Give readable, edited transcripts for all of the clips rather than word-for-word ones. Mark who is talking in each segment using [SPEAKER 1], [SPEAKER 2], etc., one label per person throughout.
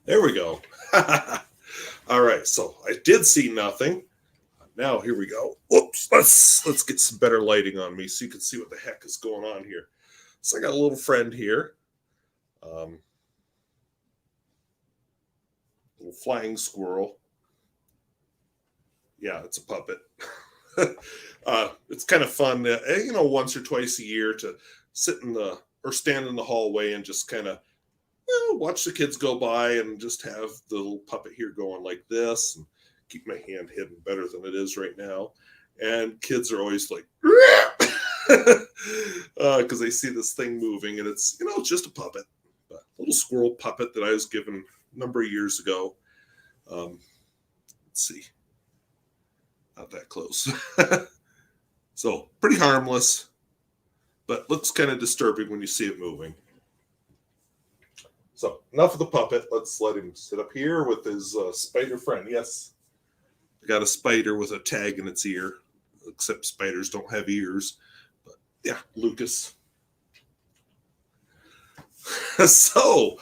[SPEAKER 1] There we go. All right, so I did see nothing. Now here we go. Oops, let's get some better lighting on me so you can see what the heck is going on here. So I got a little friend here, little flying squirrel. Yeah, it's a puppet. It's kind of fun, once or twice a year to sit in the or stand in the hallway and just kind of watch the kids go by and just have the little puppet here going like this and keep my hand hidden better than it is right now. And kids are always like, because they see this thing moving and it's just a puppet, a little squirrel puppet that I was given a number of years ago. Let's see, not that close. So pretty harmless, but looks kind of disturbing when you see it moving. So enough of the puppet. Let's let him sit up here with his spider friend. Yes, I got a spider with a tag in its ear, except spiders don't have ears. But yeah, Lucas. So,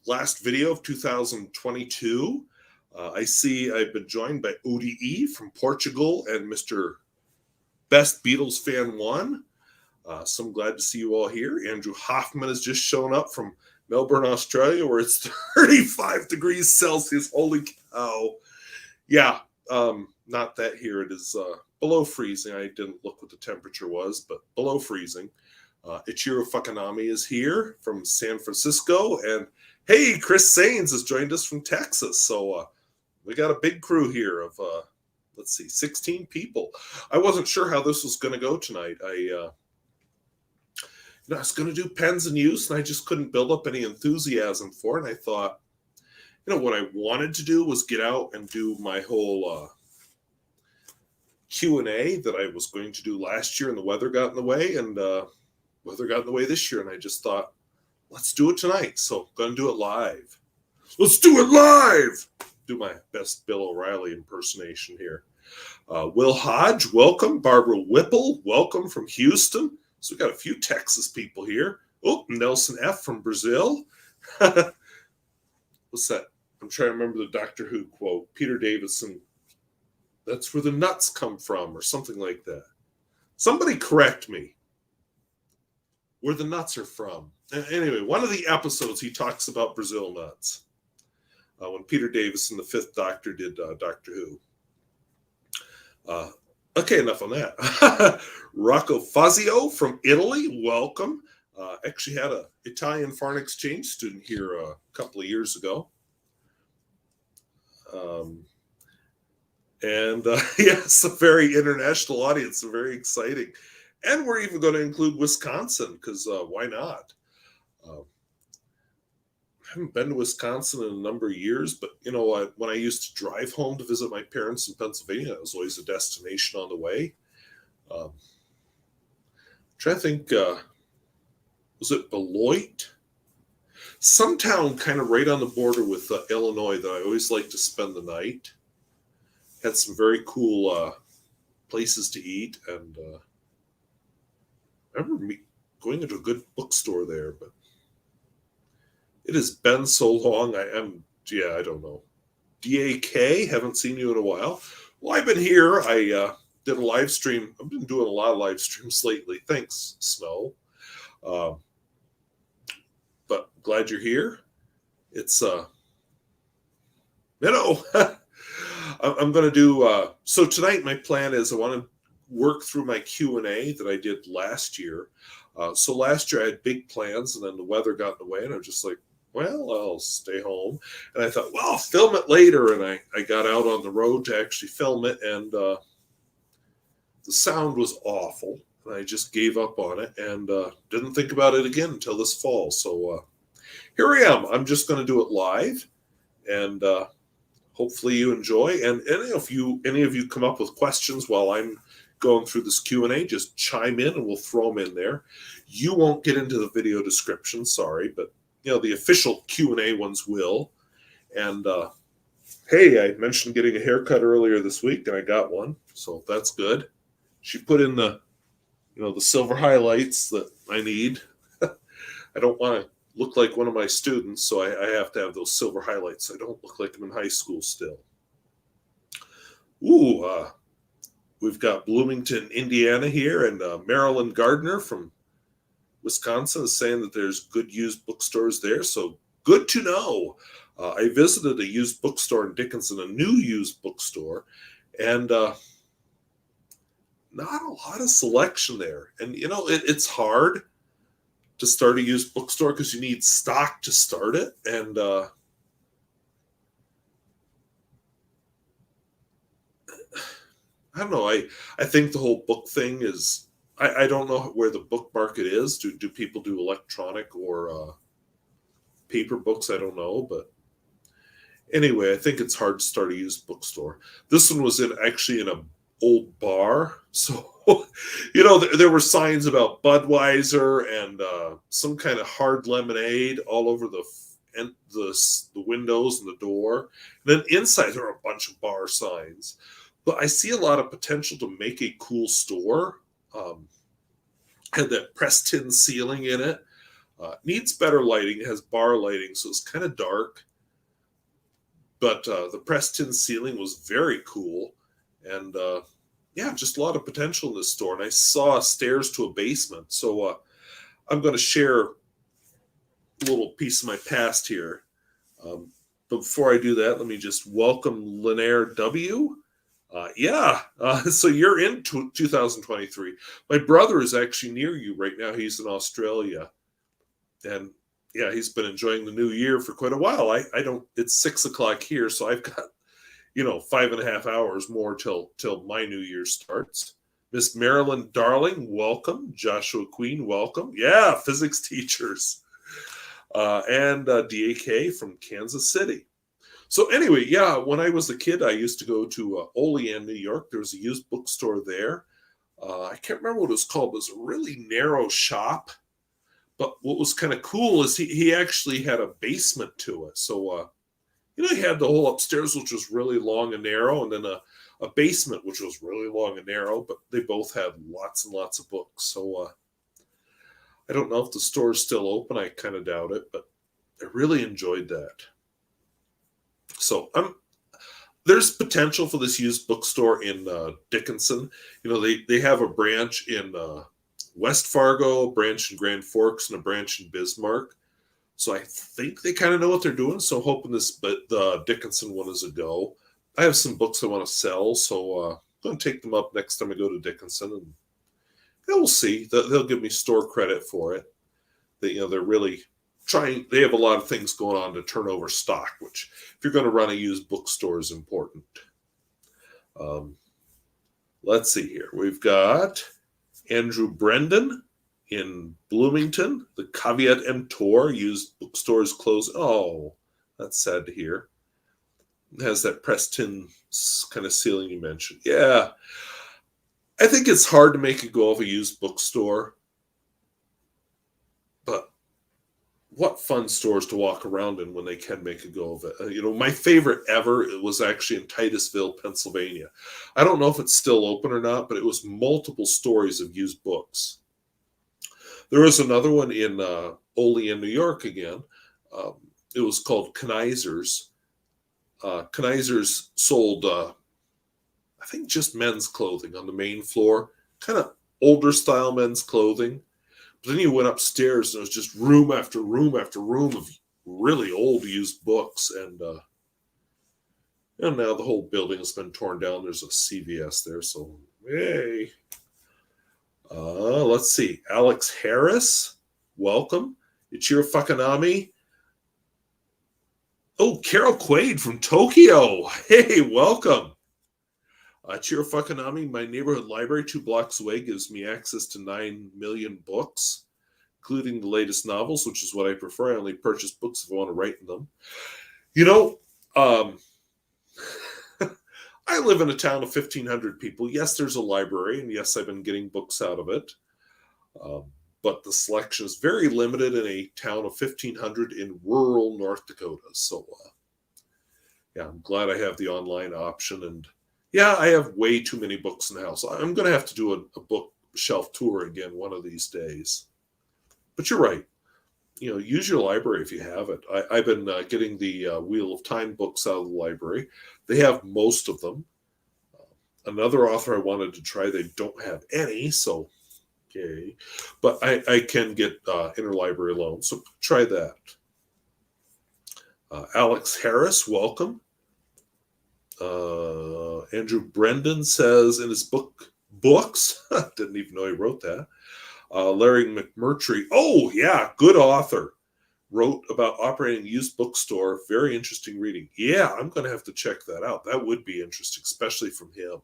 [SPEAKER 1] last video of 2022. I see I've been joined by ODE from Portugal and Mr. Best Beatles Fan 1. So I'm glad to see you all here. Andrew Hoffman has just shown up from Melbourne, Australia, where it's 35 degrees Celsius. Holy cow. Yeah, not that here. It is below freezing. I didn't look what the temperature was, but below freezing. Ichiro Fukanami is here from San Francisco. And hey, Chris Sains has joined us from Texas. So we got a big crew here of, 16 people. I wasn't sure how this was going to go tonight. I was going to do pens and use, and I just couldn't build up any enthusiasm for it. And I thought, what I wanted to do was get out and do my whole Q&A that I was going to do last year, and the weather got in the way, and weather got in the way this year. And I just thought, let's do it tonight. So I'm going to do it live. Let's do it live! Do my best Bill O'Reilly impersonation here. Will Hodge, welcome. Barbara Whipple, welcome from Houston. So we got a few Texas people here. Oh, Nelson F. from Brazil. What's that? I'm trying to remember the Doctor Who quote. Peter Davison, that's where the nuts come from, or something like that. Somebody correct me. Where the nuts are from. Anyway, one of the episodes he talks about Brazil nuts. When Peter Davison, the Fifth Doctor, did Doctor Who. Okay, enough on that. Rocco Fazio from Italy, welcome. Actually had an Italian foreign exchange student here a couple of years ago. Yes, a very international audience, very exciting. And we're even going to include Wisconsin, because why not? I haven't been to Wisconsin in a number of years, but when I used to drive home to visit my parents in Pennsylvania, it was always a destination on the way. Trying to think, was it Beloit? Some town kind of right on the border with Illinois that I always like to spend the night. Had some very cool places to eat, and I remember going into a good bookstore there, but it has been so long. I don't know. DAK, haven't seen you in a while. Well, I've been here. I did a live stream. I've been doing a lot of live streams lately. Thanks, Snow. But glad you're here. It's, I'm going to do, so tonight my plan is I want to work through my Q&A that I did last year. So last year I had big plans, and then the weather got in the way, and I was just like, well, I'll stay home. And I thought, well, I'll film it later. And I got out on the road to actually film it, and the sound was awful. And I just gave up on it and didn't think about it again until this fall. So here I am. I'm just going to do it live, and hopefully you enjoy. And if any of you come up with questions while I'm going through this Q&A, just chime in and we'll throw them in there. You won't get into the video description, sorry, but the official Q&A ones will. And hey, I mentioned getting a haircut earlier this week, and I got one, so that's good. She put in the silver highlights that I need. I don't want to look like one of my students, so I have to have those silver highlights. I don't look like I'm in high school still. Ooh, we've got Bloomington, Indiana here, and Marilyn Gardner from Wisconsin is saying that there's good used bookstores there. So good to know. I visited a used bookstore in Dickinson, a new used bookstore, and not a lot of selection there. And, it's hard to start a used bookstore because you need stock to start it. And I don't know. I think the whole book thing is, I don't know where the book market is. Do people do electronic or paper books? I don't know. But anyway, I think it's hard to start a used bookstore. This one was actually in a old bar. So, there were signs about Budweiser and some kind of hard lemonade all over the windows and the door. And then inside there are a bunch of bar signs. But I see a lot of potential to make a cool store. Had that pressed tin ceiling in it. Needs better lighting. It has bar lighting, so it's kind of dark. But the pressed tin ceiling was very cool. And just a lot of potential in this store. And I saw stairs to a basement. So I'm going to share a little piece of my past here. But before I do that, let me just welcome Linaire W. So you're in 2023. My brother is actually near you right now. He's in Australia. And he's been enjoying the new year for quite a while. I don't, it's 6:00 here, so I've got, 5.5 hours more till my new year starts. Miss Marilyn Darling, welcome. Joshua Queen, welcome. Yeah, physics teachers. And DAK from Kansas City. So anyway, when I was a kid, I used to go to Olean, New York. There was a used bookstore there. I can't remember what it was called. It was a really narrow shop. But what was kind of cool is he actually had a basement to it. So, he had the whole upstairs, which was really long and narrow, and then a basement, which was really long and narrow. But they both had lots and lots of books. So I don't know if the store is still open. I kind of doubt it, but I really enjoyed that. So there's potential for this used bookstore in Dickinson. They have a branch in West Fargo, a branch in Grand Forks, and a branch in Bismarck. So I think they kind of know what they're doing. So I'm hoping the Dickinson one is a go. I have some books I want to sell, so I'm going to take them up next time I go to Dickinson, and we'll see. They'll give me store credit for it. They're really trying. They have a lot of things going on to turn over stock, which if you're going to run a used bookstore is important. Let's see here. We've got Andrew Brendan in Bloomington. The Caveat Emptor used bookstores closed. Oh, that's sad to hear. It has that pressed tin kind of ceiling you mentioned. Yeah. I think it's hard to make a go of a used bookstore. But what fun stores to walk around in when they can make a go of it. My favorite ever, it was actually in Titusville, Pennsylvania. I don't know if it's still open or not, but it was multiple stories of used books. There was another one in Olean, New York again. It was called Kneisers. Kneisers sold, I think, just men's clothing on the main floor. Kind of older style men's clothing. But then you went upstairs and it was just room after room after room of really old used books. And now the whole building has been torn down. There's a CVS there. So, hey. Let's see. Alex Harris, welcome. Ichiro Fakanami. Oh, Carol Quaid from Tokyo. Hey, welcome. Ichiro Fakanami, my neighborhood library 2 blocks away gives me access to 9 million books, including the latest novels, which is what I prefer. I only purchase books if I want to write in them. I live in a town of 1,500 people. Yes, there's a library, and yes, I've been getting books out of it. But the selection is very limited in a town of 1,500 in rural North Dakota. So, I'm glad I have the online option. And, I have way too many books in the house. I'm going to have to do a bookshelf tour again one of these days. But you're right. use your library if you have it. I've been getting the Wheel of Time books out of the library. They have most of them. Another author I wanted to try, they don't have any, so okay. But I can get interlibrary loans, so try that. Alex Harris, welcome. Andrew Brendan says in his books, didn't even know he wrote that. Larry McMurtry, oh yeah, good author, wrote about operating a used bookstore. Very interesting reading. Yeah, I'm going to have to check that out. That would be interesting, especially from him.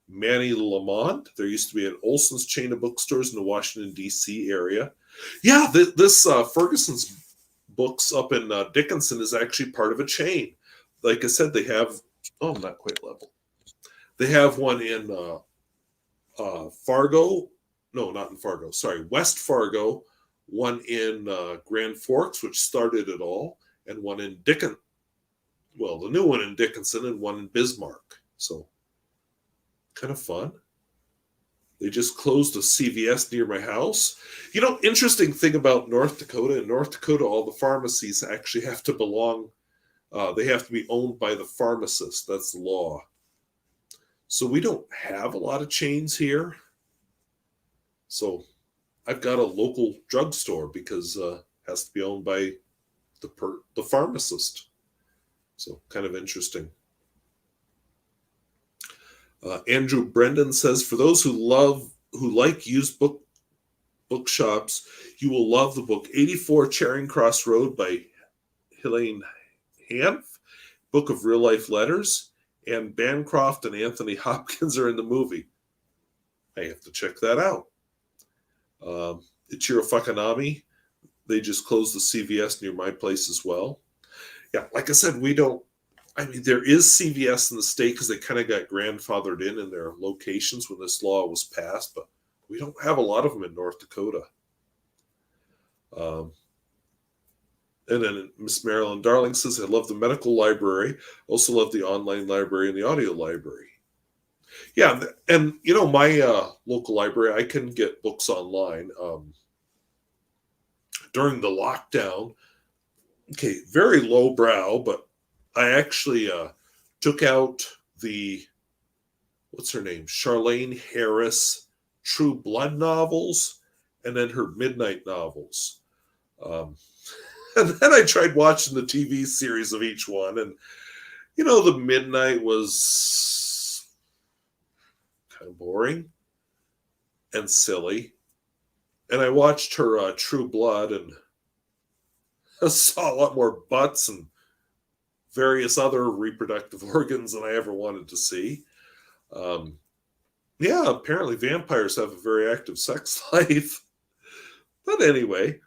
[SPEAKER 1] Manny Lamont, there used to be an Olson's chain of bookstores in the Washington, D.C. area. Yeah, this Ferguson's books up in Dickinson is actually part of a chain. Like I said, they have, oh, I'm not quite level. They have one in Fargo. No, not in Fargo. Sorry, West Fargo. One in Grand Forks, which started it all, and one in the new one in Dickinson, and one in Bismarck. So, kind of fun. They just closed a CVS near my house. Interesting thing about North Dakota. In North Dakota, all the pharmacies actually have to belong. They have to be owned by the pharmacist. That's the law. So we don't have a lot of chains here. So I've got a local drugstore because it has to be owned by the pharmacist. So kind of interesting. Andrew Brendan says, for those who like used bookshops, you will love the book 84 Charing Cross Road by Helene Hanff, Book of Real Life Letters, and Bancroft and Anthony Hopkins are in the movie. I have to check that out. Ichiro Fukanami, they just closed the CVS near my place as well. Yeah, like I said, there is CVS in the state because they kind of got grandfathered in their locations when this law was passed, but we don't have a lot of them in North Dakota. And then Miss Marilyn Darling says, I love the medical library. Also love the online library and the audio library. Yeah, and my local library, I can get books online. During the lockdown, okay, very lowbrow, but I actually took out what's her name? Charlene Harris True Blood novels, and then her Midnight novels. And then I tried watching the TV series of each one, and the Midnight was kind of boring and silly. And I watched her True Blood, and I saw a lot more butts and various other reproductive organs than I ever wanted to see. Yeah, apparently vampires have a very active sex life. But anyway,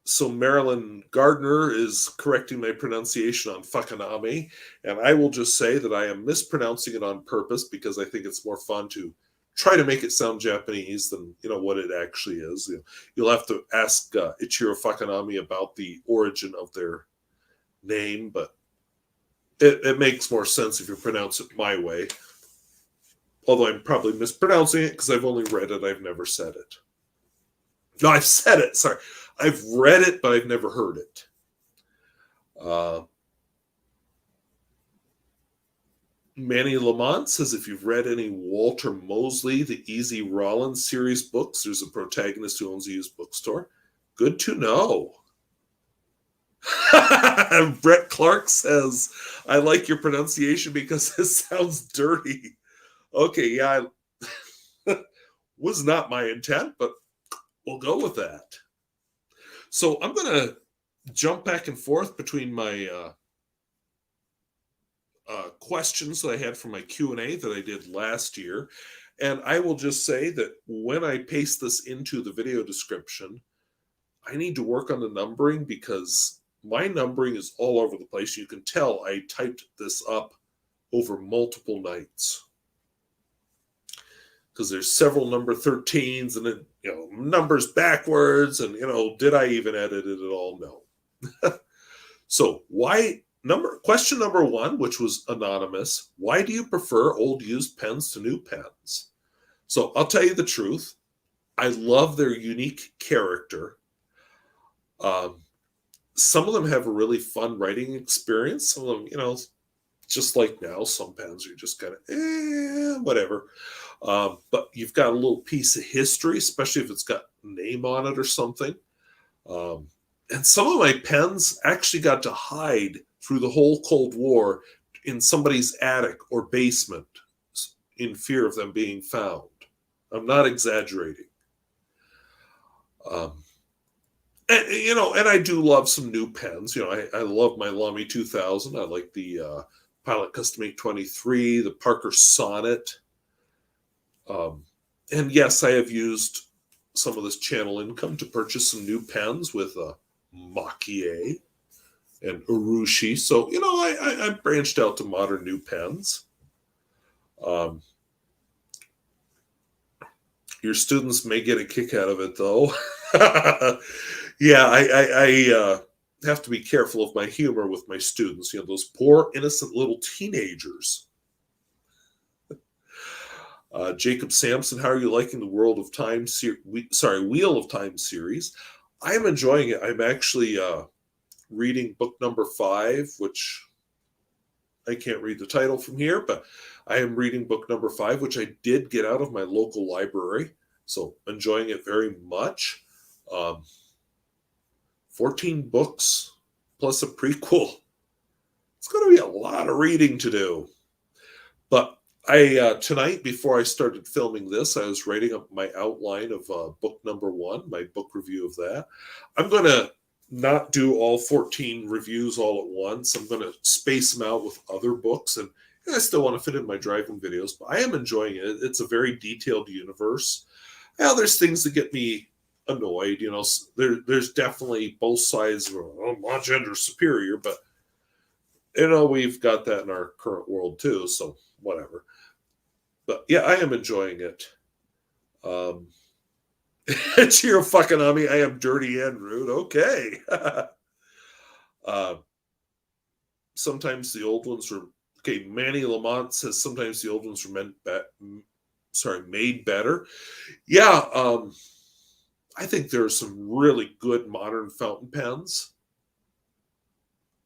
[SPEAKER 1] so Marilyn Gardner is correcting my pronunciation on Fukanami, and I will just say that I am mispronouncing it on purpose because I think it's more fun to try to make it sound Japanese than what it actually is. You'll have to ask Ichiro Fukanami about the origin of their name, but it makes more sense if you pronounce it my way. Although I'm probably mispronouncing it because I've only read it, I've never said it. No, I've said it. Sorry. I've read it, but I've never heard it. Manny Lamont says, if you've read any Walter Mosley, the Easy Rollins series books, there's a protagonist who owns a used bookstore. Good to know. Brett Clark says, I like your pronunciation because it sounds dirty. Okay, yeah, was not my intent, but we'll go with that. So I'm going to jump back and forth between my questions that I had from my Q&A that I did last year. And I will just say that when I paste this into the video description, I need to work on the numbering because my numbering is all over the place. You can tell I typed this up over multiple nights because there's several number 13s and then, numbers backwards and, did I even edit it at all? No. So question number 1, which was anonymous, why do you prefer old used pens to new pens? So I'll tell you the truth. I love their unique character. Um, some of them have a really fun writing experience. Some of them, just like now, some pens are just kind of whatever. But you've got a little piece of history, especially if it's got a name on it or something. Um, and some of my pens actually got to hide through the whole Cold War in somebody's attic or basement in fear of them being found. I'm not exaggerating. Um, and I do love some new pens. I love my Lamy 2000. I like the Pilot Custom 823, the Parker Sonnet. And yes, I have used some of this channel income to purchase some new pens with Mach-E and Urushi. So, I branched out to modern new pens. Your students may get a kick out of it, though. Yeah, I have to be careful of my humor with my students. Those poor, innocent little teenagers. Jacob Sampson, how are you liking the Wheel of Time series? I am enjoying it. I'm actually reading book number 5, which I can't read the title from here, but I am reading book number 5, which I did get out of my local library. So enjoying it very much. 14 books plus a prequel. It's going to be a lot of reading to do. But tonight, before I started filming this, I was writing up my outline of book number 1, my book review of that. I'm going to not do all 14 reviews all at once. I'm going to space them out with other books, and I still want to fit in my driving videos, but I am enjoying it. It's a very detailed universe. Now, there's things that get me annoyed. There's definitely both sides of my gender superior, but we've got that in our current world too, so whatever. But yeah, I am enjoying it. Chiro fucking on me. I am dirty and rude. Okay. Sometimes the old ones were okay. Manny Lamont says sometimes the old ones were made better. Yeah. I think there are some really good modern fountain pens.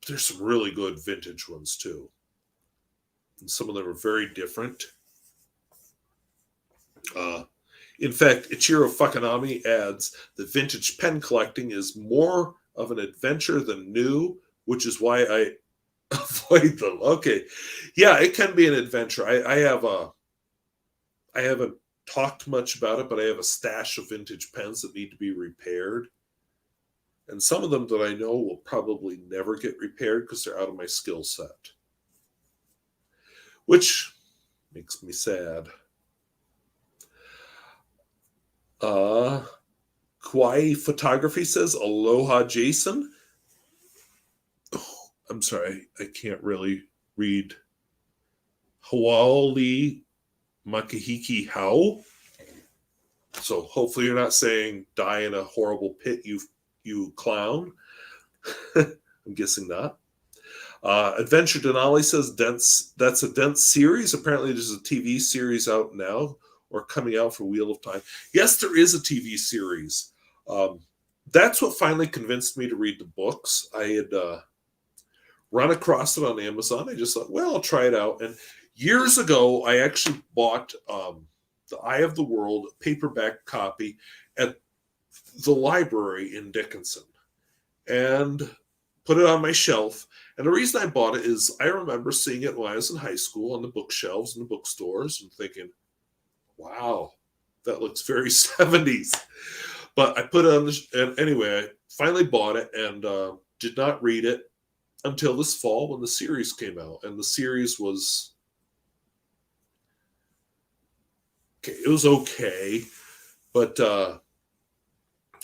[SPEAKER 1] There's some really good vintage ones too. And some of them are very different. In fact, Ichiro Fukunami adds that vintage pen collecting is more of an adventure than new, which is why I avoid them. Okay. Yeah, it can be an adventure. I haven't talked much about it, but I have a stash of vintage pens that need to be repaired. And some of them that I know will probably never get repaired because they're out of my skill set. Which makes me sad. Kauai Photography says, Aloha, Jason. Oh, I'm sorry, I can't really read. Hawaii Makahiki How. So hopefully you're not saying die in a horrible pit, you clown. I'm guessing not. Adventure Denali says that's a dense series. Apparently there's a TV series out now or coming out for Wheel of Time. Yes, there is a TV series. That's what finally convinced me to read the books. I had run across it on Amazon. I just thought, well, I'll try it out. And years ago, I actually bought The Eye of the World paperback copy at the library in Dickinson and put it on my shelf. And the reason I bought it is I remember seeing it when I was in high school on the bookshelves in the bookstores and thinking, wow, that looks very 70s. But I put it on and anyway, I finally bought it and did not read it until this fall when the series came out. And the series was okay. It was okay. But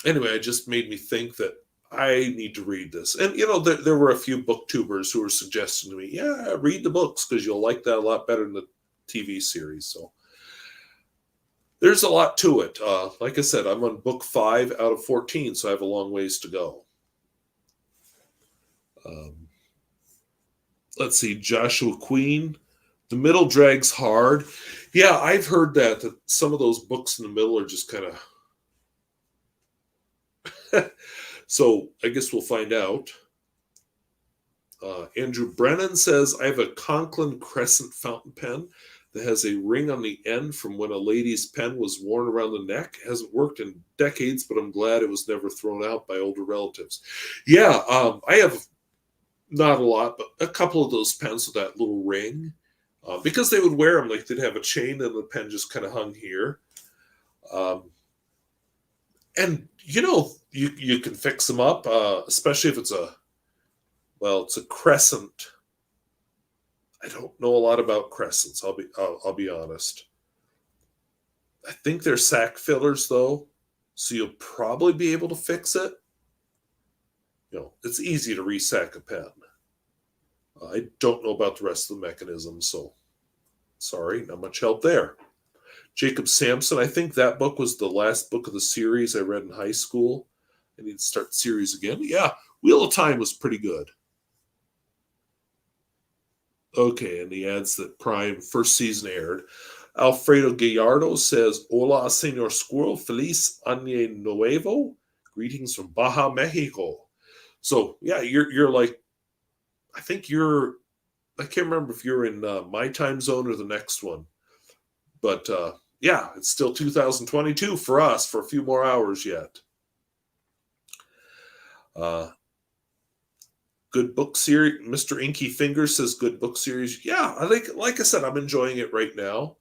[SPEAKER 1] anyway, it just made me think that I need to read this. And, there were a few booktubers who were suggesting to me, yeah, read the books because you'll like that a lot better than the TV series. So there's a lot to it. Like I said, I'm on book 5 out of 14, so I have a long ways to go. Let's see, Joshua Queen. The middle drags hard. Yeah, I've heard that some of those books in the middle are just kind of So I guess we'll find out. Andrew Brennan says, I have a Conklin Crescent fountain pen that has a ring on the end from when a lady's pen was worn around the neck. It hasn't worked in decades, but I'm glad it was never thrown out by older relatives. Yeah, I have not a lot, but a couple of those pens with that little ring. Because they would wear them, like they'd have a chain and the pen just kind of hung here. And, you can fix them up, especially if it's it's a crescent. I don't know a lot about crescents. I'll be honest. I think they're sack fillers though, so you'll probably be able to fix it. It's easy to resack a pen. I don't know about the rest of the mechanism, so sorry, not much help there. Jacob Sampson, I think that book was the last book of the series I read in high school. I need to start the series again. Yeah, Wheel of Time was pretty good. Okay, and he adds that Prime first season aired. Alfredo Gallardo says, Hola, Señor Squirrel, feliz año nuevo. Greetings from Baja, Mexico. So, yeah, you're like, I can't remember if you're in my time zone or the next one. But, yeah, it's still 2022 for us for a few more hours yet. Good book series. Mr. Inky Fingers says good book series. Yeah, like I said, I'm enjoying it right now.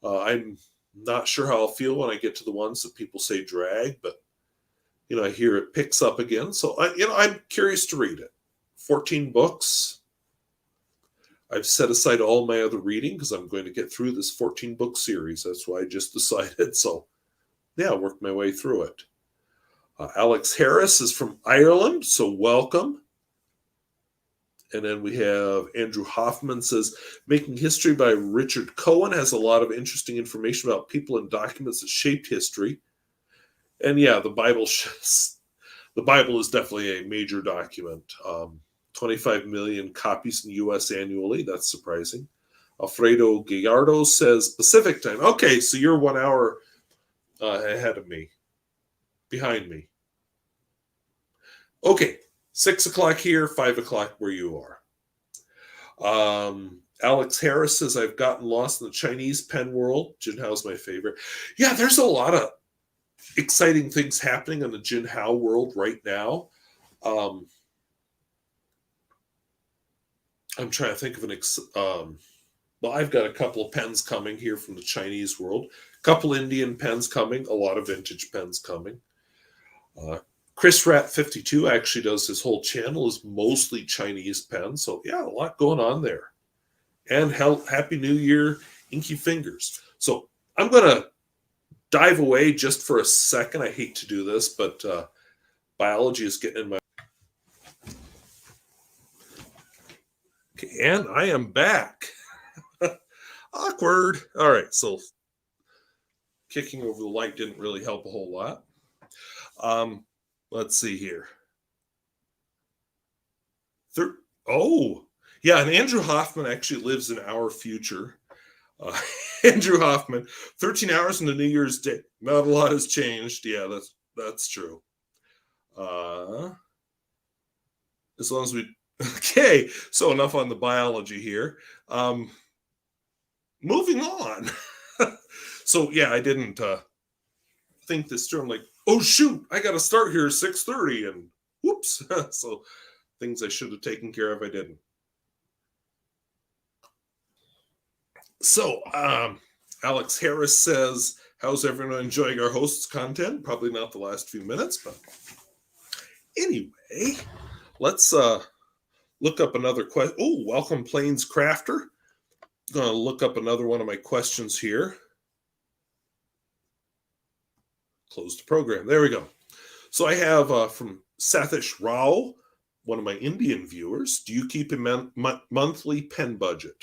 [SPEAKER 1] I'm not sure how I'll feel when I get to the ones that people say drag, but I hear it picks up again. So I'm curious to read it. 14 books. I've set aside all my other reading because I'm going to get through this 14 book series. That's why I just decided. So yeah, I'll work my way through it. Alex Harris is from Ireland, so welcome. And then we have Andrew Hoffman says, Making History by Richard Cohen has a lot of interesting information about people and documents that shaped history. And yeah, the Bible is definitely a major document. 25 million copies in the U.S. annually. That's surprising. Alfredo Gallardo says Pacific time. Okay, so you're 1 hour ahead of me, behind me. Okay. 6 o'clock here, 5 o'clock where you are. Alex Harris says, I've gotten lost in the Chinese pen world. Jinhao's my favorite. Yeah, there's a lot of exciting things happening in the Jinhao world right now. I'm trying to think of I've got a couple of pens coming here from the Chinese world. A couple Indian pens coming. A lot of vintage pens coming. Chris Rat 52 actually does his whole channel is mostly Chinese pens. So yeah, a lot going on there. And Happy New Year, Inky Fingers. So I'm going to dive away just for a second. I hate to do this, but biology is getting in my... Okay, and I am back. Awkward. All right, so kicking over the light didn't really help a whole lot. Let's see here. Yeah, and Andrew Hoffman actually lives in our future. Andrew Hoffman, 13 hours into New Year's Day. Not a lot has changed. Yeah, that's true. As long as we... Okay, so enough on the biology here. Moving on. So, yeah, I didn't think this through. I'm like, oh shoot, I got to start here at 6:30, and whoops. So things I should have taken care of, I didn't. So Alex Harris says, how's everyone enjoying our host's content? Probably not the last few minutes, but anyway, let's look up another question. Oh, welcome Plains Crafter. I'm going to look up another one of my questions here. Close the program. There we go. So I have from Sathish Rao, one of my Indian viewers. Do you keep a monthly pen budget?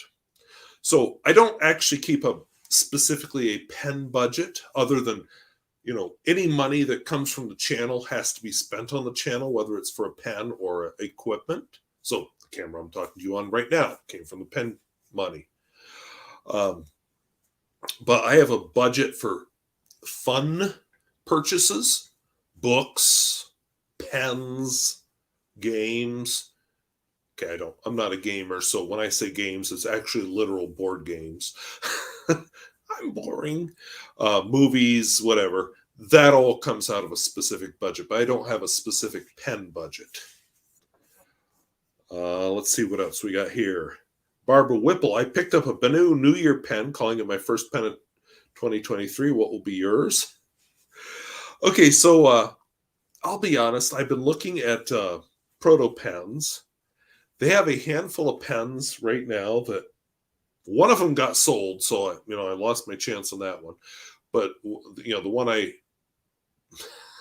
[SPEAKER 1] So I don't actually keep specifically a pen budget other than, any money that comes from the channel has to be spent on the channel, whether it's for a pen or equipment. So the camera I'm talking to you on right now came from the pen money. But I have a budget for fun purchases, books, pens, games. Okay, I'm not a gamer, so when I say games, it's actually literal board games. I'm boring. Movies, whatever. That all comes out of a specific budget, but I don't have a specific pen budget. Let's see what else we got here. Barbara Whipple, I picked up a Benu New Year pen, calling it my first pen of 2023. What will be yours? Okay, so I'll be honest. I've been looking at Proto Pens. They have a handful of pens right now that one of them got sold, so I lost my chance on that one. But the one I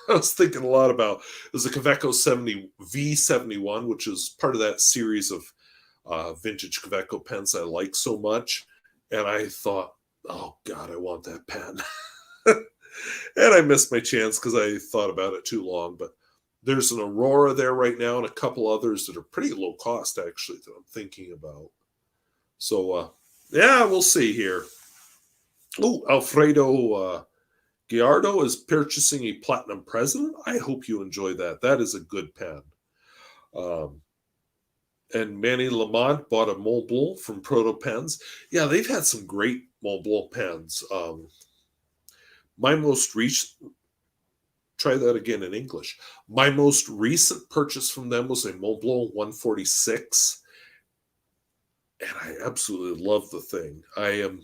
[SPEAKER 1] was thinking a lot about is the Kaweco 70 V71, which is part of that series of vintage Kaweco pens I like so much. And I thought, oh God, I want that pen. And I missed my chance because I thought about it too long. But there's an Aurora there right now and a couple others that are pretty low cost, actually, that I'm thinking about. So, yeah, we'll see here. Oh, Alfredo Giardo is purchasing a Platinum President. I hope you enjoy that. That is a good pen. And Manny Lamont bought a Montblanc from Proto Pens. Yeah, they've had some great Montblanc pens. My most recent, try that again in English. My most recent purchase from them was a Montblanc 146. And I absolutely love the thing. I am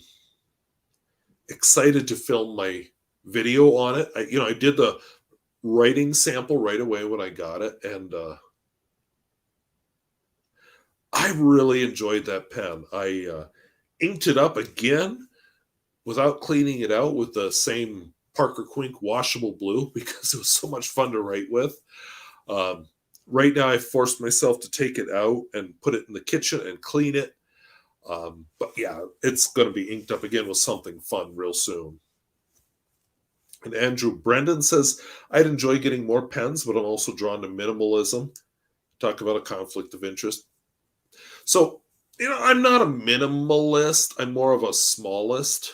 [SPEAKER 1] excited to film my video on it. I did the writing sample right away when I got it. And I really enjoyed that pen. I inked it up again without cleaning it out with the same Parker Quink washable blue because it was so much fun to write with. Right now, I forced myself to take it out and put it in the kitchen and clean it. But yeah, it's going to be inked up again with something fun real soon. And Andrew Brendan says, I'd enjoy getting more pens, but I'm also drawn to minimalism. Talk about a conflict of interest. So, I'm not a minimalist. I'm more of a smallist.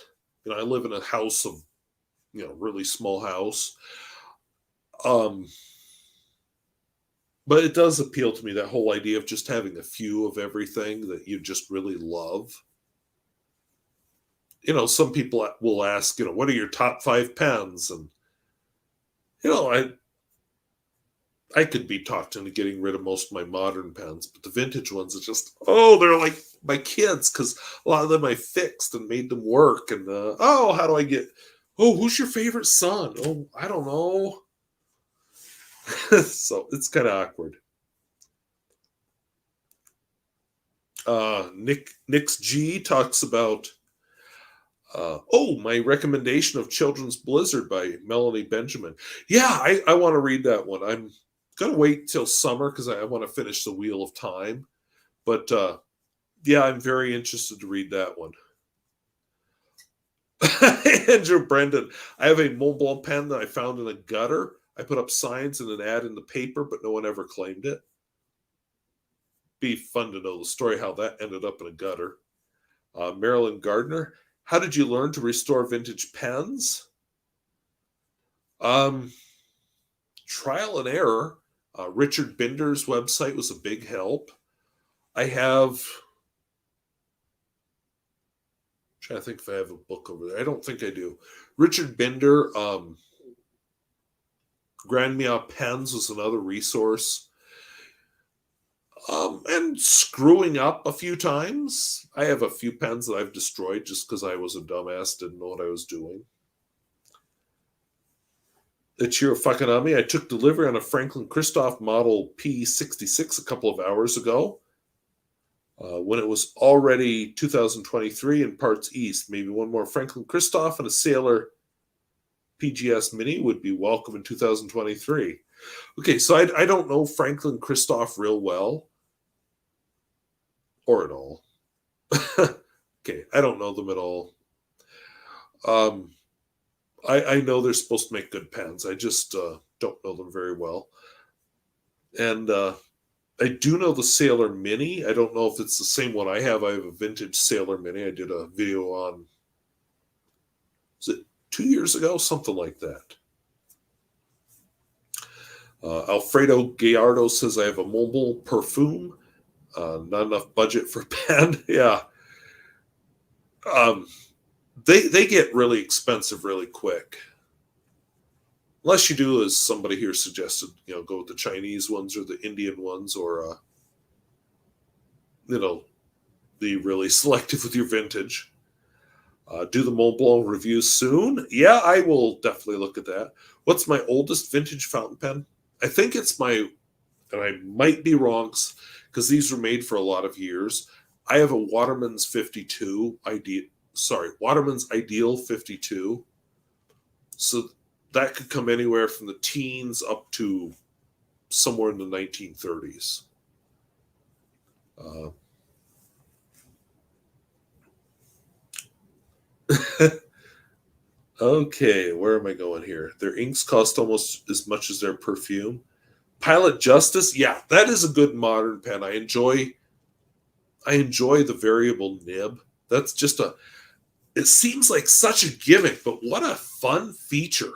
[SPEAKER 1] I live in a house of, really small house. But it does appeal to me, that whole idea of just having a few of everything that you just really love. Some people will ask, what are your top 5 pens? And, I could be talked into getting rid of most of my modern pens, but the vintage ones are just, they're like my kids, because a lot of them I fixed and made them work. And, how do I get, who's your favorite son? Oh, I don't know. So it's kind of awkward. Nick's G talks about, my recommendation of Children's Blizzard by Melanie Benjamin. Yeah, I want to read that one. I'm going to wait till summer because I want to finish The Wheel of Time. But, yeah, I'm very interested to read that one. Andrew Brendan, I have a Montblanc pen that I found in a gutter. I put up signs and an ad in the paper, but no one ever claimed it. Be fun to know the story how that ended up in a gutter. Marilyn Gardner, how did you learn to restore vintage pens? Trial and error. Richard Binder's website was a big help. I have, I'm trying to think if I have a book over there. I don't think I do. Richard Binder, Grand Mia Pens was another resource. And screwing up a few times. I have a few pens that I've destroyed just because I was a dumbass, didn't know what I was doing. Ichiro Fakanami, I took delivery on a Franklin Christoph Model P66 a couple of hours ago. When it was already 2023 in parts east. Maybe one more Franklin Christoph and a Sailor PGS Mini would be welcome in 2023. Okay, so I don't know Franklin Christoph real well. Or at all. Okay, I don't know them at all. I know they're supposed to make good pens. I just don't know them very well. And I do know the Sailor Mini. I don't know if it's the same one I have. I have a vintage Sailor Mini. I did a video on, was it 2 years ago? Something like that. Alfredo Gallardo says I have a mobile perfume. Not enough budget for pen. Yeah. Um, they get really expensive really quick. Unless you do, as somebody here suggested, go with the Chinese ones or the Indian ones, or be really selective with your vintage. Do the Mont Blanc review soon. Yeah, I will definitely look at that. What's my oldest vintage fountain pen? I think it's and I might be wrong because these were made for a lot of years. I have a Waterman's 52 Waterman's Ideal 52. So that could come anywhere from the teens up to somewhere in the 1930s. Okay, where am I going here? Their inks cost almost as much as their perfume. Pilot Justice, yeah, that is a good modern pen. I enjoy the variable nib. That's just it seems like such a gimmick, but what a fun feature.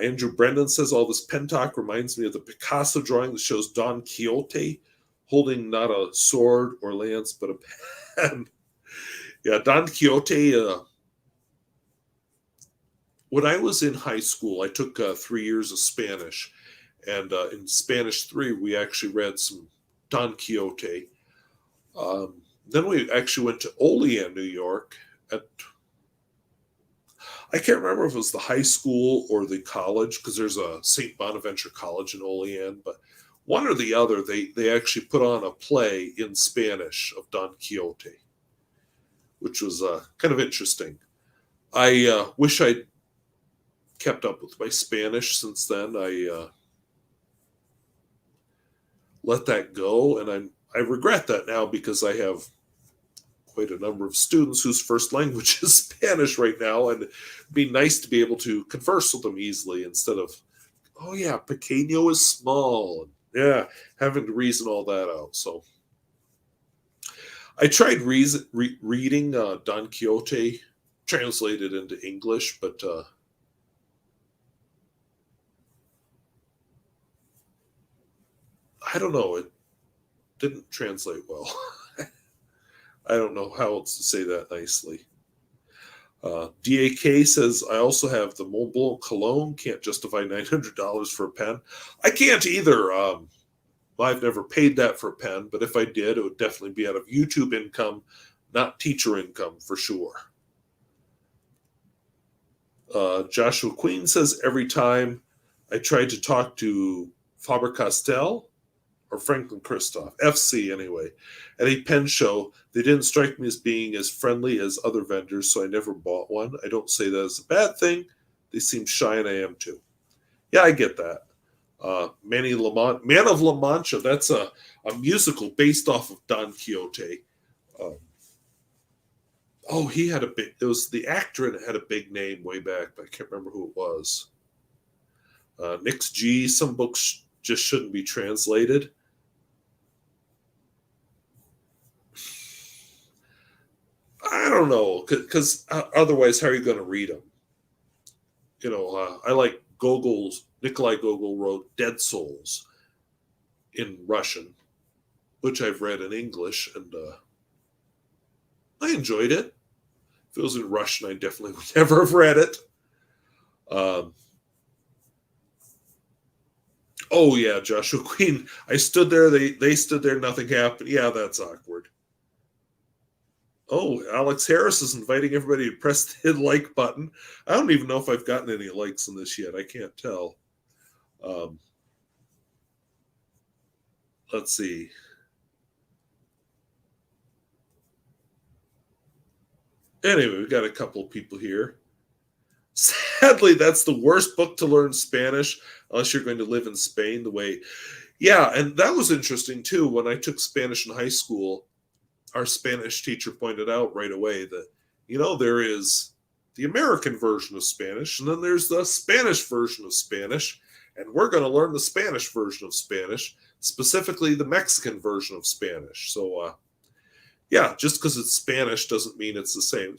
[SPEAKER 1] Andrew Brendan says all this pen talk reminds me of the Picasso drawing that shows Don Quixote holding not a sword or lance, but a pen. Yeah, Don Quixote. When I was in high school, I took 3 years of Spanish. And in Spanish 3, we actually read some Don Quixote. Then we actually went to Olean, New York. I can't remember if it was the high school or the college, because there's a St. Bonaventure College in Olean. But one or the other, they actually put on a play in Spanish of Don Quixote, which was kind of interesting. I wish I'd kept up with my Spanish since then. I let that go, and I regret that now because I have quite a number of students whose first language is Spanish right now, and it'd be nice to be able to converse with them easily instead of, oh yeah, pequeño is small, yeah, having to reason all that out. So I tried reading Don Quixote translated into English, but I don't know. It didn't translate well. I don't know how else to say that nicely. DAK says, I also have the Mont Blanc cologne. Can't justify $900 for a pen. I can't either. I've never paid that for a pen, but if I did, it would definitely be out of YouTube income, not teacher income for sure. Joshua Queen says, every time I tried to talk to Faber-Castell, or Franklin Christoph, FC anyway, at a pen show, they didn't strike me as being as friendly as other vendors, so I never bought one. I don't say that as a bad thing. They seem shy, and I am too. Yeah, I get that. Man of La Mancha, that's a musical based off of Don Quixote. He had it was the actor and it had a big name way back, but I can't remember who it was. Nick's G, some books just shouldn't be translated. I don't know, because otherwise, how are you going to read them? I like Nikolai Gogol wrote Dead Souls in Russian, which I've read in English, and I enjoyed it. If it was in Russian, I definitely would never have read it. Oh yeah, Joshua Queen. I stood there. They stood there. Nothing happened. Yeah, that's awkward. Oh, Alex Harris is inviting everybody to press the like button. I don't even know if I've gotten any likes on this yet. I can't tell. Let's see. Anyway, we've got a couple of people here. Sadly, that's the worst book to learn Spanish unless you're going to live in Spain the way. Yeah, and that was interesting too. When I took Spanish in high school, our Spanish teacher pointed out right away that, there is the American version of Spanish, and then there's the Spanish version of Spanish, and we're going to learn the Spanish version of Spanish, specifically the Mexican version of Spanish. So, yeah, just because it's Spanish doesn't mean it's the same.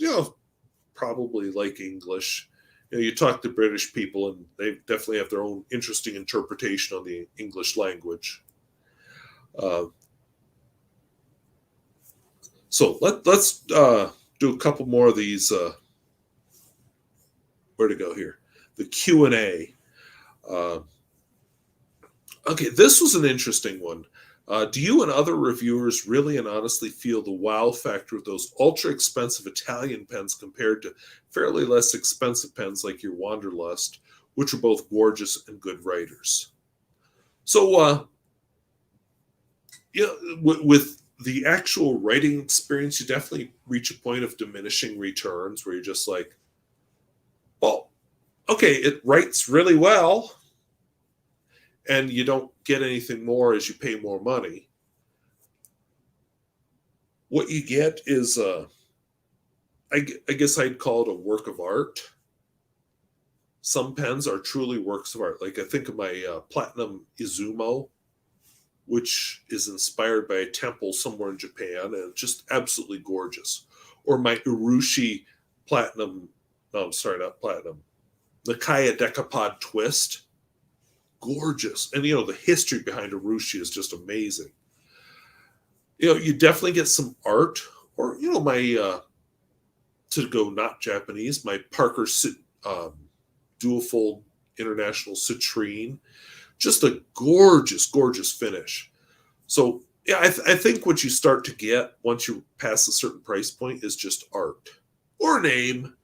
[SPEAKER 1] Probably like English. You talk to British people, and they definitely have their own interesting interpretation on the English language. Uh, so let's do a couple more of these. Where to go here? The Q&A. Uh, okay, this was an interesting one. Do you and other reviewers really and honestly feel the wow factor of those ultra expensive Italian pens compared to fairly less expensive pens like your Wanderlust, which are both gorgeous and good writers? So, yeah, with the actual writing experience, you definitely reach a point of diminishing returns where you're just like, well, okay, it writes really well, and you don't get anything more as you pay more money. What you get is, I guess I'd call it a work of art. Some pens are truly works of art. Like I think of my Platinum Izumo, which is inspired by a temple somewhere in Japan and just absolutely gorgeous. Or my Urushi Platinum, no, I'm sorry, not Platinum, Nikaya Decapod Twist, gorgeous. And, the history behind Urushi is just amazing. You definitely get some art, or, my, to go not Japanese, my Parker dual fold international citrine, just a gorgeous, gorgeous finish. So, yeah, I think what you start to get once you pass a certain price point is just art or name.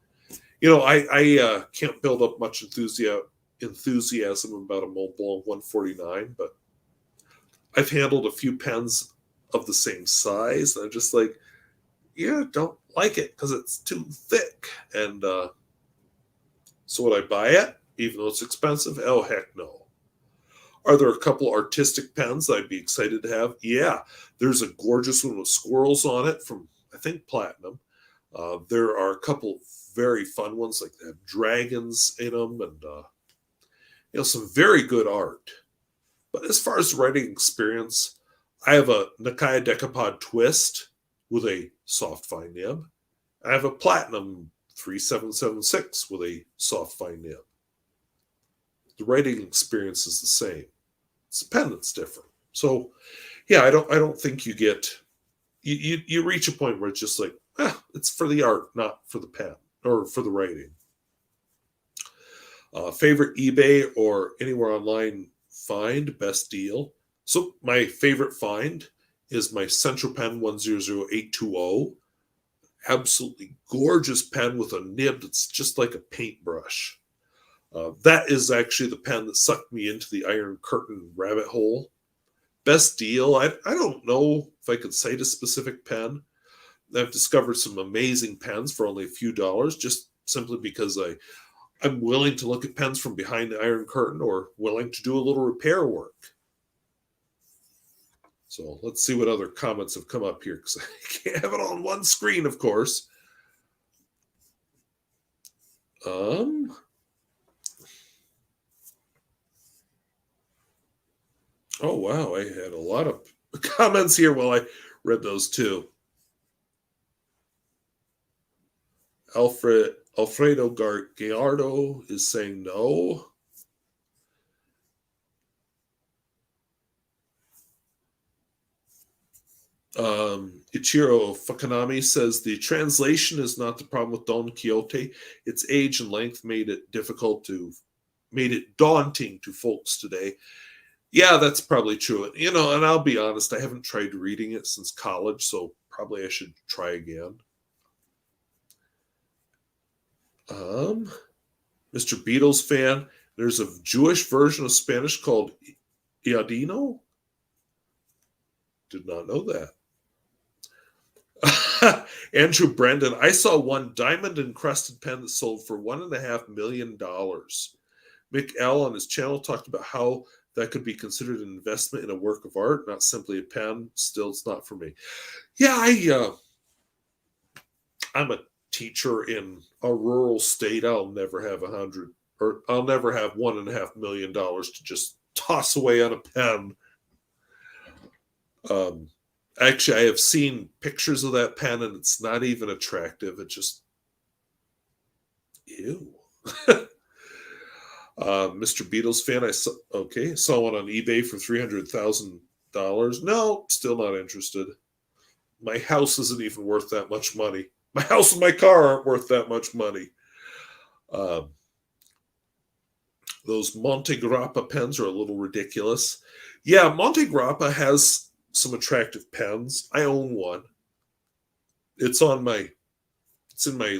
[SPEAKER 1] I can't build up much enthusiasm about a Mont Blanc 149, but I've handled a few pens of the same size, and I'm just like, yeah, don't like it because it's too thick. And so would I buy it, even though it's expensive? Oh, heck no. Are there a couple artistic pens that I'd be excited to have? Yeah, there's a gorgeous one with squirrels on it from, I think, Platinum. There are a couple very fun ones, like they have dragons in them, and some very good art. But as far as writing experience, I have a Nikaya Decapod Twist with a soft fine nib. I have a Platinum 3776 with a soft fine nib. The writing experience is the same. It's a pen that's different. So, yeah, I don't think you get you reach a point where it's just like, it's for the art, not for the pen or for the writing. Favorite eBay or anywhere online find, best deal. So my favorite find is my Central Pen 100820. Absolutely gorgeous pen with a nib that's just like a paintbrush. That is actually the pen that sucked me into the Iron Curtain rabbit hole. Best deal, I don't know if I could cite a specific pen. I've discovered some amazing pens for only a few dollars, just simply because I'm willing to look at pens from behind the Iron Curtain or willing to do a little repair work. So let's see what other comments have come up here, because I can't have it on one screen, of course. Oh, wow, I had a lot of comments here while I read those too. Alfredo Gallardo is saying no. Ichiro Fukanami says the translation is not the problem with Don Quixote. Its age and length made it daunting to folks today. Yeah, that's probably true. And I'll be honest, I haven't tried reading it since college, so probably I should try again. Mr. Beatles fan, there's a Jewish version of Spanish called Iadino. Did not know that. Andrew Brendan, I saw one diamond encrusted pen that sold for $1.5 million. Mick L on his channel talked about how that could be considered an investment in a work of art, not simply a pen. Still, it's not for me. Yeah, I'm a teacher in a rural state. I'll never have $1.5 million to just toss away on a pen. Actually, I have seen pictures of that pen, and it's not even attractive. It's just, ew. Mr. Beatles fan, saw one on eBay for $300,000. No, still not interested. My house isn't even worth that much money. My house and my car aren't worth that much money. Um, those Monte Grappa pens are a little ridiculous. Yeah, Monte Grappa has some attractive pens. I own one. It's in my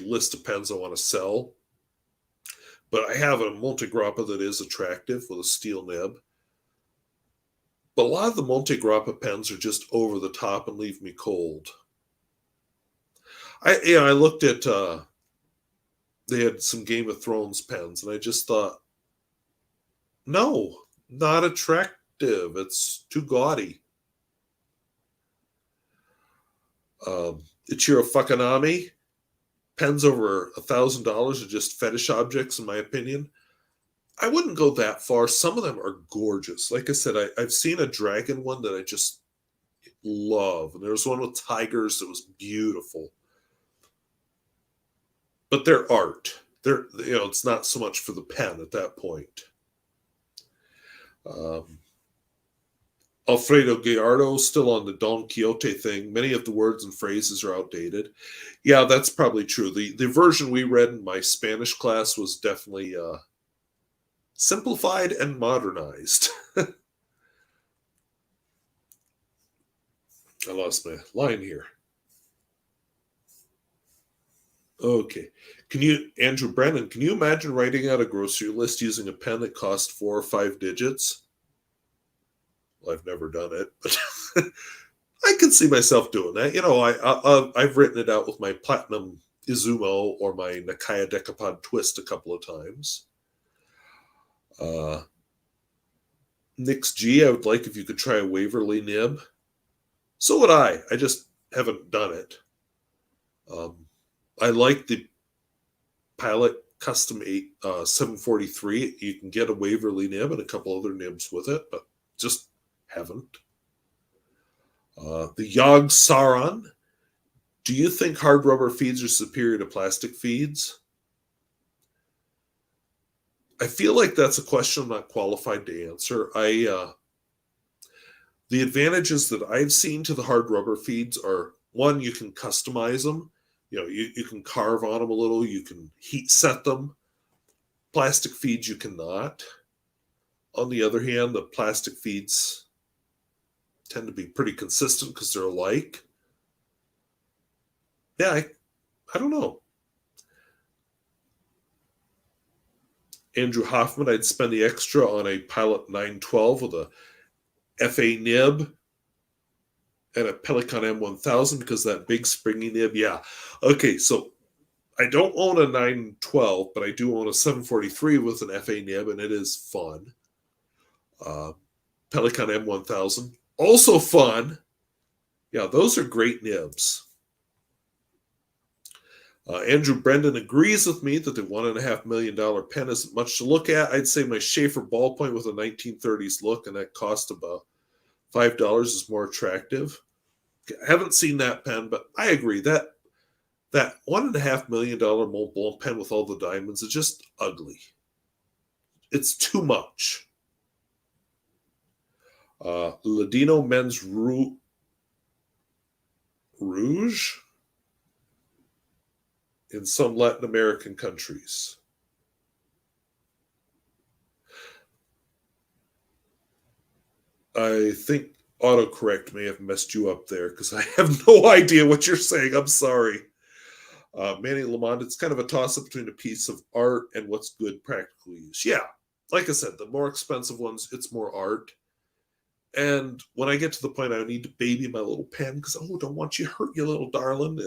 [SPEAKER 1] list of pens I want to sell. But I have a Monte Grappa that is attractive with a steel nib. But a lot of the Monte Grappa pens are just over the top and leave me cold. I looked at they had some Game of Thrones pens, and I just thought, no, not attractive. It's too gaudy. Ichiro Fukanami, pens over $1,000 are just fetish objects, in my opinion. I wouldn't go that far. Some of them are gorgeous. Like I said, I've seen a dragon one that I just love. And there was one with tigers that was beautiful. But they're art. It's not so much for the pen at that point. Alfredo Gallardo still on the Don Quixote thing. Many of the words and phrases are outdated. Yeah, that's probably true. The version we read in my Spanish class was definitely simplified and modernized. I lost my line here. Okay. Andrew Brennan, can you imagine writing out a grocery list using a pen that costs 4 or 5 digits? Well, I've never done it, but I can see myself doing that. I've written it out with my Platinum Izumo or my Nakaya Decapod Twist a couple of times. Nix G, I would like if you could try a Waverly nib. So would I. I just haven't done it. I like the Pilot Custom 743. You can get a Waverly nib and a couple other nibs with it, but just haven't. The Yog Saron. Do you think hard rubber feeds are superior to plastic feeds? I feel like that's a question I'm not qualified to answer. The advantages that I've seen to the hard rubber feeds are, one, you can customize them. You can carve on them a little. You can heat set them. Plastic feeds you cannot. On the other hand, the plastic feeds tend to be pretty consistent because they're alike. Yeah, I don't know. Andrew Hoffman, I'd spend the extra on a Pilot 912 with a FA nib and a Pelican M1000 because that big springy nib. Yeah. Okay, so I don't own a 912, but I do own a 743 with an FA nib, and it is fun. Pelican M1000, also fun. Yeah, those are great nibs. Andrew Brendan agrees with me that the $1.5 million pen isn't much to look at. I'd say my Schaefer ballpoint with a 1930s look, and that cost about $5 is more attractive. I haven't seen that pen, but I agree that $1.5 million Mont Blanc pen with all the diamonds is just ugly. It's too much. Ladino Men's Rouge in some Latin American countries. I think autocorrect may have messed you up there because I have no idea what you're saying. I'm sorry. Manny Lamont, it's kind of a toss-up between a piece of art and what's good practical use. Yeah, like I said, the more expensive ones, it's more art. And when I get to the point I need to baby my little pen because, don't want you to hurt your little darling.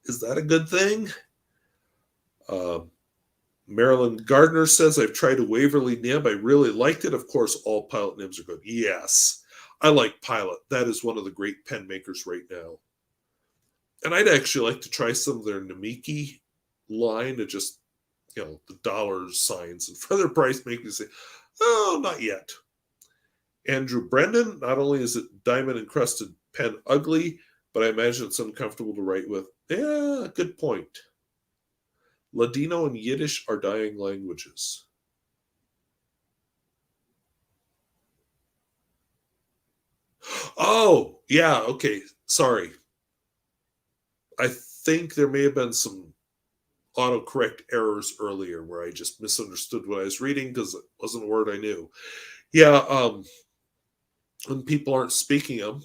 [SPEAKER 1] Is that a good thing? Marilyn Gardner says, I've tried a Waverly nib. I really liked it. Of course, all Pilot nibs are good. Yes, I like Pilot. That is one of the great pen makers right now. And I'd actually like to try some of their Namiki line to just, the dollar signs and for their price make me say, oh, not yet. Andrew Brendan, not only is it diamond encrusted pen ugly, but I imagine it's uncomfortable to write with. Yeah, good point. Ladino and Yiddish are dying languages. Oh, yeah, okay. Sorry. I think there may have been some autocorrect errors earlier where I just misunderstood what I was reading because it wasn't a word I knew. Yeah, when people aren't speaking them,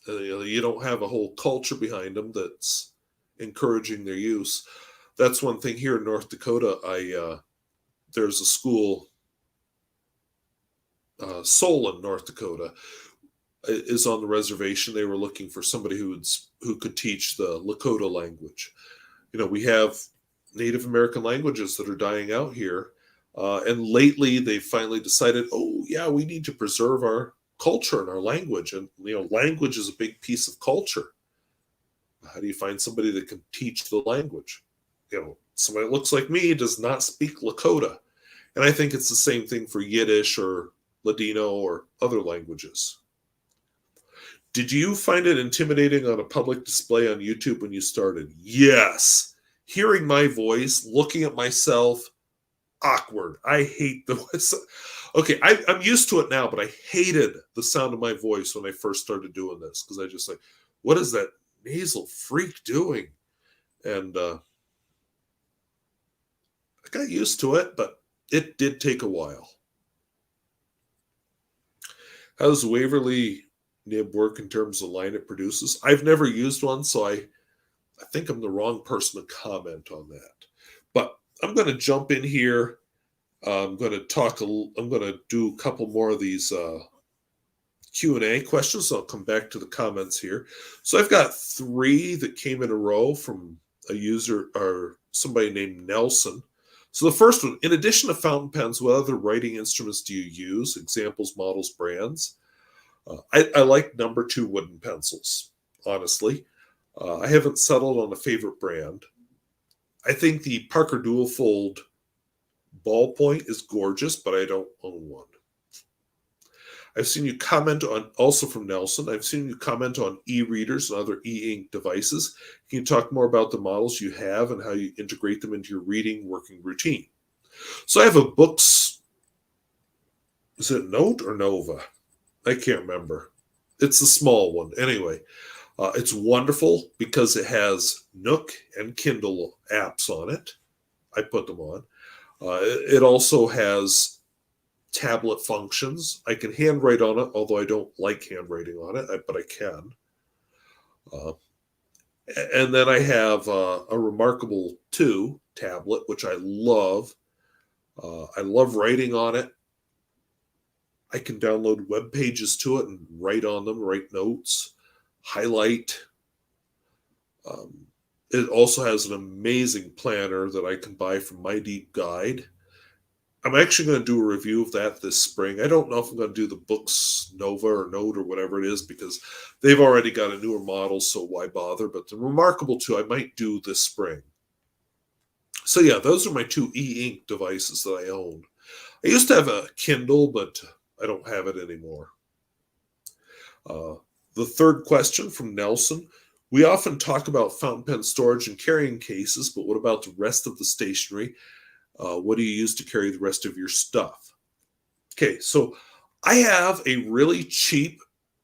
[SPEAKER 1] you don't have a whole culture behind them that's encouraging their use. That's one thing here in North Dakota. There's a school, Solon, North Dakota, is on the reservation. They were looking for somebody who could teach the Lakota language. We have Native American languages that are dying out here, and lately they finally decided, oh yeah, we need to preserve our culture and our language, and language is a big piece of culture. How do you find somebody that can teach the language? Somebody that looks like me does not speak Lakota, and I think it's the same thing for Yiddish or Ladino or other languages. Did you find it intimidating on a public display on YouTube when you started? Yes. Hearing my voice, looking at myself, awkward. I hate the voice. Okay, I'm used to it now, but I hated the sound of my voice when I first started doing this because I just like, what is that nasal freak doing? And I got used to it, but it did take a while. How does Waverly nib work in terms of line it produces? I've never used one, so I think I'm the wrong person to comment on that. But I'm going to jump in here. I'm going to do a couple more of these Q&A questions. So I'll come back to the comments here. So I've got 3 that came in a row from a user or somebody named Nelson. So the first one, in addition to fountain pens, what other writing instruments do you use? Examples, models, brands? I like number 2 wooden pencils, honestly. I haven't settled on a favorite brand. I think the Parker Dual Fold ballpoint is gorgeous, but I don't own one. I've seen you comment on, also from Nelson, I've seen you comment on e-readers and other e-ink devices. Can you talk more about the models you have and how you integrate them into your reading working routine? So I have a books, is it Note or Nova? I can't remember. It's a small one. Anyway, it's wonderful because it has Nook and Kindle apps on it. I put them on. It also has tablet functions. I can handwrite on it, although I don't like handwriting on it, but I can. And then I have a Remarkable 2 tablet, which I love. I love writing on it. I can download web pages to it and write on them, write notes, highlight. It also has an amazing planner that I can buy from My Deep Guide. I'm actually going to do a review of that this spring. I don't know if I'm going to do the books Nova or Note or whatever it is because they've already got a newer model, so why bother? But the Remarkable 2 I might do this spring. So yeah, those are my 2 e-ink devices that I own. I used to have a Kindle, but I don't have it anymore. The third question from Nelson. We often talk about fountain pen storage and carrying cases, but what about the rest of the stationery? What do you use to carry the rest of your stuff? Okay, so I have a really cheap,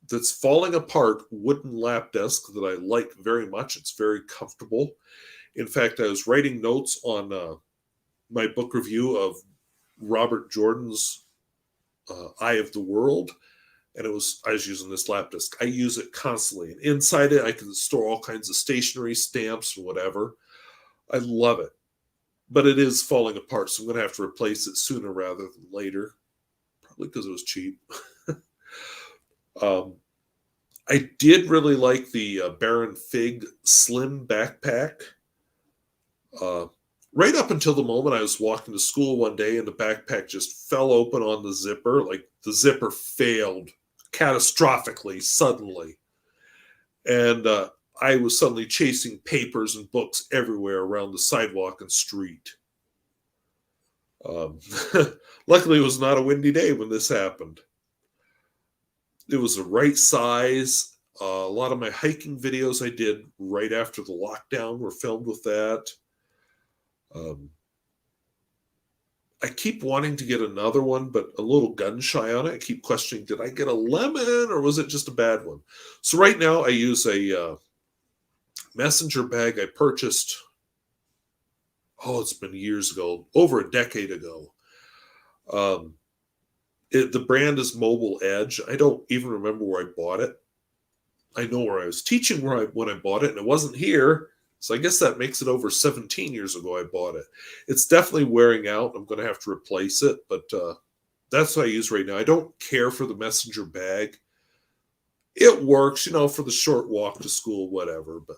[SPEAKER 1] that's falling apart wooden lap desk that I like very much. It's very comfortable. In fact, I was writing notes on my book review of Robert Jordan's Eye of the World, and I was using this lap desk. I use it constantly, and inside it I can store all kinds of stationery, stamps, or whatever. I love it, but it is falling apart, so I'm going to have to replace it sooner rather than later, probably because it was cheap. I did really like the Baron Fig Slim backpack. Right up until the moment I was walking to school one day and the backpack just fell open on the zipper. Like the zipper failed catastrophically, suddenly. And I was suddenly chasing papers and books everywhere around the sidewalk and street. Luckily, it was not a windy day when this happened. It was the right size. A lot of my hiking videos I did right after the lockdown were filmed with that. Um, I keep wanting to get another one, but a little gun shy on it. I keep questioning, did I get a lemon or was it just a bad one? So right now I use a messenger bag I purchased. Oh, it's been years ago, over a decade ago. Um, the brand is Mobile Edge. I don't even remember where I bought it. I know where I was teaching when I bought it, and it wasn't here. So I guess that makes it over 17 years ago I bought it. It's definitely wearing out. I'm going to have to replace it, but that's what I use right now. I don't care for the messenger bag. It works, for the short walk to school, whatever, but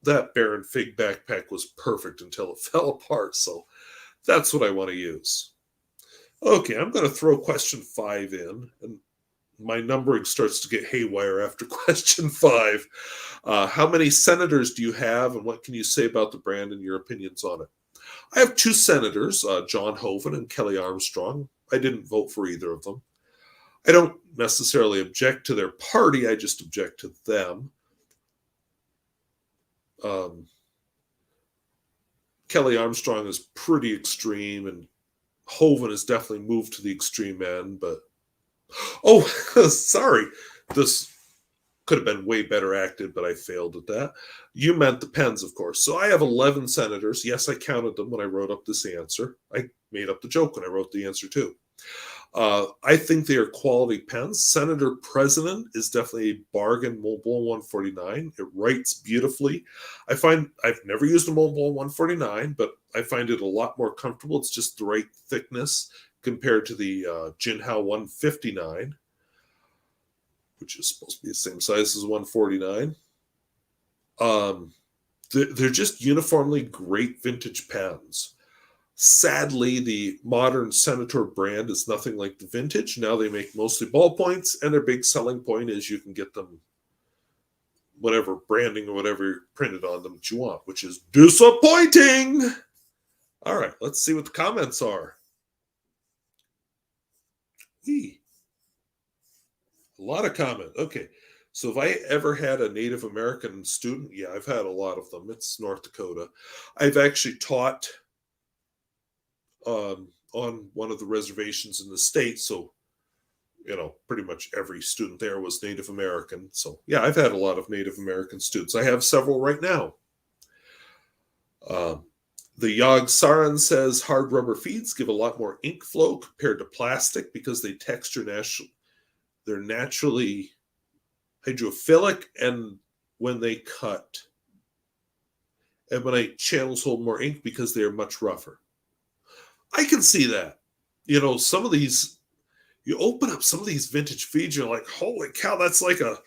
[SPEAKER 1] that Baron Fig backpack was perfect until it fell apart, so that's what I want to use. Okay, I'm going to throw question 5 in, and my numbering starts to get haywire after question 5. How many senators do you have, and what can you say about the brand and your opinions on it? I have 2 senators, John Hoeven and Kelly Armstrong. I didn't vote for either of them. I don't necessarily object to their party, I just object to them. Kelly Armstrong is pretty extreme, and Hoeven has definitely moved to the extreme end, but oh, sorry. This could have been way better acted, but I failed at that. You meant the pens, of course. So I have 11 senators. Yes, I counted them when I wrote up this answer. I made up the joke when I wrote the answer, too. I think they are quality pens. Senator President is definitely a bargain Montblanc 149. It writes beautifully. I've never used a Montblanc 149, but I find it a lot more comfortable. It's just the right thickness compared to the Jinhao 159, which is supposed to be the same size as 149. They're just uniformly great vintage pens. Sadly, the modern Senator brand is nothing like the vintage. Now they make mostly ballpoints, and their big selling point is you can get them whatever branding or whatever printed on them that you want, which is disappointing. All right, let's see what the comments are. A lot of comment. Okay, so if I ever had a Native American student, yeah, I've had a lot of them. It's North Dakota. I've actually taught on one of the reservations in the state, so pretty much every student there was Native American. So yeah, I've had a lot of Native American students. I have several right now. The Yog Saran says hard rubber feeds give a lot more ink flow compared to plastic because they texture they're naturally hydrophilic, and when they cut, ebonite channels hold more ink because they are much rougher. I can see that. Some of these, you open up some of these vintage feeds, you're like, holy cow, that's like a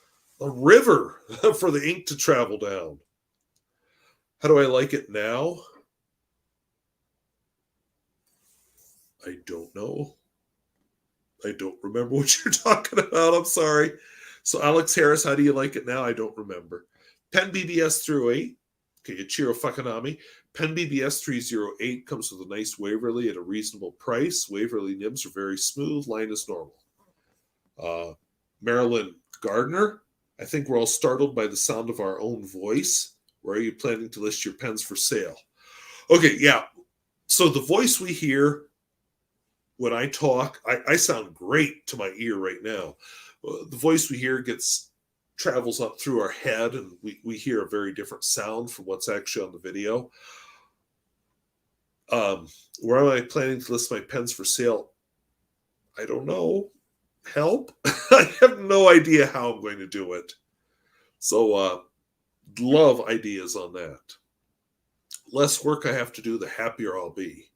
[SPEAKER 1] river for the ink to travel down. How do I like it now? I don't know. I don't remember what you're talking about. I'm sorry. So Alex Harris, how do you like it now? I don't remember. Pen BBS 308. Okay, Ichiro Fakanami. Pen BBS 308 comes with a nice Waverly at a reasonable price. Waverly nibs are very smooth. Line is normal. Marilyn Gardner. I think we're all startled by the sound of our own voice. Where are you planning to list your pens for sale? Okay, yeah. So the voice we hear when I talk, I sound great to my ear right now. The voice we hear travels up through our head, and we hear a very different sound from what's actually on the video. Where am I planning to list my pens for sale? I don't know. Help? I have no idea how I'm going to do it. So, love ideas on that. Less work I have to do, the happier I'll be.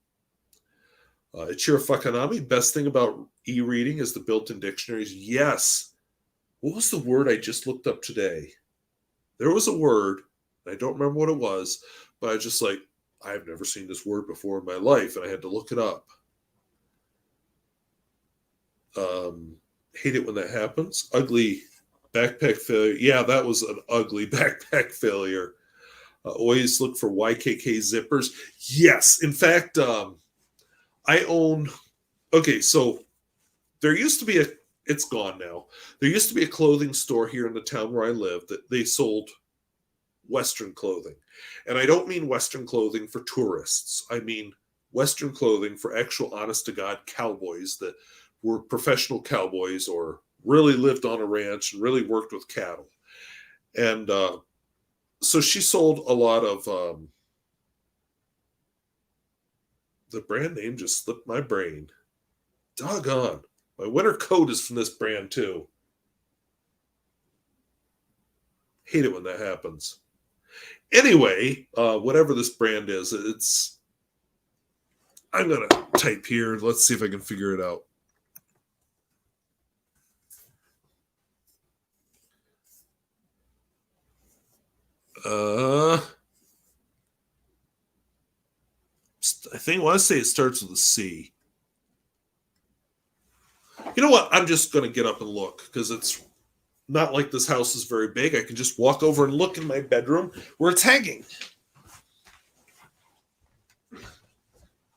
[SPEAKER 1] Ichiro Fakanami, best thing about e-reading is the built-in dictionaries. Yes. What was the word I just looked up today? There was a word, I don't remember what it was, but I just I've never seen this word before in my life, and I had to look it up. Hate it when that happens. Ugly backpack failure. Yeah, that was an ugly backpack failure. Always look for YKK zippers. Yes. In fact, I own... Okay, so there used to be it's gone now. There used to be a clothing store here in the town where I live that they sold Western clothing. And I don't mean Western clothing for tourists. I mean Western clothing for actual honest to God cowboys that were professional cowboys or really lived on a ranch and really worked with cattle. And so she sold a lot of, the brand name just slipped my brain. Doggone. My winter coat is from this brand too. Hate it when that happens. Anyway, whatever this brand is, I'm going to type here. Let's see if I can figure it out. I want to say it starts with a C. You know what? I'm just going to get up and look because it's not like this house is very big. I can just walk over and look in my bedroom where it's hanging.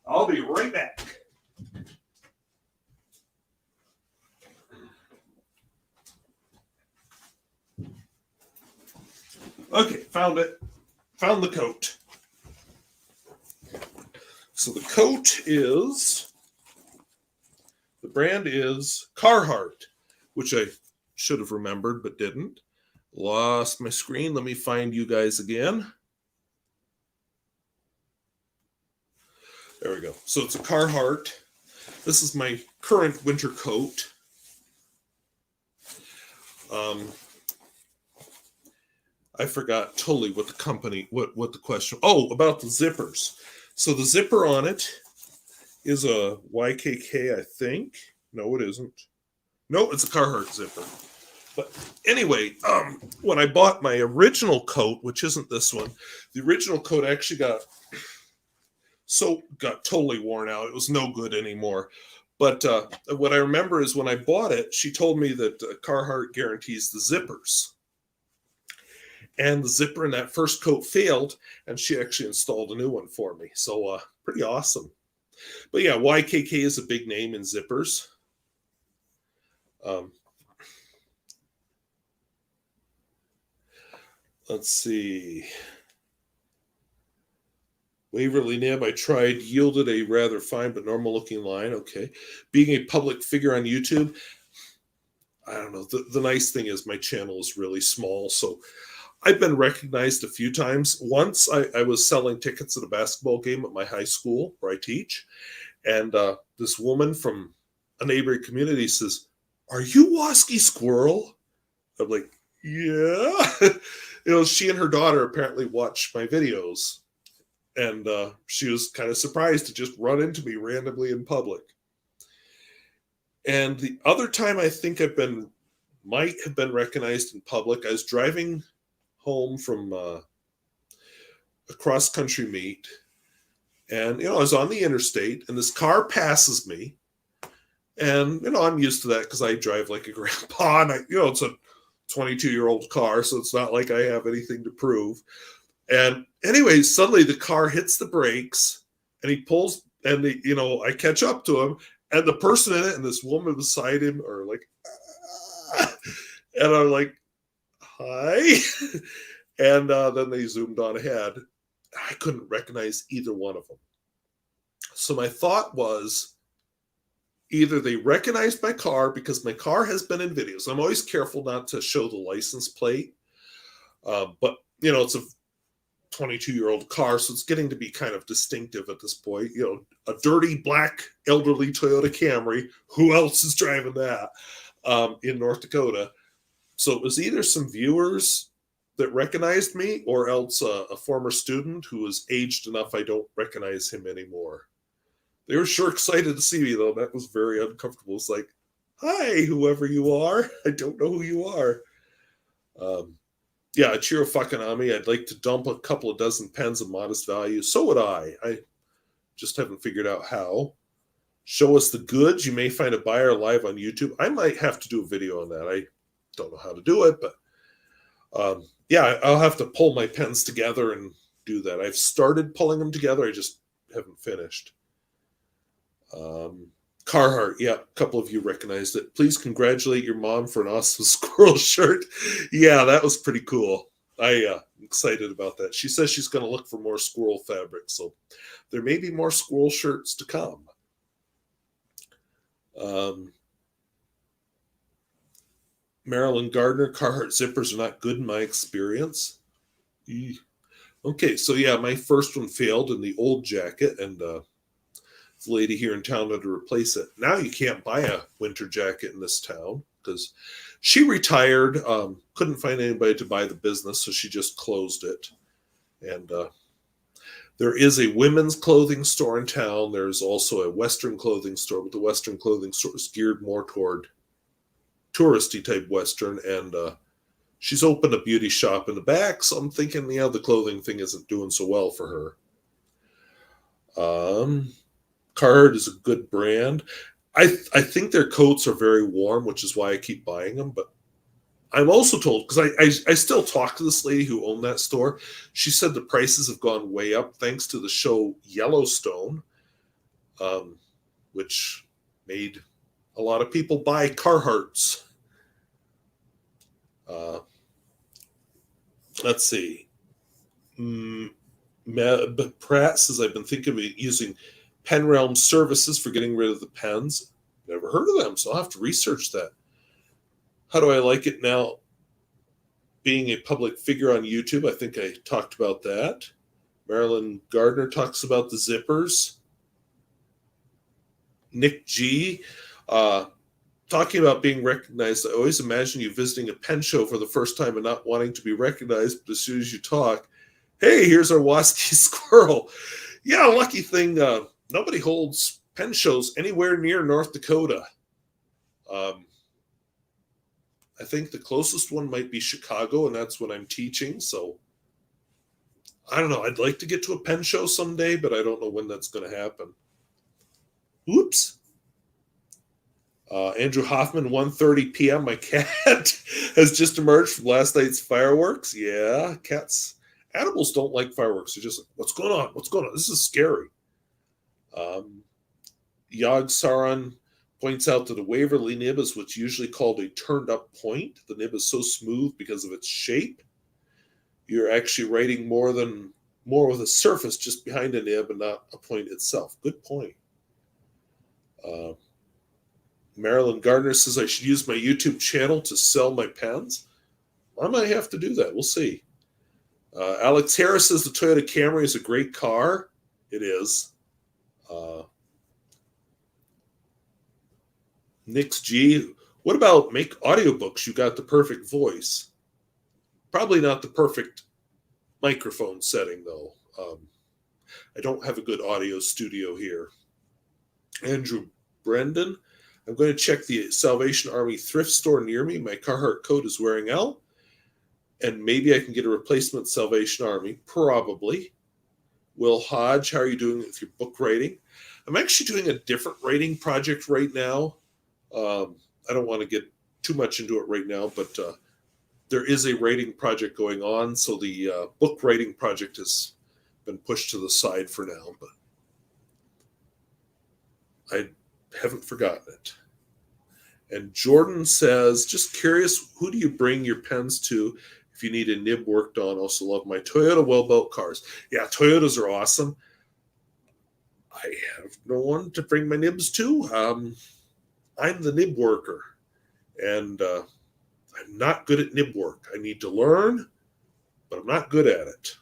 [SPEAKER 1] I'll be right back. Okay, found it. Found the coat. So the coat is, the brand is Carhartt, which I should have remembered but didn't. Lost my screen. Let me find you guys again. There we go. So it's a Carhartt. This is my current winter coat. I forgot totally what the company, what the question. Oh, about the zippers. So the zipper on it is a YKK, I think. No, it isn't. No, it's a Carhartt zipper. But anyway, when I bought my original coat, which isn't this one, the original coat actually got totally worn out. It was no good anymore. But what I remember is when I bought it, she told me that Carhartt guarantees the zippers. And the zipper in that first coat failed, and she actually installed a new one for me. So pretty awesome. But yeah, YKK is a big name in zippers. Let's see. Waverly Nib, I tried, yielded a rather fine but normal looking line. Okay. Being a public figure on YouTube, I don't know. The nice thing is my channel is really small, so I've been recognized a few times. Once I was selling tickets at a basketball game at my high school where I teach, and this woman from a neighboring community says, "Are you Wasky Squirrel?" I'm like, "Yeah." She and her daughter apparently watch my videos, and she was kind of surprised to just run into me randomly in public. And the other time I think might have been recognized in public, I was driving home from a cross-country meet, and I was on the interstate, and this car passes me, and I'm used to that because I drive like a grandpa, and it's a 22-year-old car, so it's not like I have anything to prove. And anyway, suddenly the car hits the brakes, and he pulls, and I catch up to him, and the person in it and this woman beside him are like, ah! And I'm like, hi. And then they zoomed on ahead. I couldn't recognize either one of them. So my thought was either they recognized my car because my car has been in videos. I'm always careful not to show the license plate. But, it's a 22-year-old car, so it's getting to be kind of distinctive at this point. A dirty, black, elderly Toyota Camry. Who else is driving that in North Dakota? So it was either some viewers that recognized me or else a former student who was aged enough I don't recognize him anymore. They were sure excited to see me, though. That was very uncomfortable. It's like, hi, whoever you are. I don't know who you are. Yeah, Chiro Fakanami, I'd like to dump a couple of dozen pens of modest value. So would I. I just haven't figured out how. Show us the goods. You may find a buyer live on YouTube. I might have to do a video on that. I don't know how to do it, but yeah, I'll have to pull my pens together and do that. I've started pulling them together. I just haven't finished. Carhartt, yeah, a couple of you recognized it. Please congratulate your mom for an awesome squirrel shirt. Yeah, that was pretty cool. I excited about that. She says she's going to look for more squirrel fabric, so there may be more squirrel shirts to come. Marilyn Gardner, Carhartt zippers are not good in my experience. Okay, so yeah, my first one failed in the old jacket, and the lady here in town had to replace it. Now you can't buy a winter jacket in this town because she retired, couldn't find anybody to buy the business, so she just closed it. And there is a women's clothing store in town. There's also a Western clothing store, but the Western clothing store is geared more toward touristy type Western, and she's opened a beauty shop in the back, so I'm thinking, the clothing thing isn't doing so well for her. Carhartt is a good brand. I think their coats are very warm, which is why I keep buying them, but I'm also told, because I still talk to this lady who owned that store. She said the prices have gone way up thanks to the show Yellowstone, which made a lot of people buy Carhartts. Let's see. Pratt says, I've been thinking of using PenRealm services for getting rid of the pens. Never heard of them, so I'll have to research that. How do I like it now being a public figure on YouTube? I think I talked about that. Marilyn Gardner talks about the zippers. Nick G, talking about being recognized. I always imagine you visiting a pen show for the first time and not wanting to be recognized, but as soon as you talk, hey, here's our Wasky squirrel. Yeah, lucky thing, nobody holds pen shows anywhere near North Dakota. I think the closest one might be Chicago, and that's when I'm teaching. So I don't know. I'd like to get to a pen show someday, but I don't know when that's going to happen. Oops. Andrew Hoffman, 1:30 p.m. My cat has just emerged from last night's fireworks. Yeah, animals don't like fireworks. They're just like, what's going on? What's going on? This is scary. Yog Saron points out that a Waverly nib is what's usually called a turned up point. The nib is so smooth because of its shape. You're actually writing more with a surface just behind a nib and not a point itself. Good point. Marilyn Gardner says I should use my YouTube channel to sell my pens. I might have to do that. We'll see. Alex Harris says the Toyota Camry is a great car. It is. Nick's G, what about make audiobooks? You got the perfect voice. Probably not the perfect microphone setting, though. I don't have a good audio studio here. Andrew Brendan, I'm going to check the Salvation Army thrift store near me. My Carhartt coat is wearing out, and maybe I can get a replacement Salvation Army. Probably. Will Hodge, how are you doing with your book writing? I'm actually doing a different writing project right now. I don't want to get too much into it right now, but there is a writing project going on, so the book writing project has been pushed to the side for now, but I haven't forgotten it. And Jordan says, just curious, who do you bring your pens to if you need a nib worked on? Also love my Toyota well-built cars. Yeah, Toyotas are awesome. I have no one to bring my nibs to. I'm the nib worker, and I'm not good at nib work. I need to learn, but I'm not good at it.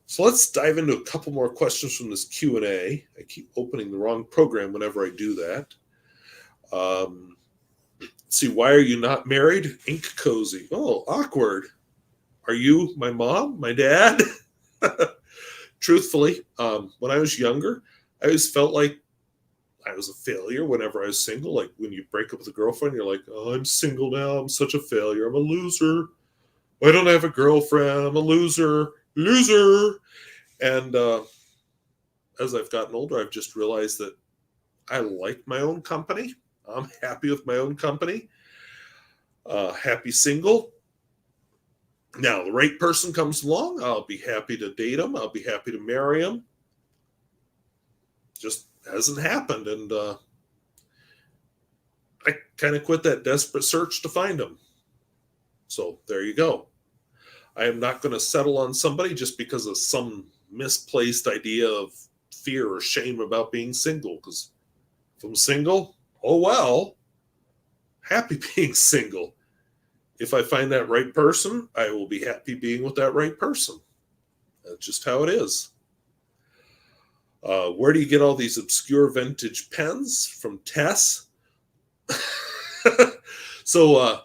[SPEAKER 1] So let's dive into a couple more questions from this Q&A. I keep opening the wrong program whenever I do that. See, why are you not married? Ink Cozy. Oh, awkward. Are you my mom, my dad? Truthfully, when I was younger, I always felt like I was a failure whenever I was single. Like when you break up with a girlfriend, you're like, oh, I'm single now. I'm such a failure. I'm a loser. Why don't I have a girlfriend? I'm a loser. Loser. And as I've gotten older, I've just realized that I like my own company. I'm happy with my own company. Happy single. Now, the right person comes along, I'll be happy to date them. I'll be happy to marry them. Just hasn't happened, and I kind of quit that desperate search to find them. So there you go. I am not going to settle on somebody just because of some misplaced idea of fear or shame about being single. Because if I'm single, oh well, happy being single. If I find that right person, I will be happy being with that right person. That's just how it is. Where do you get all these obscure vintage pens? From Tess. So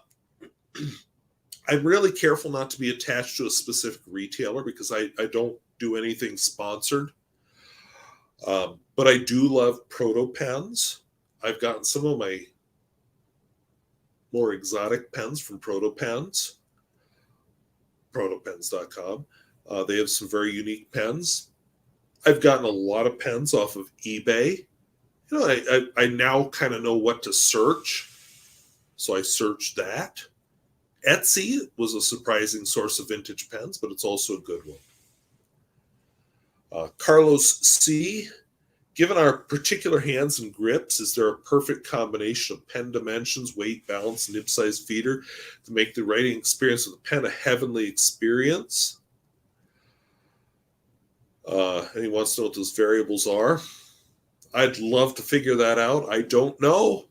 [SPEAKER 1] I'm really careful not to be attached to a specific retailer because I don't do anything sponsored. But I do love proto pens. I've gotten some of my more exotic pens from proto pens, protopens.com. They have some very unique pens. I've gotten a lot of pens off of eBay. You know, I now kind of know what to search. So I searched that. Etsy was a surprising source of vintage pens, but it's also a good one. Carlos C. Given our particular hands and grips, is there a perfect combination of pen dimensions, weight, balance, nib size feeder to make the writing experience of the pen a heavenly experience? And he wants to know what those variables are. I'd love to figure that out. I don't know.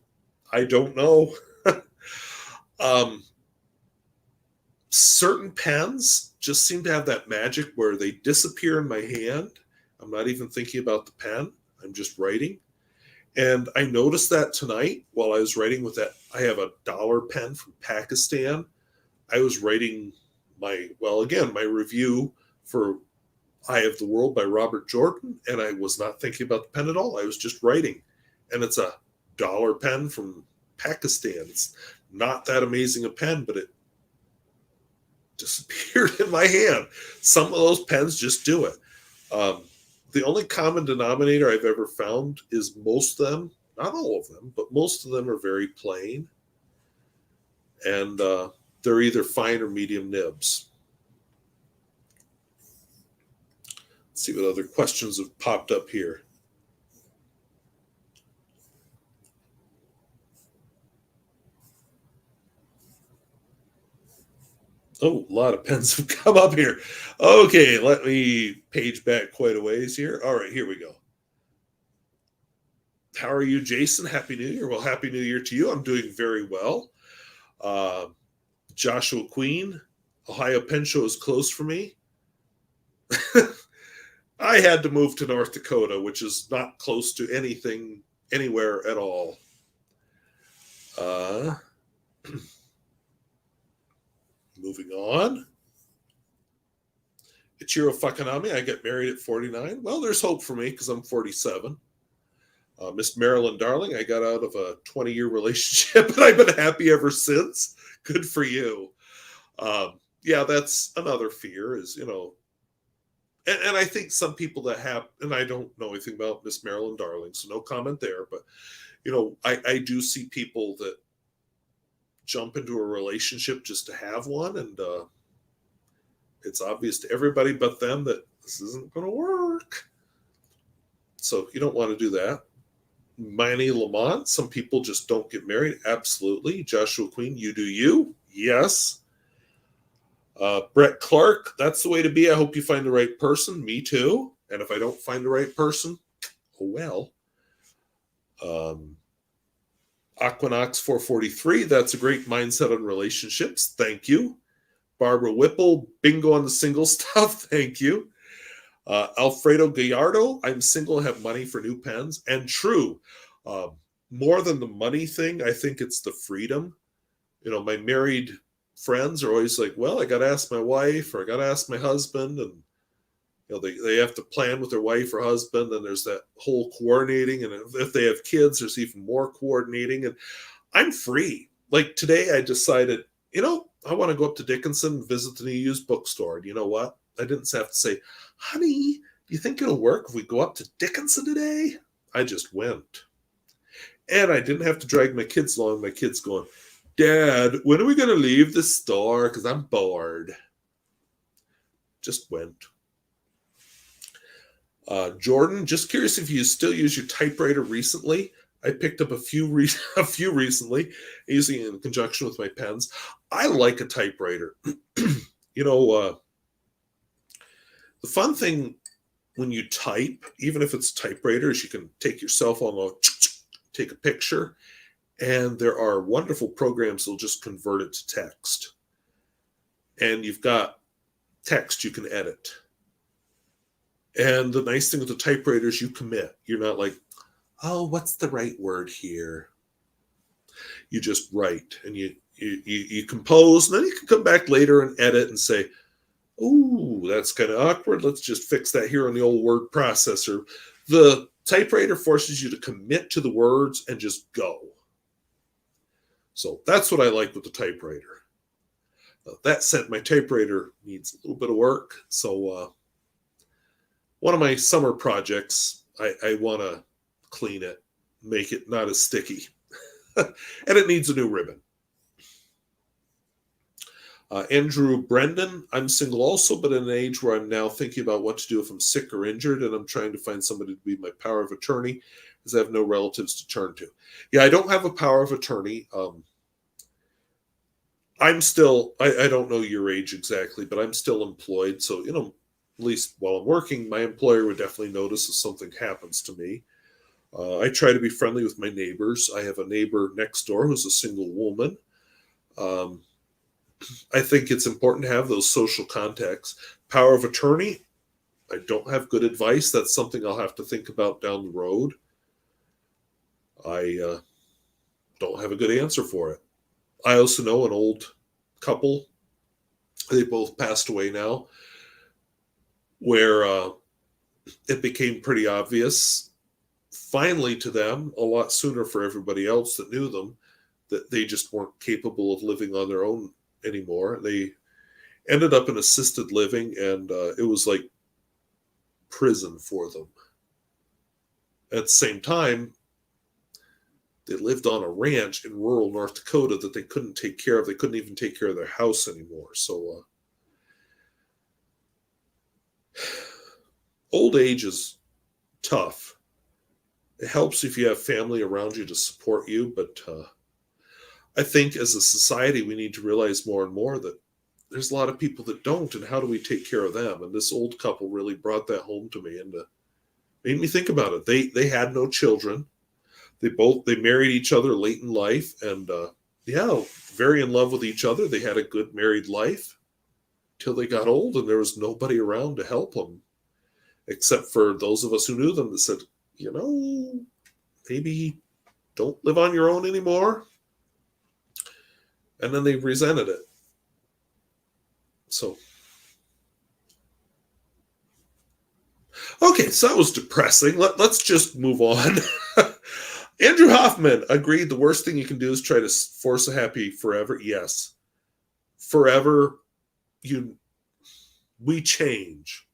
[SPEAKER 1] Certain pens just seem to have that magic where they disappear in my hand. I'm not even thinking about the pen. I'm just writing. And I noticed that tonight while I was writing with that. I have a dollar pen from Pakistan. I was writing my review for Eye of the World by Robert Jordan, and I was not thinking about the pen at all. I was just writing. And it's a dollar pen from Pakistan. It's not that amazing a pen, but it disappeared in my hand. Some of those pens just do it. The only common denominator I've ever found is most of them, not all of them, but most of them are very plain. And they're either fine or medium nibs. Let's see what other questions have popped up here. Oh, a lot of pens have come up here. Okay, let me page back quite a ways here. All right, here we go. How are you, Jason? Happy New Year. Well, Happy New Year to you. I'm doing very well. Joshua Queen, Ohio Pen Show is closed for me. I had to move to North Dakota, which is not close to anything, anywhere at all. Moving on. Ichiro Fakanami, I get married at 49. Well, there's hope for me because I'm 47. Miss Marilyn Darling, I got out of a 20-year relationship and I've been happy ever since. Good for you. Yeah, that's another fear is, and I think some people that have, and I don't know anything about Miss Marilyn Darling, so no comment there, but, I do see people that jump into a relationship just to have one, and it's obvious to everybody but them that this isn't going to work. So you don't want to do that. Manny Lamont, some people just don't get married. Absolutely. Joshua Queen, you do you. Yes. Brett Clark, that's the way to be. I hope you find the right person. Me too. And if I don't find the right person, oh well. Aquinox 443, that's a great mindset on relationships. Thank you. Barbara Whipple, bingo on the single stuff. Thank you. Alfredo Gallardo, I'm single, have money for new pens. And true, more than the money thing, I think it's the freedom. My married friends are always like, well, I got to ask my wife or I got to ask my husband. And, they have to plan with their wife or husband. And there's that whole coordinating. And if they have kids, there's even more coordinating. And I'm free. Like today I decided, I want to go up to Dickinson and visit the new used bookstore. And you know what? I didn't have to say, honey, do you think it'll work if we go up to Dickinson today? I just went. And I didn't have to drag my kids along. My kids going, Dad, when are we going to leave the store? Because I'm bored. Just went. Jordan, just curious if you still use your typewriter recently. I picked up a few recently, using it in conjunction with my pens. I like a typewriter. You know, the fun thing when you type, even if it's typewriters, you can take your cell phone, take a picture, and there are wonderful programs that'll just convert it to text. And you've got text you can edit. And the nice thing with the typewriter is you commit. You're not like, oh, what's the right word here? You just write and you compose, and then you can come back later and edit and say, oh, that's kind of awkward. Let's just fix that here on the old word processor. The typewriter forces you to commit to the words and just go. So that's what I like with the typewriter. That said, my typewriter needs a little bit of work. So one of my summer projects, I want to clean it, make it not as sticky. And it needs a new ribbon. Andrew Brendan, I'm single also, but in an age where I'm now thinking about what to do if I'm sick or injured, and I'm trying to find somebody to be my power of attorney, as I have no relatives to turn to. Yeah, I don't have a power of attorney. I'm still, I don't know your age exactly, but I'm still employed. So, you know, at least while I'm working, my employer would definitely notice if something happens to me. I try to be friendly with my neighbors. I have a neighbor next door who's a single woman. I think it's important to have those social contacts. Power of attorney, I don't have good advice. That's something I'll have to think about down the road. I don't have a good answer for it. I also know an old couple, they both passed away now, where it became pretty obvious, finally to them, a lot sooner for everybody else that knew them, that they just weren't capable of living on their own anymore. They ended up in assisted living, and it was like prison for them. At the same time, they lived on a ranch in rural North Dakota that they couldn't take care of. They couldn't even take care of their house anymore. So old age is tough. It helps if you have family around you to support you, but I think as a society, we need to realize more and more that there's a lot of people that don't, and how do we take care of them? And this old couple really brought that home to me and made me think about it. They had no children. They married each other late in life, and very in love with each other. They had a good married life till they got old, and there was nobody around to help them, except for those of us who knew them that said, you know, maybe don't live on your own anymore. And then they resented it. So, okay, so that was depressing. Let's just move on. Andrew Hoffman agreed the worst thing you can do is try to force a happy forever. Yes. Forever, we change.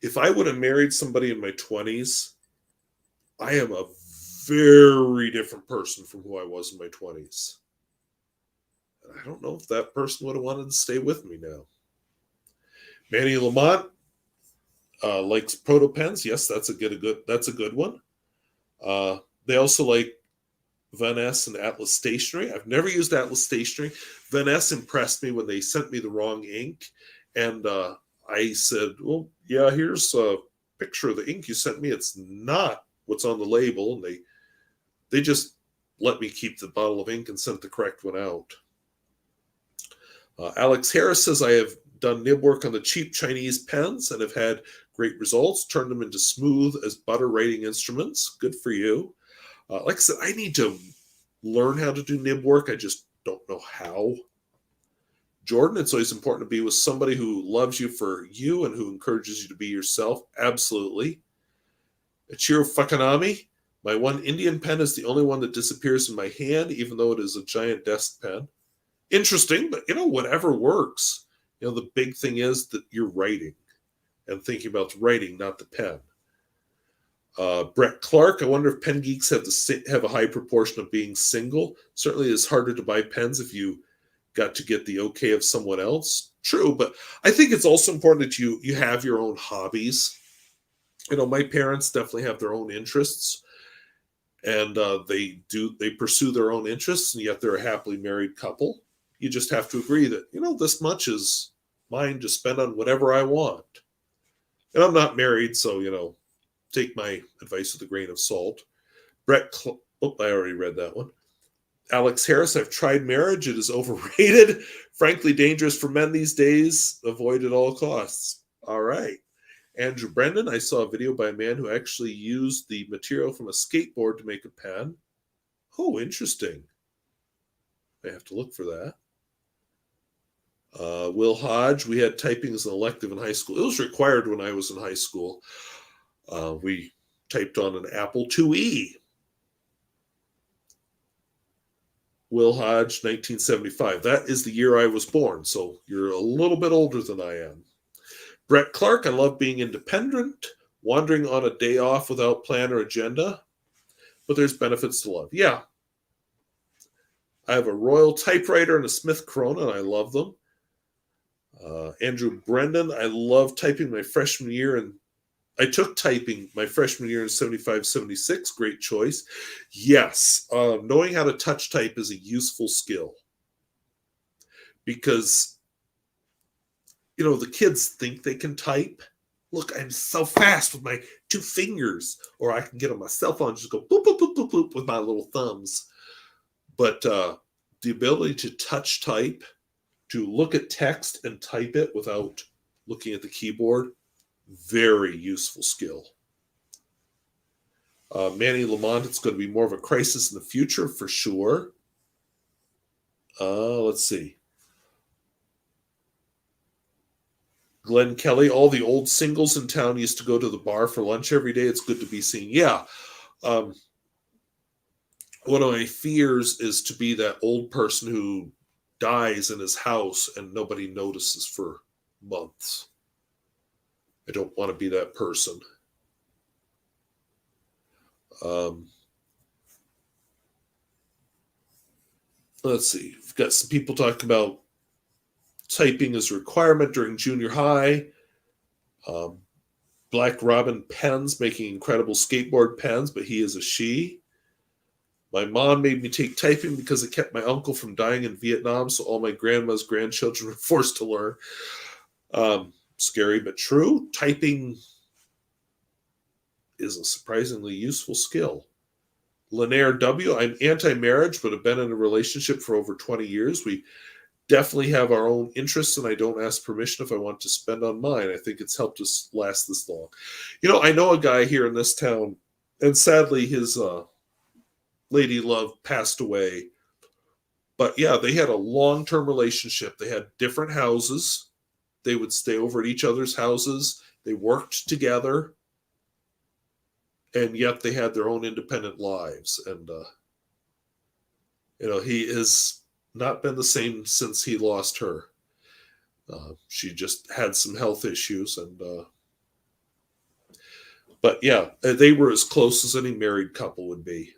[SPEAKER 1] If I would have married somebody in my 20s, I am a very different person from who I was in my 20s. And I don't know if that person would have wanted to stay with me now. Manny Lamont likes proto pens. Yes, that's a good one. They also like Van S and Atlas Stationery. I've never used Atlas Stationery. Van S impressed me when they sent me the wrong ink, and I said, well, yeah, here's a picture of the ink you sent me. It's not what's on the label. And they just let me keep the bottle of ink and sent the correct one out. Alex Harris says, I have done nib work on the cheap Chinese pens and have had great results, turned them into smooth as butter writing instruments. Good for you. Like I said, I need to learn how to do nib work. I just don't know how. Jordan, it's always important to be with somebody who loves you for you and who encourages you to be yourself. Absolutely. Ichiro Fakanami, my one Indian pen is the only one that disappears in my hand, even though it is a giant desk pen. Interesting, but whatever works. The big thing is that you're writing and thinking about the writing, not the pen. Brett Clark, I wonder if pen geeks have a high proportion of being single. Certainly it's harder to buy pens if you got to get the okay of someone else. True, but I think it's also important that you have your own hobbies. My parents definitely have their own interests, and they pursue their own interests, and yet they're a happily married couple. you just have to agree that, this much is mine to spend on whatever I want. And I'm not married, so, take my advice with a grain of salt. I already read that one. Alex Harris, I've tried marriage. It is overrated. Frankly, dangerous for men these days. Avoid at all costs. All right. Andrew Brendan, I saw a video by a man who actually used the material from a skateboard to make a pen. Oh, interesting. I have to look for that. Will Hodge, we had typing as an elective in high school. It was required when I was in high school. We typed on an Apple IIe. Will Hodge, 1975. That is the year I was born, so you're a little bit older than I am. Brett Clark, I love being independent, wandering on a day off without plan or agenda, but there's benefits to love. Yeah. I have a Royal typewriter and a Smith Corona, and I love them. Andrew Brendan, I love typing my freshman year, and I took typing my freshman year in 75, 76. Great choice. Yes, knowing how to touch type is a useful skill because, the kids think they can type. Look, I'm so fast with my 2 fingers, or I can get on my cell phone and just go boop, boop, boop, boop, boop with my little thumbs. But the ability to touch type, to look at text and type it without looking at the keyboard, very useful skill. Manny Lamont, it's going to be more of a crisis in the future for sure. Let's see. Glenn Kelly, all the old singles in town used to go to the bar for lunch every day. It's good to be seen. Yeah. One of my fears is to be that old person who dies in his house and nobody notices for months. I don't want to be that person. Let's see. We've got some people talking about typing as a requirement during junior high. Black Robin Pens making incredible skateboard pens, but he is a she. My mom made me take typing because it kept my uncle from dying in Vietnam, so all my grandma's grandchildren were forced to learn. Scary but true. Typing is a surprisingly useful skill. Linaire W., I'm anti-marriage, but have been in a relationship for over 20 years. We definitely have our own interests, and I don't ask permission if I want to spend on mine. I think it's helped us last this long. I know a guy here in this town, and sadly his lady love passed away. But yeah, they had a long-term relationship. They had different houses. They would stay over at each other's houses. They worked together. And yet they had their own independent lives. And, he has not been the same since he lost her. She just had some health issues. But yeah, they were as close as any married couple would be.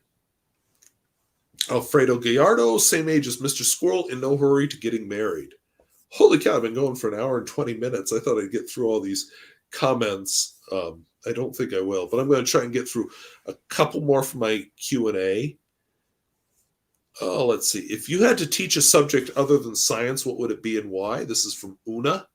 [SPEAKER 1] Alfredo Gallardo, same age as Mr. Squirrel, in no hurry to getting married. Holy cow, I've been going for an hour and 20 minutes. I thought I'd get through all these comments. I don't think I will, but I'm going to try and get through a couple more from my Q&A. Let's see. If you had to teach a subject other than science, what would it be and why? This is from Una.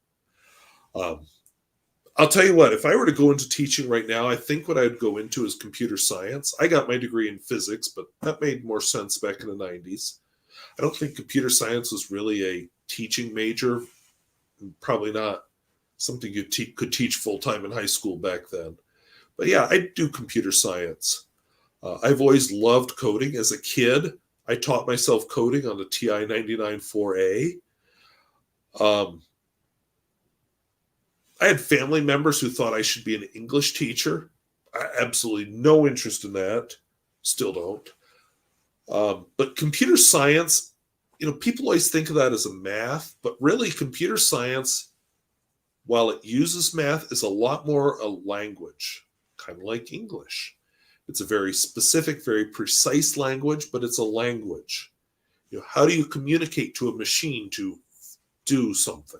[SPEAKER 1] I'll tell you what, if I were to go into teaching right now, I think what I'd go into is computer science. I got my degree in physics, but that made more sense back in the 90s. I don't think computer science was really a teaching major. Probably not something you could teach full-time in high school back then. But yeah, I do computer science. I've always loved coding. As a kid, I taught myself coding on the TI 99-4A. I had family members who thought I should be an English teacher. I absolutely no interest in that. Still don't. But computer science, people always think of that as a math, but really computer science, while it uses math, is a lot more a language, kind of like English. It's a very specific, very precise language, but it's a language. How do you communicate to a machine to do something?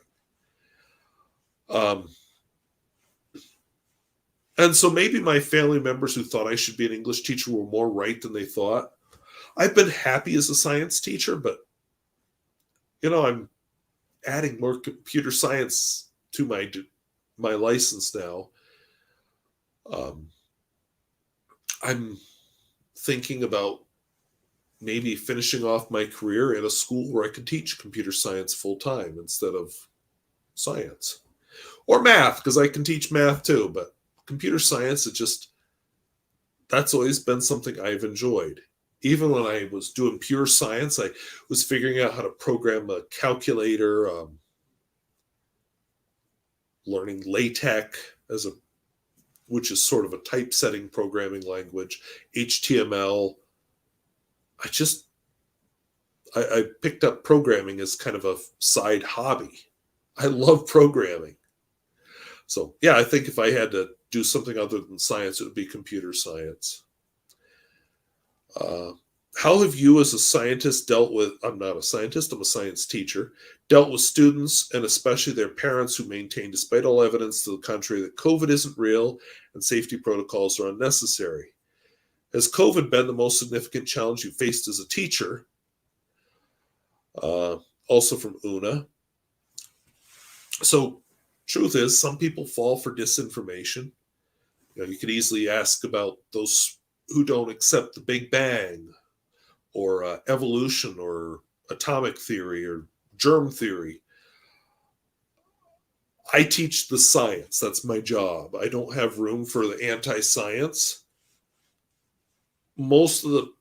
[SPEAKER 1] And so maybe my family members who thought I should be an English teacher were more right than they thought. I've been happy as a science teacher, but I'm adding more computer science to my license now. Um, I'm thinking about maybe finishing off my career in a school where I could teach computer science full time instead of science or math, because I can teach math too. But computer science, that's always been something I've enjoyed. Even when I was doing pure science, I was figuring out how to program a calculator, learning LaTeX which is sort of a typesetting programming language, HTML. I picked up programming as kind of a side hobby. I love programming. So yeah, I think if I had to do something other than science, it would be computer science. How have you as a scientist dealt with, I'm not a scientist, I'm a science teacher, dealt with students and especially their parents who maintain, despite all evidence to the contrary, that COVID isn't real and safety protocols are unnecessary? Has COVID been the most significant challenge you faced as a teacher? Also from Una. So, truth is, some people fall for disinformation. You could easily ask about those who don't accept the Big Bang or evolution or atomic theory or germ theory. I teach the science. That's my job. I don't have room for the anti-science. Most of the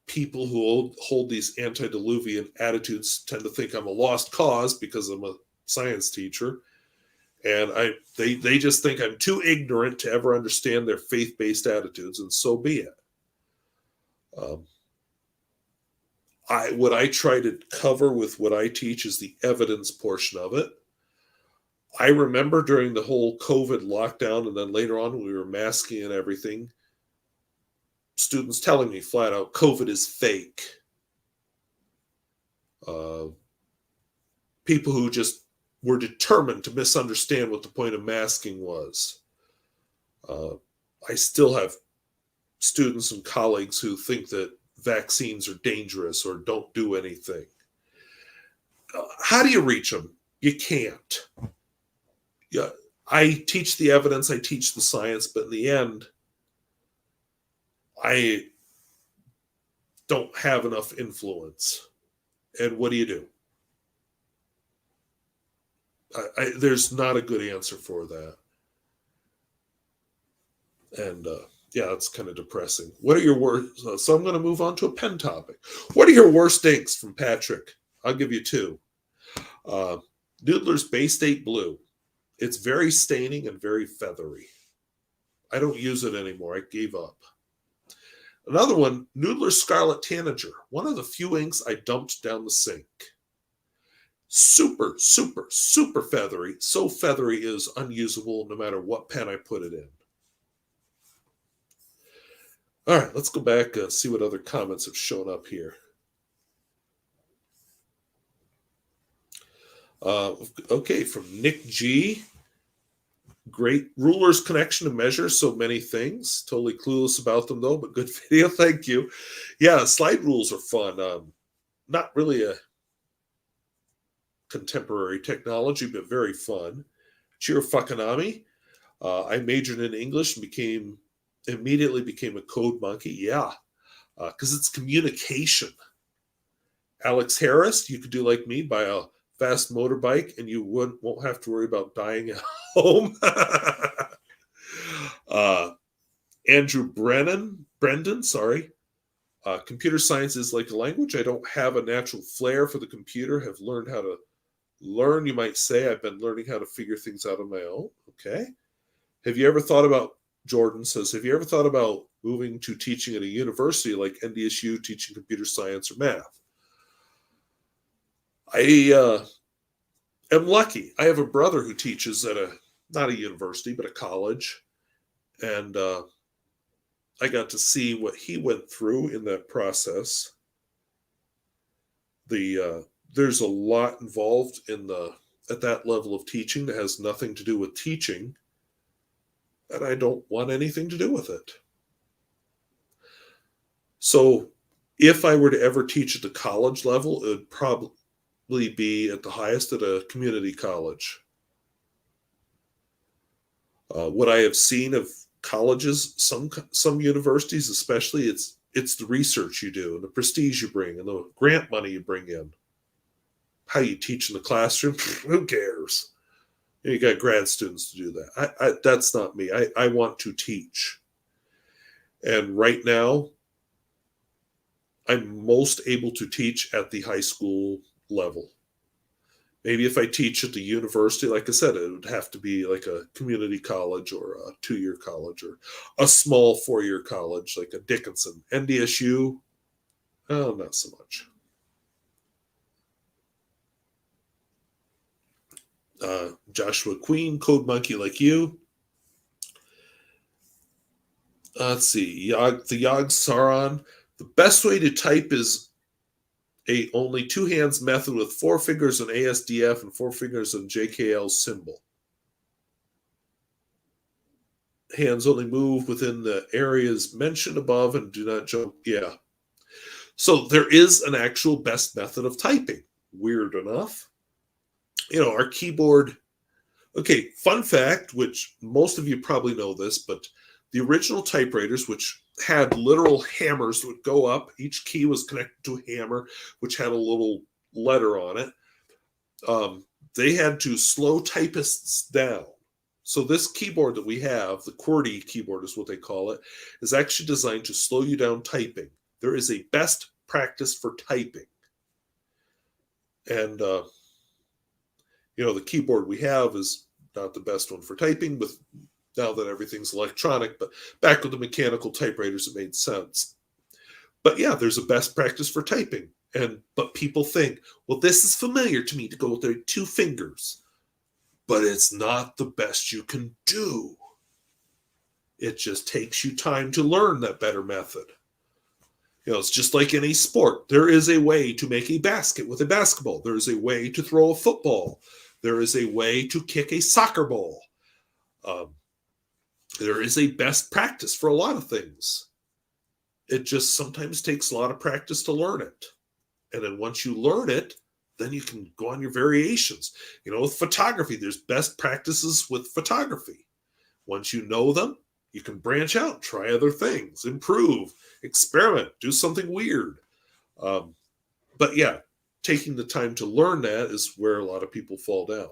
[SPEAKER 1] people who hold these antediluvian attitudes tend to think I'm a lost cause because I'm a science teacher. And they just think I'm too ignorant to ever understand their faith-based attitudes, and so be it. What I try to cover with what I teach is the evidence portion of it. I remember during the whole COVID lockdown, and then later on when we were masking and everything, students telling me flat out, COVID is fake. People who just were determined to misunderstand what the point of masking was. I still have students and colleagues who think that vaccines are dangerous or don't do anything. How do you reach them? You can't. Yeah, I teach the evidence, I teach the science, but in the end, I don't have enough influence. And what do you do? There's not a good answer for that. And yeah, it's kind of depressing. What are your worst? So I'm going to move on to a pen topic. What are your worst inks from Patrick? I'll give you two. Noodler's Bay State Blue. It's very staining and very feathery. I don't use it anymore. I gave up. Another one, Noodler's Scarlet Tanager. One of the few inks I dumped down the sink. Super, super, super feathery. So feathery is unusable no matter what pen I put it in. All right, let's go back and see what other comments have shown up here. Okay, from Nick G. Great rulers connection to measure so many things. Totally clueless about them though, but good video. Thank you. Yeah, slide rules are fun. Not really a contemporary technology, but very fun. Chiro Fakanami. I majored in English and immediately became a code monkey. Yeah, because it's communication. Alex Harris, you could do like me, buy a fast motorbike and you won't have to worry about dying at home. Andrew Brendan, sorry. Computer science is like a language. I don't have a natural flair for the computer, have learned how to learn, you might say. I've been learning how to figure things out on my own. Okay. Have you ever thought about, Jordan says, have you ever thought about moving to teaching at a university like NDSU, teaching computer science or math? I am lucky. I have a brother who teaches at not a university, but a college. And I got to see what he went through in that process. There's a lot involved at that level of teaching that has nothing to do with teaching. And I don't want anything to do with it. So if I were to ever teach at the college level, it would be at the highest at a community college. What I have seen of colleges, some universities especially, it's the research you do and the prestige you bring and the grant money you bring in. How you teach in the classroom, who cares? You got grad students to do that. That's not me. I want to teach. And right now, I'm most able to teach at the high school level. Maybe if I teach at the university, like I said, it would have to be like a community college or a 2-year college or a small 4-year college like a Dickinson. NDSU, oh, not so much. Joshua Queen, Code Monkey like you. Let's see, the Yog Saron. The best way to type is a only 2 hands method with 4 fingers on ASDF and 4 fingers on JKL symbol. Hands only move within the areas mentioned above and do not jump. Yeah. So there is an actual best method of typing. Weird enough. Our keyboard. Okay, fun fact, which most of you probably know this, but the original typewriters, which had literal hammers that would go up, each key was connected to a hammer, which had a little letter on it. They had to slow typists down. So this keyboard that we have, the QWERTY keyboard is what they call it, is actually designed to slow you down typing. There is a best practice for typing. And, the keyboard we have is not the best one for typing, with now that everything's electronic, but back with the mechanical typewriters, it made sense. But yeah, there's a best practice for typing. But people think, well, this is familiar to me to go with their 2 fingers. But it's not the best you can do. It just takes you time to learn that better method. It's just like any sport. There is a way to make a basket with a basketball. There is a way to throw a football. There is a way to kick a soccer ball. There is a best practice for a lot of things. It just sometimes takes a lot of practice to learn it. And then once you learn it, then you can go on your variations. With photography, there's best practices with photography. Once you know them, you can branch out, try other things, improve, experiment, do something weird. But yeah, taking the time to learn that is where a lot of people fall down.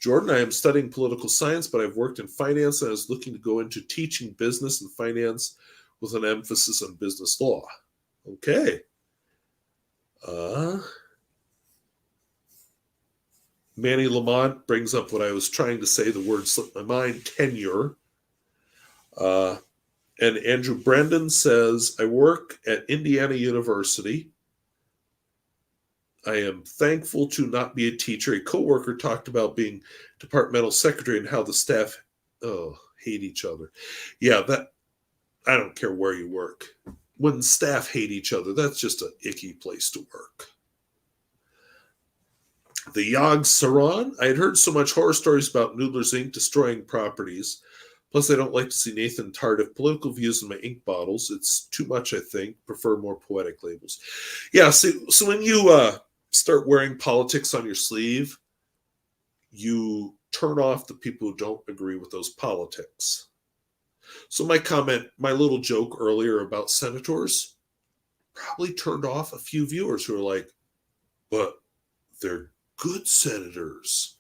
[SPEAKER 1] Jordan, I am studying political science, but I've worked in finance and I was looking to go into teaching business and finance with an emphasis on business law. Okay. Manny Lamont brings up what I was trying to say. The word slipped my mind, tenure. And Andrew Brendan says, I work at Indiana University. I am thankful to not be a teacher. A coworker talked about being departmental secretary and how the staff hate each other. Yeah, I don't care where you work. When staff hate each other, that's just an icky place to work. The Yog Saron. I had heard so much horror stories about Noodler's Inc. destroying properties. Plus, I don't like to see Nathan Tardif political views in my ink bottles. It's too much, I think. Prefer more poetic labels. Yeah, so when you start wearing politics on your sleeve, you turn off the people who don't agree with those politics. So my little joke earlier about senators probably turned off a few viewers who are like, but they're good senators.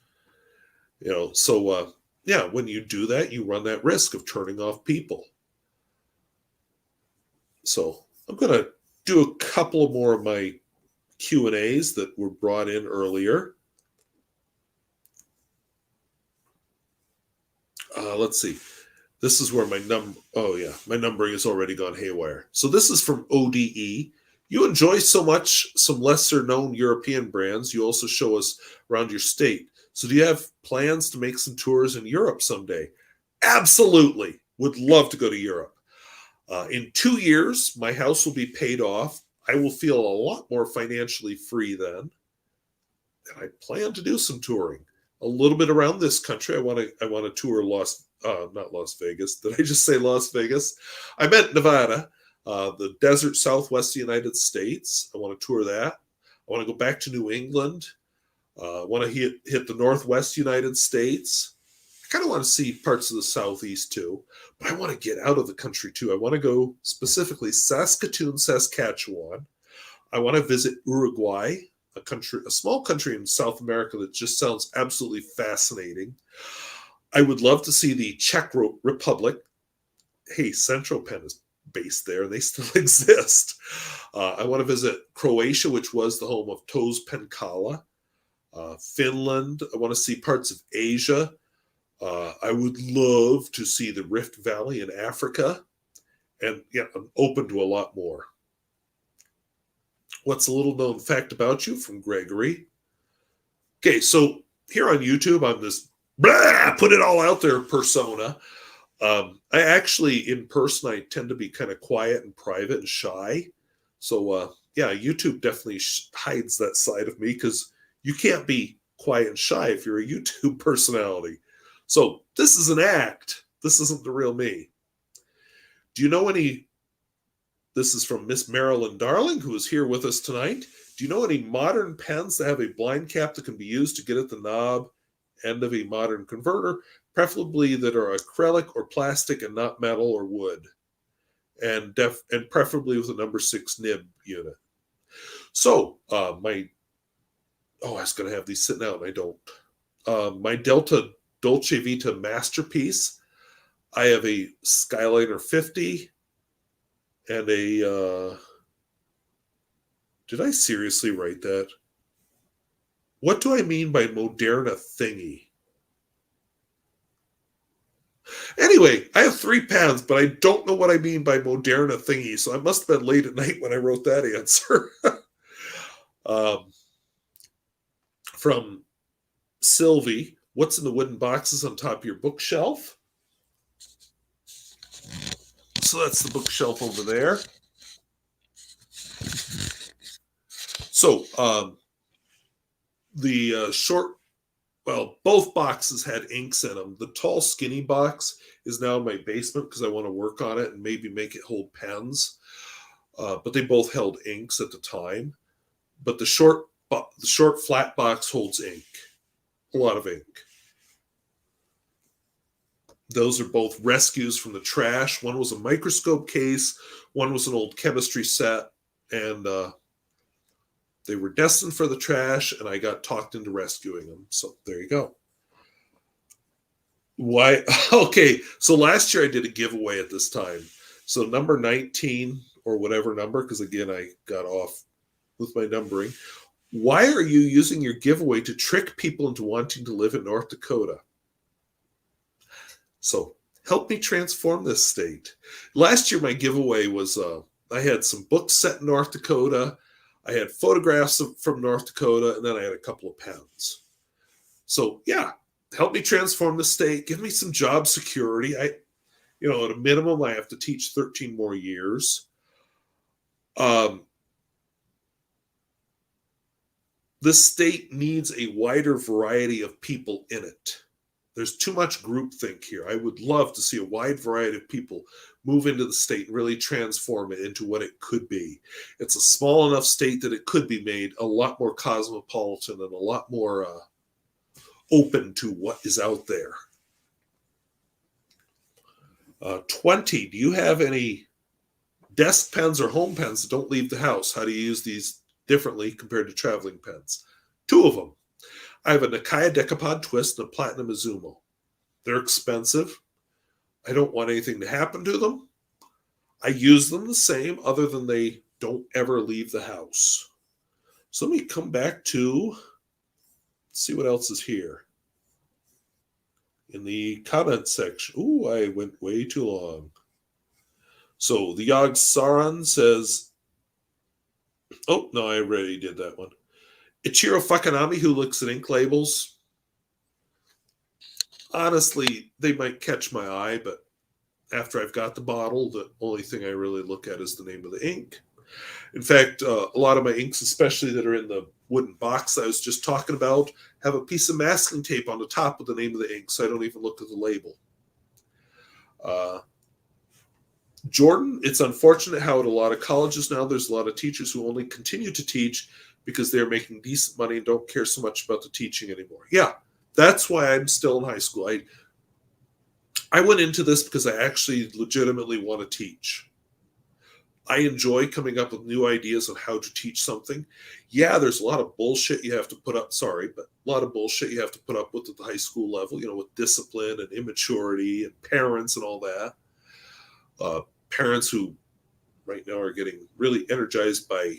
[SPEAKER 1] Yeah, when you do that, you run that risk of turning off people. So I'm going to do a couple more of my Q&As that were brought in earlier. Let's see. This is where my numbering has already gone haywire. So this is from ODE. You enjoy so much some lesser known European brands. You also show us around your state. So do you have plans to make some tours in Europe someday? Absolutely. Would love to go to Europe. In 2 years, my house will be paid off. I will feel a lot more financially free then. And I plan to do some touring. A little bit around this country. I want to tour not Las Vegas. Did I just say Las Vegas? I meant Nevada, the desert southwest United States. I want to tour that. I want to go back to New England. I want to hit the Northwest United States. I kind of want to see parts of the Southeast too, but I want to get out of the country too. I want to go specifically Saskatoon, Saskatchewan. I want to visit Uruguay, a small country in South America that just sounds absolutely fascinating. I would love to see the Czech Republic. Hey, Central Penn is based there. They still exist. I want to visit Croatia, which was the home of Toes Penkala. Finland. I want to see parts of Asia. I would love to see the Rift Valley in Africa. And yeah, I'm open to a lot more. What's a little known fact about you from Gregory? Okay, so here on YouTube, I'm this put it all out there persona. I actually, in person, I tend to be kind of quiet and private and shy. So, yeah, YouTube definitely hides that side of me because you can't be quiet and shy if you're a YouTube personality. So this is an act. This isn't the real me. Do you know any? This is from Miss Marilyn Darling, who is here with us tonight. Do you know any modern pens that have a blind cap that can be used to get at the knob end of a modern converter, preferably that are acrylic or plastic and not metal or wood, and preferably with a number 6 nib unit? So I was going to have these sitting out, and I don't. My Delta Dolce Vita Masterpiece. I have a Skyliner 50 and a. Did I seriously write that? What do I mean by Moderna thingy? Anyway, I have 3 pens, but I don't know what I mean by Moderna thingy, so I must have been late at night when I wrote that answer. From Sylvie, what's in the wooden boxes on top of your bookshelf? So that's the bookshelf over there. So the both boxes had inks in them. The tall, skinny box is now in my basement because I want to work on it and maybe make it hold pens. But they both held inks at the time. But the short, flat box holds ink, a lot of ink. Those are both rescues from the trash. One was a microscope case. One was an old chemistry set. And they were destined for the trash, and I got talked into rescuing them. So there you go. Why? Okay, so last year I did a giveaway at this time. So number 19 or whatever number, because again, I got off with my numbering. Why are you using your giveaway to trick people into wanting to live in North Dakota? So help me transform this state. Last year, my giveaway was I had some books set in North Dakota. I had photographs from North Dakota, and then I had a couple of pens. So yeah, help me transform the state. Give me some job security. At a minimum, I have to teach 13 more years. The state needs a wider variety of people in it. There's too much groupthink here. I would love to see a wide variety of people move into the state and really transform it into what it could be. It's a small enough state that it could be made a lot more cosmopolitan and a lot more open to what is out there. 20, do you have any desk pens or home pens that don't leave the house? How do you use these differently compared to traveling pens? 2 of them. I have a Nikaya Decapod Twist and a Platinum Izumo. They're expensive. I don't want anything to happen to them. I use them the same, other than they don't ever leave the house. So let me come back to see what else is here. In the comment section. Ooh, I went way too long. So the Yog Saran says, oh, no, I already did that one. Ichiro Fakanami, who looks at ink labels. Honestly, they might catch my eye, but after I've got the bottle, the only thing I really look at is the name of the ink. In fact, a lot of my inks, especially that are in the wooden box I was just talking about, have a piece of masking tape on the top with the name of the ink, so I don't even look at the label. Jordan, it's unfortunate how at a lot of colleges now there's a lot of teachers who only continue to teach because they're making decent money and don't care so much about the teaching anymore. Yeah, that's why I'm still in high school. I went into this because I actually legitimately want to teach. I enjoy coming up with new ideas on how to teach something. Yeah, there's a lot of bullshit you have to put up. Sorry, but a lot of bullshit you have to put up with at the high school level, with discipline and immaturity and parents and all that. Parents who right now are getting really energized by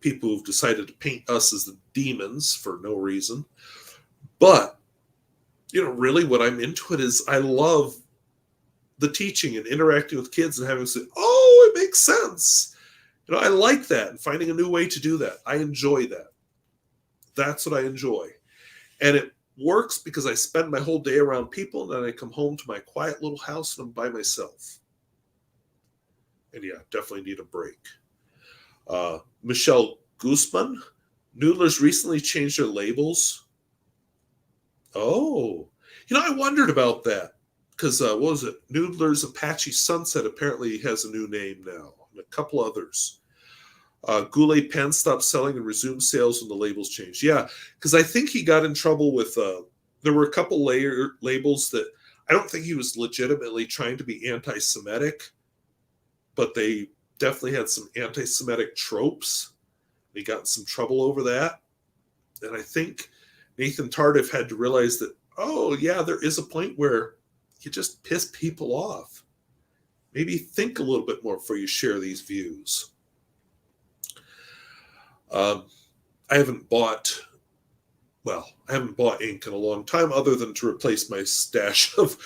[SPEAKER 1] people who've decided to paint us as the demons for no reason. But, really what I'm into it is I love the teaching and interacting with kids and having them say, oh, it makes sense. I like that, and finding a new way to do that. I enjoy that. That's what I enjoy. And it works because I spend my whole day around people, and then I come home to my quiet little house and I'm by myself. And yeah, definitely need a break. Michelle Guzman, Noodlers recently changed their labels. Oh, I wondered about that. Because, what was it? Noodler's Apache Sunset apparently has a new name now, and a couple others. Goulet Pen stopped selling and resumed sales when the labels changed. Yeah, because I think he got in trouble with, there were a couple labels that I don't think he was legitimately trying to be anti-Semitic, but they definitely had some anti-Semitic tropes. He got in some trouble over that. And I think Nathan Tardif had to realize that, oh, yeah, there is a point where you just piss people off. Maybe think a little bit more before you share these views. I haven't bought ink in a long time other than to replace my stash of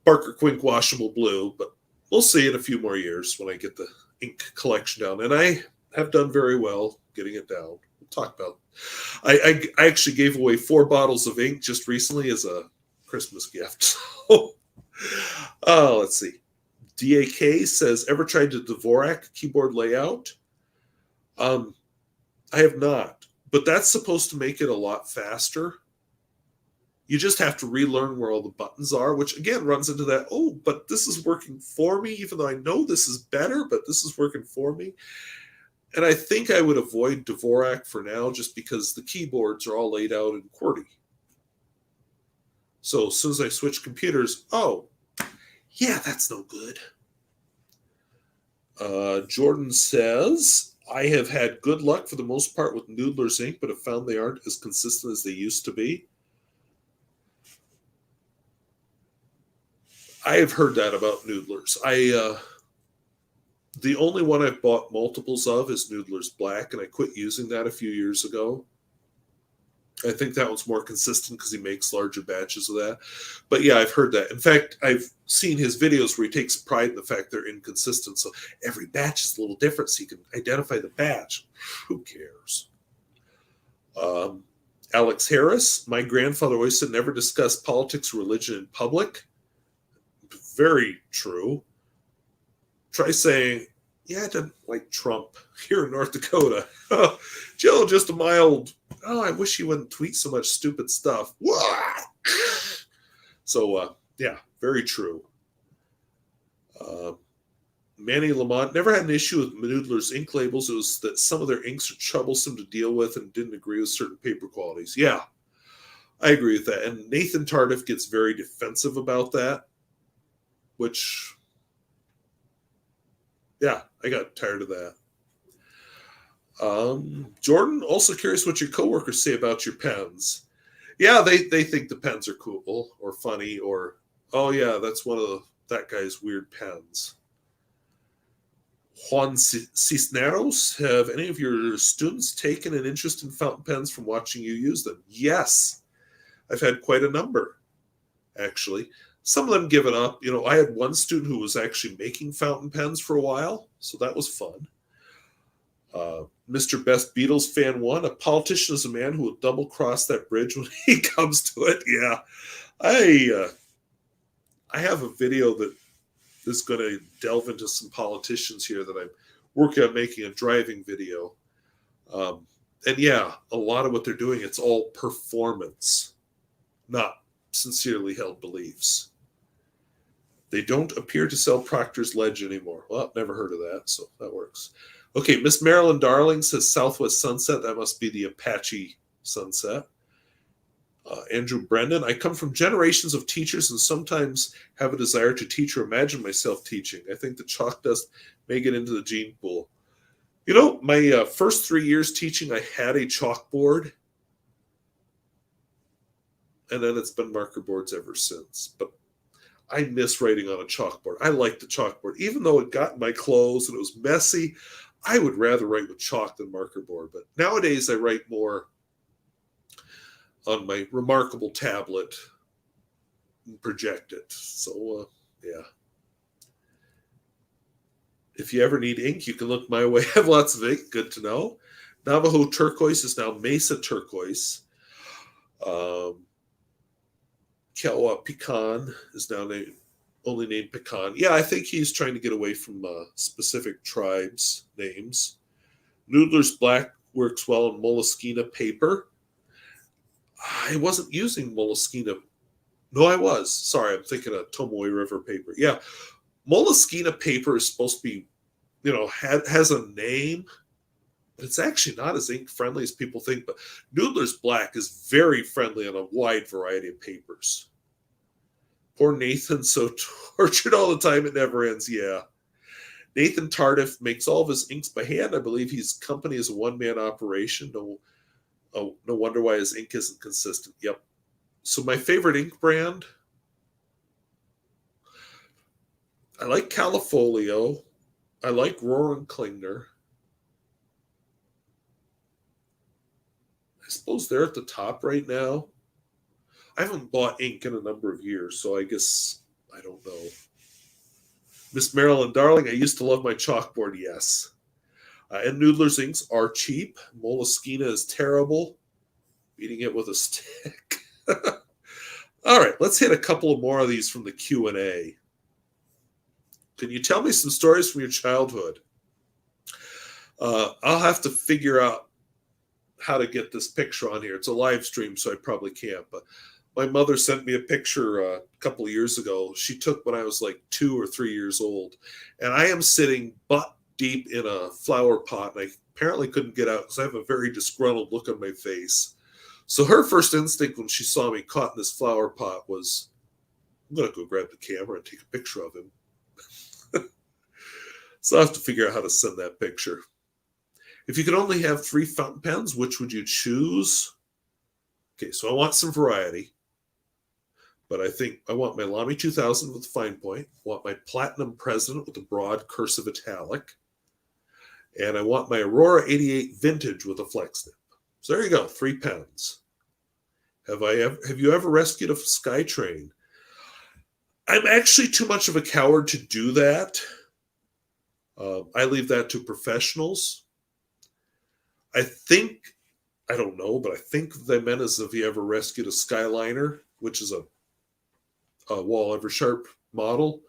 [SPEAKER 1] Barker Quink washable blue, but we'll see in a few more years when I get the ink collection down. And I have done very well getting it down. We'll talk about it. I actually gave away 4 bottles of ink just recently as a Christmas gift. Let's see. DAK says, ever tried to Dvorak keyboard layout? I have not, but that's supposed to make it a lot faster. You just have to relearn where all the buttons are, which again runs into that, oh, but this is working for me, even though I know this is better, but this is working for me. And I think I would avoid Dvorak for now just because the keyboards are all laid out in QWERTY. So as soon as I switch computers, oh, yeah, that's no good. Jordan says, I have had good luck for the most part with Noodler's ink, but have found they aren't as consistent as they used to be. I have heard that about Noodler's. The only one I've bought multiples of is Noodler's Black, and I quit using that a few years ago. I think that one's more consistent because he makes larger batches of that. But yeah, I've heard that. In fact, I've seen his videos where he takes pride in the fact they're inconsistent. So every batch is a little different so you can identify the batch. Who cares? Alex Harris, my grandfather always said never discuss politics or religion in public. Very true. Try saying, yeah, I didn't like Trump here in North Dakota. Jill, just a mild, I wish he wouldn't tweet so much stupid stuff. So, yeah, very true. Manny Lamont never had an issue with Noodler's ink labels. It was that some of their inks are troublesome to deal with and didn't agree with certain paper qualities. Yeah, I agree with that. And Nathan Tardif gets very defensive about that, which... yeah, I got tired of that. Jordan, also curious what your coworkers say about your pens. Yeah, they think the pens are cool or funny or, oh yeah, that's one of that guy's weird pens. Juan Cisneros, have any of your students taken an interest in fountain pens from watching you use them? Yes, I've had quite a number, actually. Some of them give it up. I had one student who was actually making fountain pens for a while, so that was fun. Mr. Best Beatles fan 1, a politician is a man who will double-cross that bridge when he comes to it. Yeah, I have a video that is going to delve into some politicians here that I'm working on making a driving video. And yeah, a lot of what they're doing, it's all performance, not sincerely held beliefs. They don't appear to sell Proctor's Ledge anymore. Well, never heard of that, so that works. Okay, Miss Marilyn Darling says Southwest Sunset. That must be the Apache sunset. Andrew Brendan, I come from generations of teachers and sometimes have a desire to teach or imagine myself teaching. I think the chalk dust may get into the gene pool. You know, my first 3 years teaching, I had a chalkboard, and then it's been marker boards ever since. But I miss writing on a chalkboard. I like the chalkboard. Even though it got in my clothes and it was messy, I would rather write with chalk than marker board. But nowadays I write more on my remarkable tablet and project it. So, yeah. If you ever need ink, you can look my way. I have lots of ink. Good to know. Navajo turquoise is now Mesa turquoise. Pecan is now only named Pecan. Yeah, I think he's trying to get away from specific tribes' names. Noodler's Black works well in Moleskine paper. I wasn't using Moleskine. No, I was. Sorry, I'm thinking of Tomoe River paper. Yeah, Moleskine paper is supposed to be, has a name, but it's actually not as ink friendly as people think. But Noodler's Black is very friendly on a wide variety of papers. Poor Nathan, so tortured all the time, it never ends. Yeah. Nathan Tardif makes all of his inks by hand. I believe his company is a one-man operation. No wonder why his ink isn't consistent. Yep. So my favorite ink brand, I like Califolio. I like Rohr & Klingner. I suppose they're at the top right now. I haven't bought ink in a number of years, so I guess I don't know. Miss Marilyn Darling, I used to love my chalkboard, yes. And Noodler's inks are cheap. Moleskine is terrible. Beating it with a stick. All right, let's hit a couple of more of these from the Q&A. Can you tell me some stories from your childhood? I'll have to figure out how to get this picture on here. It's a live stream, so I probably can't. But my mother sent me a picture a couple of years ago. She took when I was like 2 or 3 years old. And I am sitting butt deep in a flower pot. And I apparently couldn't get out because I have a very disgruntled look on my face. So her first instinct when she saw me caught in this flower pot was, I'm going to go grab the camera and take a picture of him. So I have to figure out how to send that picture. If you could only have 3 fountain pens, which would you choose? Okay, so I want some variety. But I think I want my Lamy 2000 with fine point. I want my Platinum President with a broad cursive italic. And I want my Aurora 88 Vintage with a flex nib. So there you go, 3 pens. Have you ever rescued a SkyTrain? I'm actually too much of a coward to do that. I leave that to professionals. I don't know, but I think they meant as if you ever rescued a Skyliner, which is a Wall Eversharp model.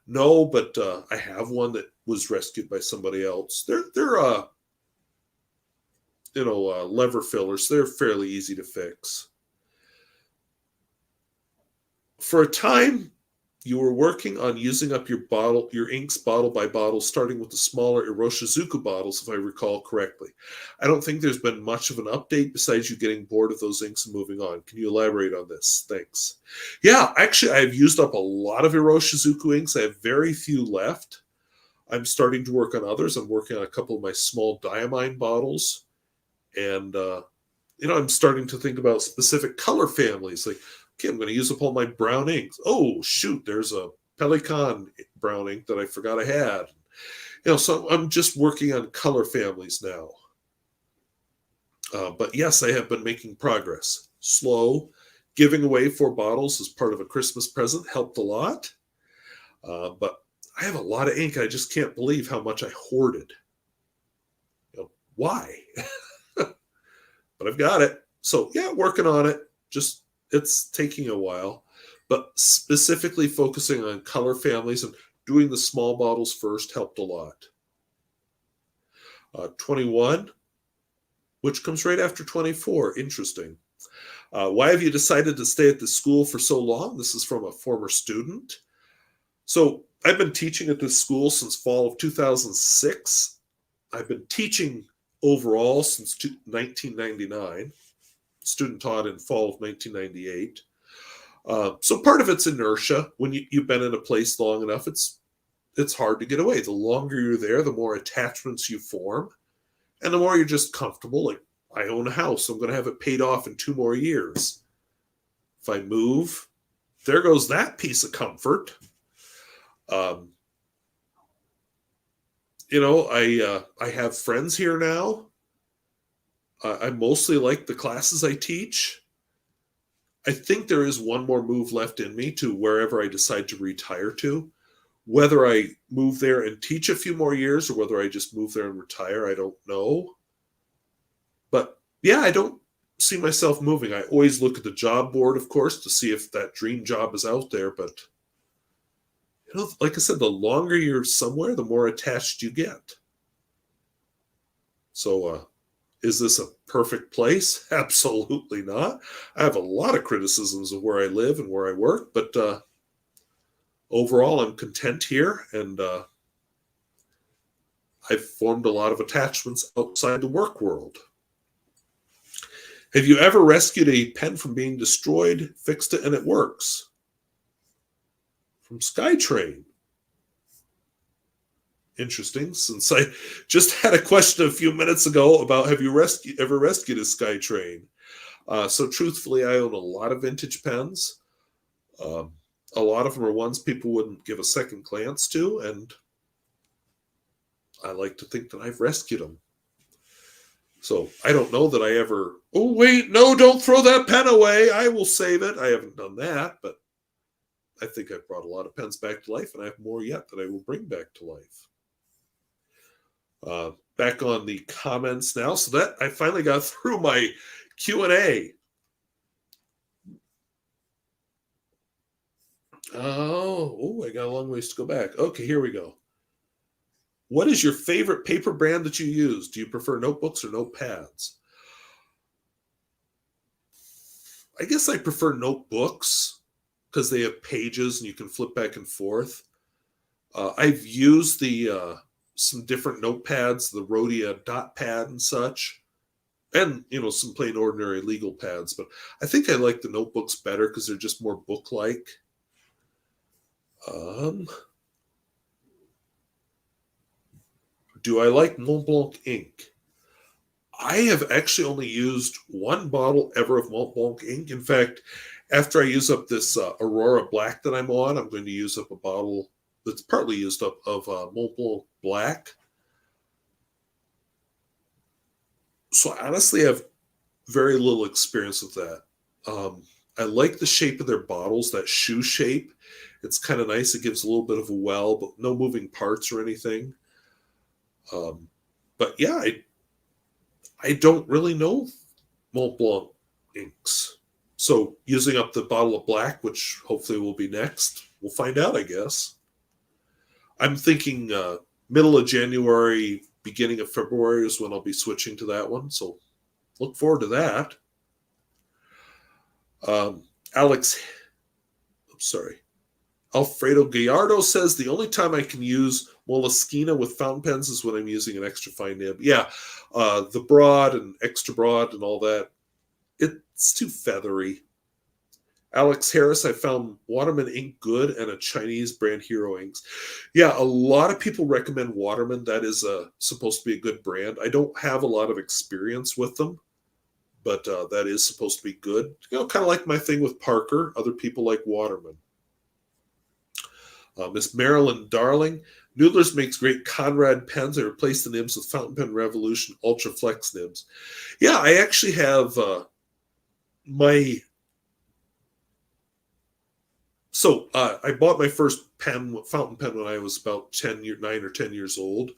[SPEAKER 1] No, but I have one that was rescued by somebody else. They're lever fillers. They're fairly easy to fix. For a time, you were working on using up your inks bottle by bottle, starting with the smaller Iroshizuku bottles, if I recall correctly. I don't think there's been much of an update besides you getting bored of those inks and moving on. Can you elaborate on this? Thanks. Yeah, actually, I've used up a lot of Iroshizuku inks. I have very few left. I'm starting to work on others. I'm working on a couple of my small diamine bottles. And, I'm starting to think about specific color families. Like, okay, I'm going to use up all my brown inks. Oh, shoot, there's a Pelican brown ink that I forgot I had. So I'm just working on color families now. But yes, I have been making progress. Slow. Giving away 4 bottles as part of a Christmas present helped a lot. But I have a lot of ink. I just can't believe how much I hoarded. Why? But I've got it. So, yeah, working on it. It's taking a while, but specifically focusing on color families and doing the small bottles first helped a lot. 21, which comes right after 24. Interesting. Why have you decided to stay at this school for so long? This is from a former student. So I've been teaching at this school since fall of 2006. I've been teaching overall since 1999. Student taught in fall of 1998. So part of it's inertia. When you've been in a place long enough, it's hard to get away. The longer you're there, the more attachments you form, and the more you're just comfortable. Like, I own a house. I'm going to have it paid off in 2 more years. If I move, there goes that piece of comfort. I have friends here now. I mostly like the classes I teach. I think there is one more move left in me to wherever I decide to retire to. Whether I move there and teach a few more years or whether I just move there and retire, I don't know. But yeah, I don't see myself moving. I always look at the job board, of course, to see if that dream job is out there. But, like I said, the longer you're somewhere, the more attached you get. So, is this a perfect place? Absolutely not. I have a lot of criticisms of where I live and where I work, but overall, I'm content here, and I've formed a lot of attachments outside the work world. Have you ever rescued a pen from being destroyed, fixed it, and it works? From SkyTrain. Interesting, since I just had a question a few minutes ago about have you ever rescued a SkyTrain? So truthfully, I own a lot of vintage pens. A lot of them are ones people wouldn't give a second glance to, and I like to think that I've rescued them. So I don't know that I ever, oh, wait, no, don't throw that pen away. I will save it. I haven't done that, but I think I've brought a lot of pens back to life, and I have more yet that I will bring back to life. Back on the comments now. So that I finally got through my Q&A. I got a long ways to go back. Okay, here we go. What is your favorite paper brand that you use? Do you prefer notebooks or notepads? I guess I prefer notebooks because they have pages and you can flip back and forth. I've used some different notepads, the Rhodia dot pad and such, and some plain ordinary legal pads. But I think I like the notebooks better because they're just more book-like. Do I like Mont Blanc ink? I have actually only used one bottle ever of Mont Blanc ink. In fact, after I use up this Aurora Black that I'm on, I'm going to use up a bottle that's partly used up of Mont Blanc Black. So I honestly have very little experience with that. I like the shape of their bottles, that shoe shape. It's kind of nice. It gives a little bit of a well, but no moving parts or anything. But yeah, I don't really know Mont Blanc inks. So using up the bottle of black, which hopefully will be next, we'll find out, I guess. I'm thinking middle of January, beginning of February is when I'll be switching to that one. So look forward to that. Alfredo Gallardo says the only time I can use Moleskine with fountain pens is when I'm using an extra fine nib. Yeah, the broad and extra broad and all that, it's too feathery. Alex Harris, I found Waterman ink good and a Chinese brand Hero inks. Yeah, a lot of people recommend Waterman. That is supposed to be a good brand. I don't have a lot of experience with them, but that is supposed to be good. Kind of like my thing with Parker. Other people like Waterman. Miss Marilyn Darling, Noodler's makes great Conrad pens. I replaced the nibs with Fountain Pen Revolution Ultra Flex nibs. Yeah, I actually have my... So I bought my first fountain pen when I was about 9 or 10 years old.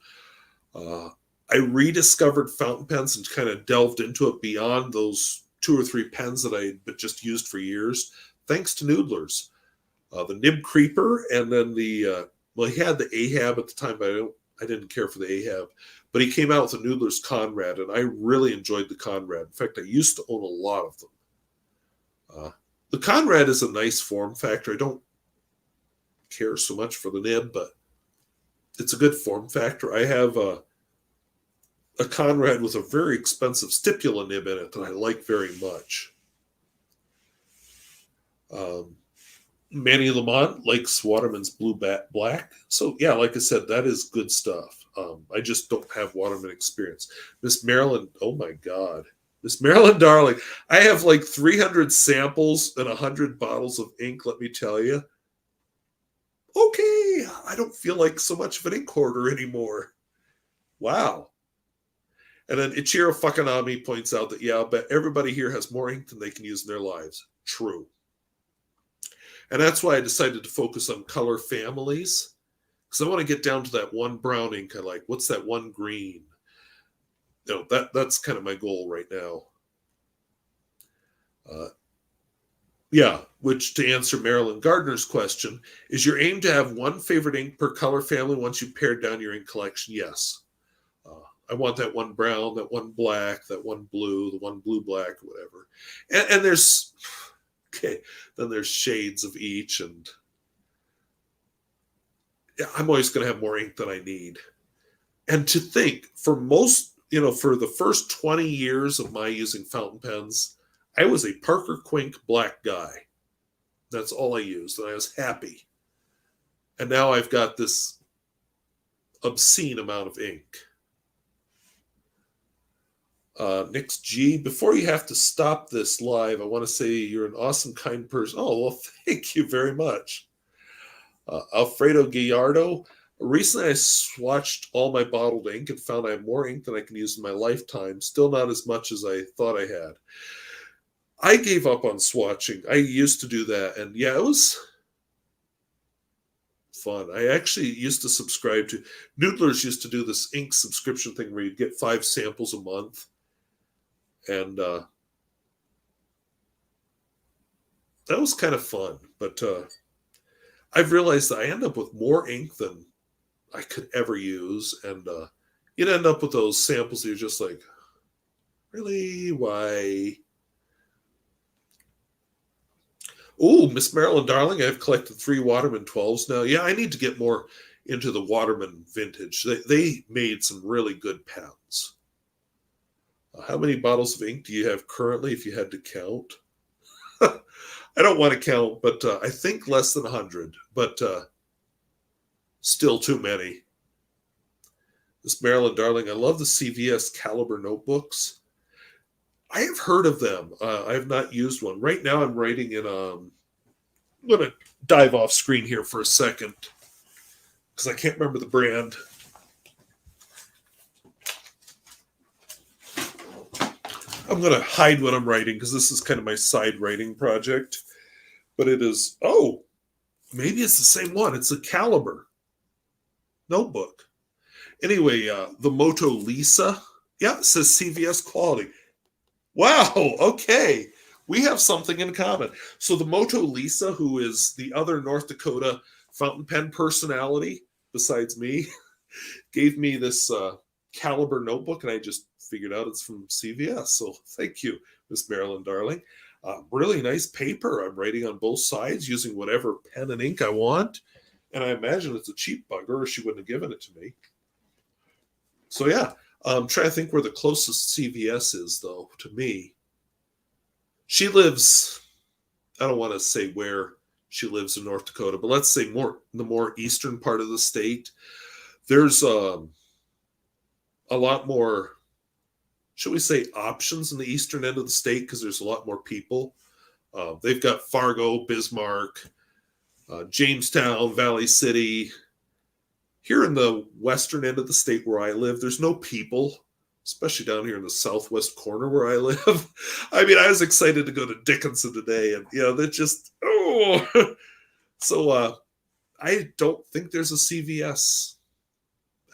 [SPEAKER 1] I rediscovered fountain pens and kind of delved into it beyond those 2 or 3 pens that I had just used for years, thanks to Noodler's. The Nib Creeper, and then he had the Ahab at the time, but I didn't care for the Ahab. But he came out with the Noodler's Conrad, and I really enjoyed the Conrad. In fact, I used to own a lot of them. The Conrad is a nice form factor. I don't care so much for the nib, but it's a good form factor. I have a Conrad with a very expensive stipula nib in it that I like very much. Manny Lamont likes Waterman's Blue Black. So, yeah, like I said, that is good stuff. I just don't have Waterman experience. Miss Marilyn, oh my God. Miss Marilyn Darling, I have like 300 samples and 100 bottles of ink, let me tell you. Okay, I don't feel like so much of an ink hoarder anymore. Wow. And then Ichiro Fukanami points out that, yeah, but everybody here has more ink than they can use in their lives. True. And that's why I decided to focus on color families, because I want to get down to that one brown ink I like. What's that one green? That's kind of my goal right now. Yeah, which, to answer Marilyn Gardner's question, is your aim to have one favorite ink per color family once you've pared down your ink collection? Yes. I want that one brown, that one black, that one blue, the one blue black, whatever. And there's, okay, then there's shades of each, and yeah, I'm always going to have more ink than I need. And to think, for most, for the first 20 years of my using fountain pens, I was a Parker Quink black guy. That's all I used, and I was happy. And now I've got this obscene amount of ink. Nick's G, before you have to stop this live, I want to say you're an awesome, kind person. Oh, well, thank you very much. Alfredo Gallardo, recently I swatched all my bottled ink and found I have more ink than I can use in my lifetime. Still not as much as I thought I had. I gave up on swatching. I used to do that, and yeah, it was fun. I actually used to subscribe to, Noodlers used to do this ink subscription thing where you'd get 5 samples a month. And that was kind of fun. But I've realized that I end up with more ink than I could ever use. And you'd end up with those samples that you're just like, really? Why? Oh, Miss Marilyn Darling, I've collected 3 Waterman 12s now. Yeah, I need to get more into the Waterman vintage. They made some really good pens. How many bottles of ink do you have currently, if you had to count? I don't want to count, but I think less than 100, but still too many. Miss Marilyn Darling, I love the CVS Caliber notebooks. I have heard of them. I have not used one. Right now I'm writing in, I'm going to dive off screen here for a second because I can't remember the brand. I'm going to hide what I'm writing because this is kind of my side writing project. But it is, oh, maybe it's the same one. It's a Caliber notebook. Anyway, the Moto Lisa. Yeah, it says CVS quality. Wow, okay. We have something in common. So the Moto Lisa, who is the other North Dakota fountain pen personality besides me, gave me this Caliber notebook, and I just figured out it's from CVS. So thank you, Miss Marilyn Darling. Really nice paper. I'm writing on both sides using whatever pen and ink I want. And I imagine it's a cheap bugger or she wouldn't have given it to me. So yeah, I'm trying to think where the closest CVS is, though, to me. She lives, I don't want to say where she lives in North Dakota, but let's say the more eastern part of the state. There's a lot more, should we say, options in the eastern end of the state because there's a lot more people. They've got Fargo, Bismarck, Jamestown, Valley City. Here in the western end of the state where I live, there's no people, especially down here in the southwest corner where I live. I mean, I was excited to go to Dickinson today, and, they're just, oh. So I don't think there's a CVS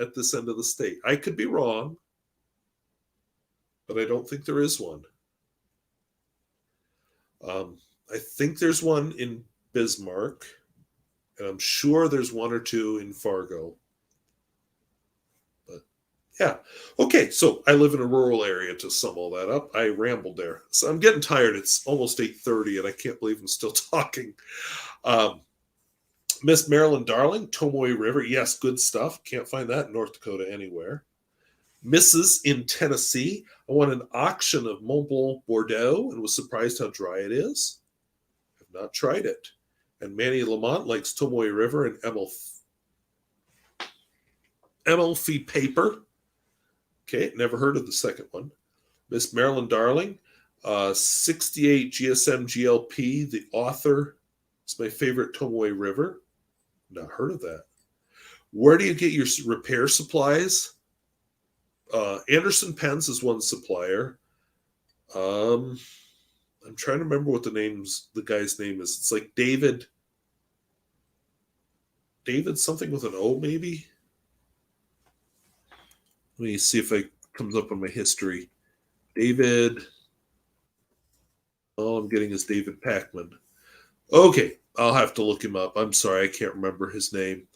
[SPEAKER 1] at this end of the state. I could be wrong, but I don't think there is one. I think there's one in Bismarck, and I'm sure there's one or two in Fargo. But yeah. Okay, so I live in a rural area, to sum all that up. I rambled there. So I'm getting tired. It's almost 8:30, and I can't believe I'm still talking. Miss Marilyn Darling, Tomoe River. Yes, good stuff. Can't find that in North Dakota anywhere. Mrs. in Tennessee. I won an auction of Mont Blanc Bordeaux and was surprised how dry it is. I've not tried it. And Manny Lamont likes Tomoe River and Amalfi Paper. Okay, never heard of the second one. Miss Marilyn Darling, 68 GSM GLP, the author. It's my favorite Tomoe River. Not heard of that. Where do you get your repair supplies? Anderson Pens is one supplier. I'm trying to remember what the guy's name is. It's like David something with an O, maybe. Let me see if it comes up on my history. David. All I'm getting is David Packman. Okay, I'll have to look him up. I'm sorry, I can't remember his name.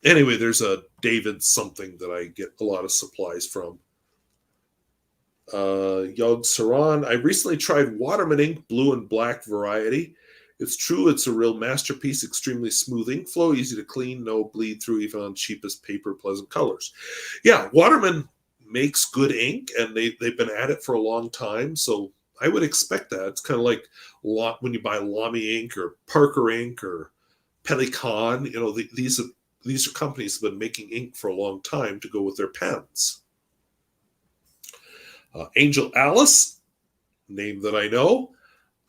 [SPEAKER 1] Anyway, there's a David something that I get a lot of supplies from. Yog Saran. I recently tried Waterman ink, blue and black variety. It's true, it's a real masterpiece, extremely smooth ink flow, easy to clean, no bleed through, even on cheapest paper, pleasant colors. Yeah, Waterman makes good ink, and they've been at it for a long time, so I would expect that. It's kind of like when you buy Lamy ink or Parker ink or Pelican. These are companies that have been making ink for a long time to go with their pens. Angel Alice, name that I know.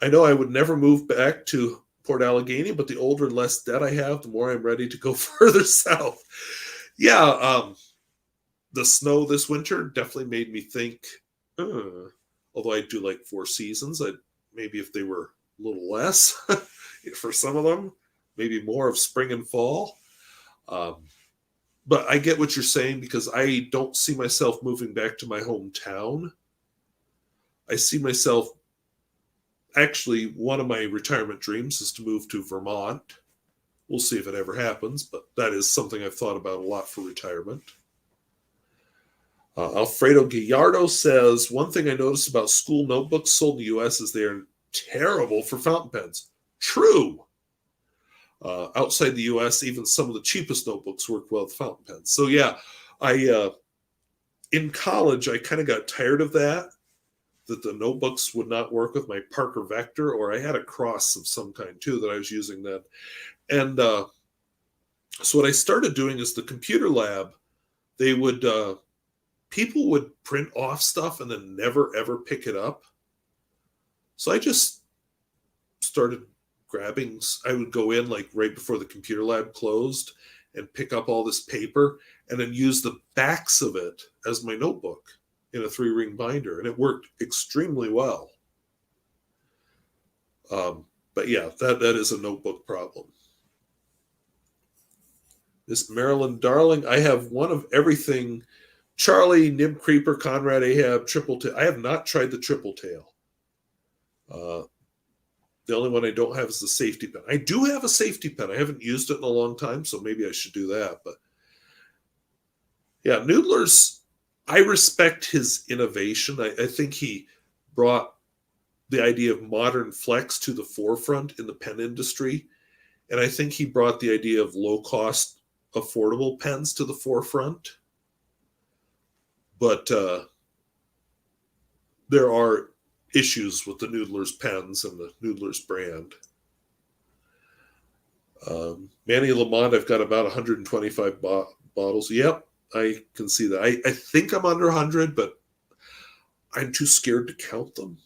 [SPEAKER 1] I know I would never move back to Port Allegheny, but the older and less debt I have, the more I'm ready to go further south. Yeah, the snow this winter definitely made me think, although I do like Four Seasons, maybe if they were a little less for some of them, maybe more of spring and fall. But I get what you're saying, because I don't see myself moving back to my hometown. I see myself, actually, one of my retirement dreams is to move to Vermont. We'll see if it ever happens, but that is something I've thought about a lot for retirement. Alfredo Gallardo says, one thing I noticed about school notebooks sold in the U.S. is they are terrible for fountain pens. True. Outside the U.S., even some of the cheapest notebooks work well with fountain pens. So yeah, in college, I kind of got tired of that the notebooks would not work with my Parker Vector, or I had a Cross of some kind too that I was using then. And so what I started doing is the computer lab, people would print off stuff and then never ever pick it up. So I just started grabbing, I would go in like right before the computer lab closed and pick up all this paper and then use the backs of it as my notebook in a 3-ring binder, and it worked extremely well. But yeah, that is a notebook problem. This Marilyn Darling, I have one of everything. Charlie, Nib Creeper, Conrad Ahab, Triple Tail. I have not tried the Triple Tail. The only one I don't have is the safety pen. I do have a safety pen. I haven't used it in a long time, so maybe I should do that. But yeah, Noodler's, I respect his innovation. I think he brought the idea of modern flex to the forefront in the pen industry. And I think he brought the idea of low-cost, affordable pens to the forefront. But there are issues with the Noodler's pens and the Noodler's brand. Manny Lamont, I've got about 125 bottles. Yep, I can see that. I think I'm under 100, but I'm too scared to count them.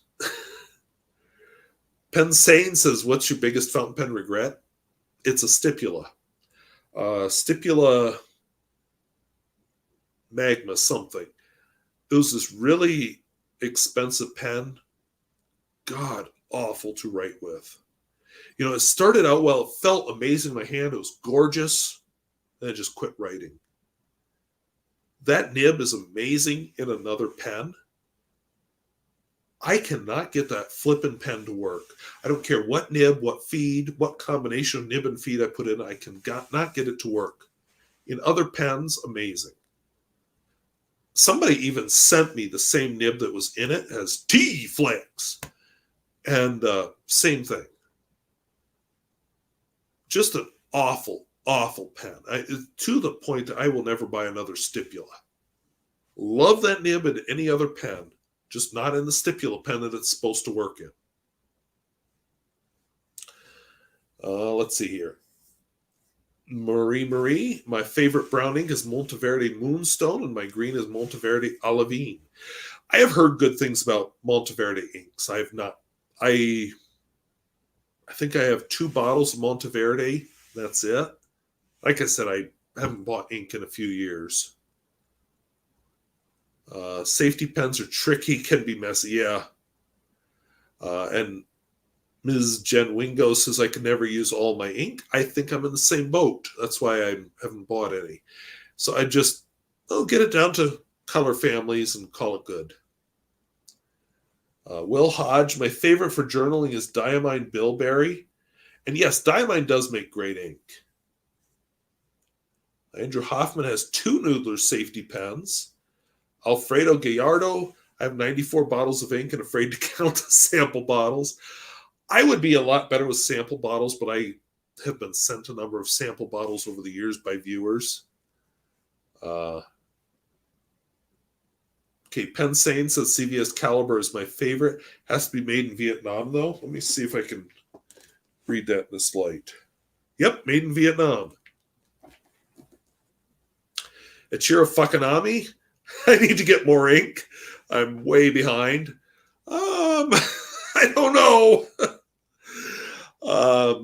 [SPEAKER 1] Pensane says, what's your biggest fountain pen regret? It's a Stipula. Stipula Magma something. It was this really expensive pen. God, awful to write with. It started out well. It felt amazing in my hand. It was gorgeous. Then I just quit writing. That nib is amazing in another pen. I cannot get that flippin' pen to work. I don't care what nib, what feed, what combination of nib and feed I put in. I can not get it to work. In other pens, amazing. Somebody even sent me the same nib that was in it as T-Flex. And same thing. Just an awful, awful pen. To the point that I will never buy another Stipula. Love that nib in any other pen, just not in the Stipula pen that it's supposed to work in. Let's see here. Marie, my favorite brown ink is Monteverde Moonstone, and my green is Monteverde Olivine. I have heard good things about Monteverde inks. I have not. I think I have 2 bottles of Monteverde. That's it. Like I said, I haven't bought ink in a few years. Safety pens are tricky, can be messy. Yeah. And Ms. Jen Wingo says I can never use all my ink. I think I'm in the same boat. That's why I haven't bought any. So I'll get it down to color families and call it good. Will Hodge, my favorite for journaling is Diamine Bilberry. And yes, Diamine does make great ink. Andrew Hoffman has 2 Noodler safety pens. Alfredo Gallardo, I have 94 bottles of ink and afraid to count the sample bottles. I would be a lot better with sample bottles, but I have been sent a number of sample bottles over the years by viewers. Okay, Pensane says CVS Caliber is my favorite. Has to be made in Vietnam, though. Let me see if I can read that in this light. Yep, made in Vietnam. Ichiro Fukanami, I need to get more ink. I'm way behind. I don't know.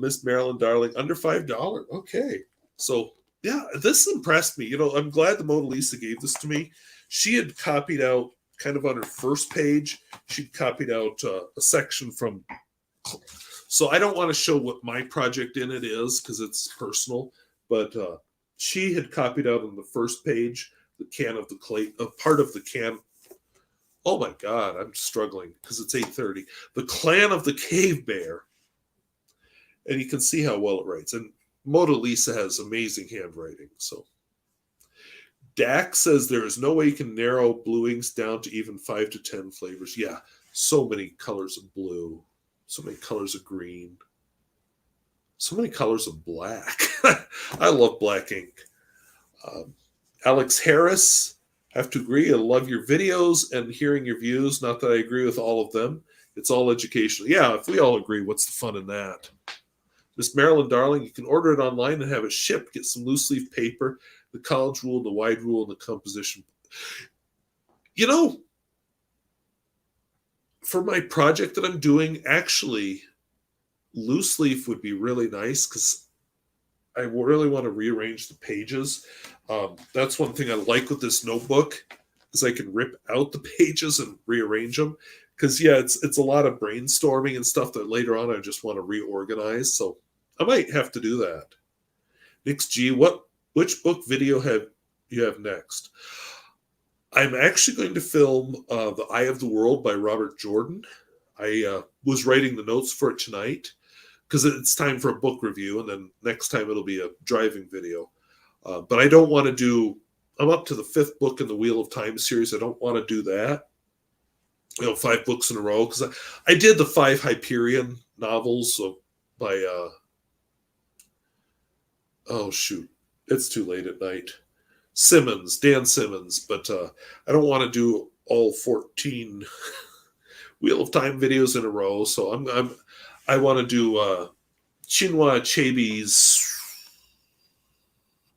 [SPEAKER 1] Miss Marilyn Darling, under $5. Okay. So, yeah, this impressed me. I'm glad the Mona Lisa gave this to me. She had copied out, kind of on her first page, she'd copied out a section from. So I don't want to show what my project in it is because it's personal, but she had copied out on the first page the can of the clay, part of the can. Oh my God, I'm struggling because it's 8:30. The Clan of the Cave Bear. And you can see how well it writes. And Mona Lisa has amazing handwriting. So Dak says there is no way you can narrow blue inks down to even 5 to 10 flavors. Yeah, so many colors of blue, so many colors of green, so many colors of black. I love black ink. Alex Harris, I have to agree. I love your videos and hearing your views. Not that I agree with all of them. It's all educational. Yeah, if we all agree, what's the fun in that? Miss Marilyn Darling, you can order it online and have it shipped. Get some loose leaf paper, the college rule, the wide rule, and the composition. For my project that I'm doing, actually, loose leaf would be really nice because I really want to rearrange the pages. That's one thing I like with this notebook is I can rip out the pages and rearrange them. Because, yeah, it's a lot of brainstorming and stuff that later on I just want to reorganize. So I might have to do that. Nix G, which book video you have next? I'm actually going to film The Eye of the World by Robert Jordan. I was writing the notes for it tonight because it's time for a book review, and then next time it'll be a driving video. But I don't want to do... I'm up to the 5th book in the Wheel of Time series. I don't want to do that. 5 books in a row, because I did the 5 Hyperion novels by oh shoot, it's too late at night. Dan Simmons, but I don't want to do all 14 Wheel of Time videos in a row, so I want to do Chinua Achebe's,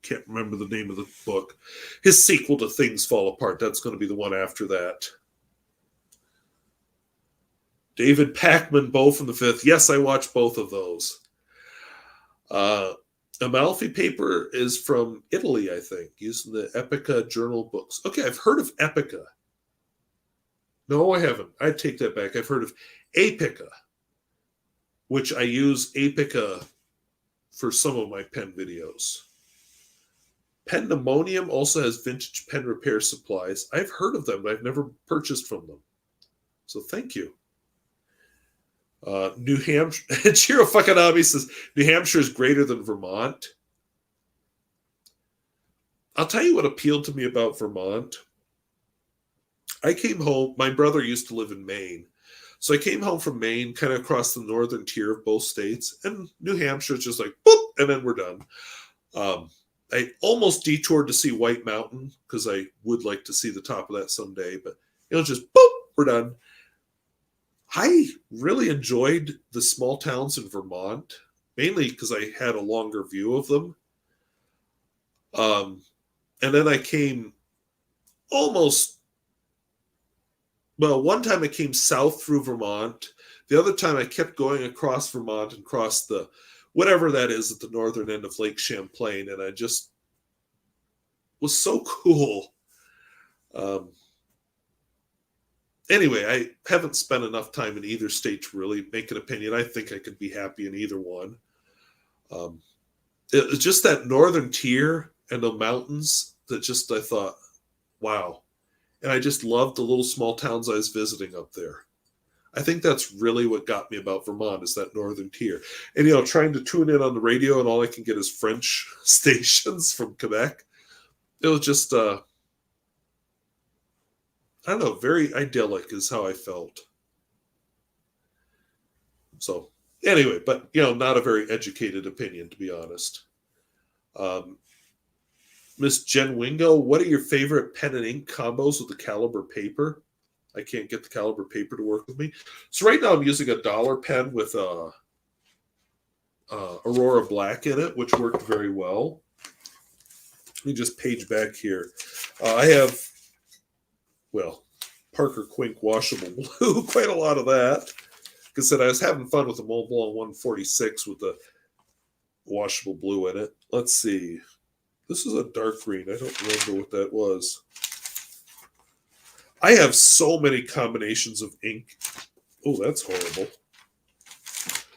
[SPEAKER 1] can't remember the name of the book, his sequel to Things Fall Apart. That's going to be the one after that. David Packman, Bo from the 5th. Yes, I watched both of those. Amalfi paper is from Italy, I think, using the Epica journal books. Okay, I've heard of Epica. No, I haven't. I take that back. I've heard of Apica, which I use Apica for some of my pen videos. Pendemonium also has vintage pen repair supplies. I've heard of them, but I've never purchased from them. So thank you. New Hampshire, Chiro Fukanami says, New Hampshire is greater than Vermont. I'll tell you what appealed to me about Vermont. I came home, my brother used to live in Maine. So I came home from Maine, kind of across the northern tier of both states, and New Hampshire is just like, boop, and then we're done. I almost detoured to see White Mountain because I would like to see the top of that someday, but it was just boop, we're done. I really enjoyed the small towns in Vermont, mainly because I had a longer view of them. Um, and then I came almost, well, one time I came south through Vermont. The other time I kept going across Vermont and across the whatever that is at the northern end of Lake Champlain, and I just was so cool. Um, anyway, I haven't spent enough time in either state to really make an opinion. I think I could be happy in either one. Um, it was just that northern tier and the mountains that just I thought, wow. And I just loved the little small towns I was visiting up there. I think that's really what got me about Vermont is that northern tier. And trying to tune in on the radio and all I can get is French stations from Quebec. It was just I don't know, very idyllic is how I felt. So anyway, but not a very educated opinion to be honest. Um, Miss Jen Wingo, what are your favorite pen and ink combos with the Caliber paper? I can't get the Caliber paper to work with me. So right now I'm using a dollar pen with Aurora Black in it, which worked very well. Let me just page back here. I have, well, Parker Quink washable blue, quite a lot of that. Because I was having fun with the Mont Blanc 146 with the washable blue in it. Let's see. This is a dark green. I don't remember what that was. I have so many combinations of ink. Oh, that's horrible.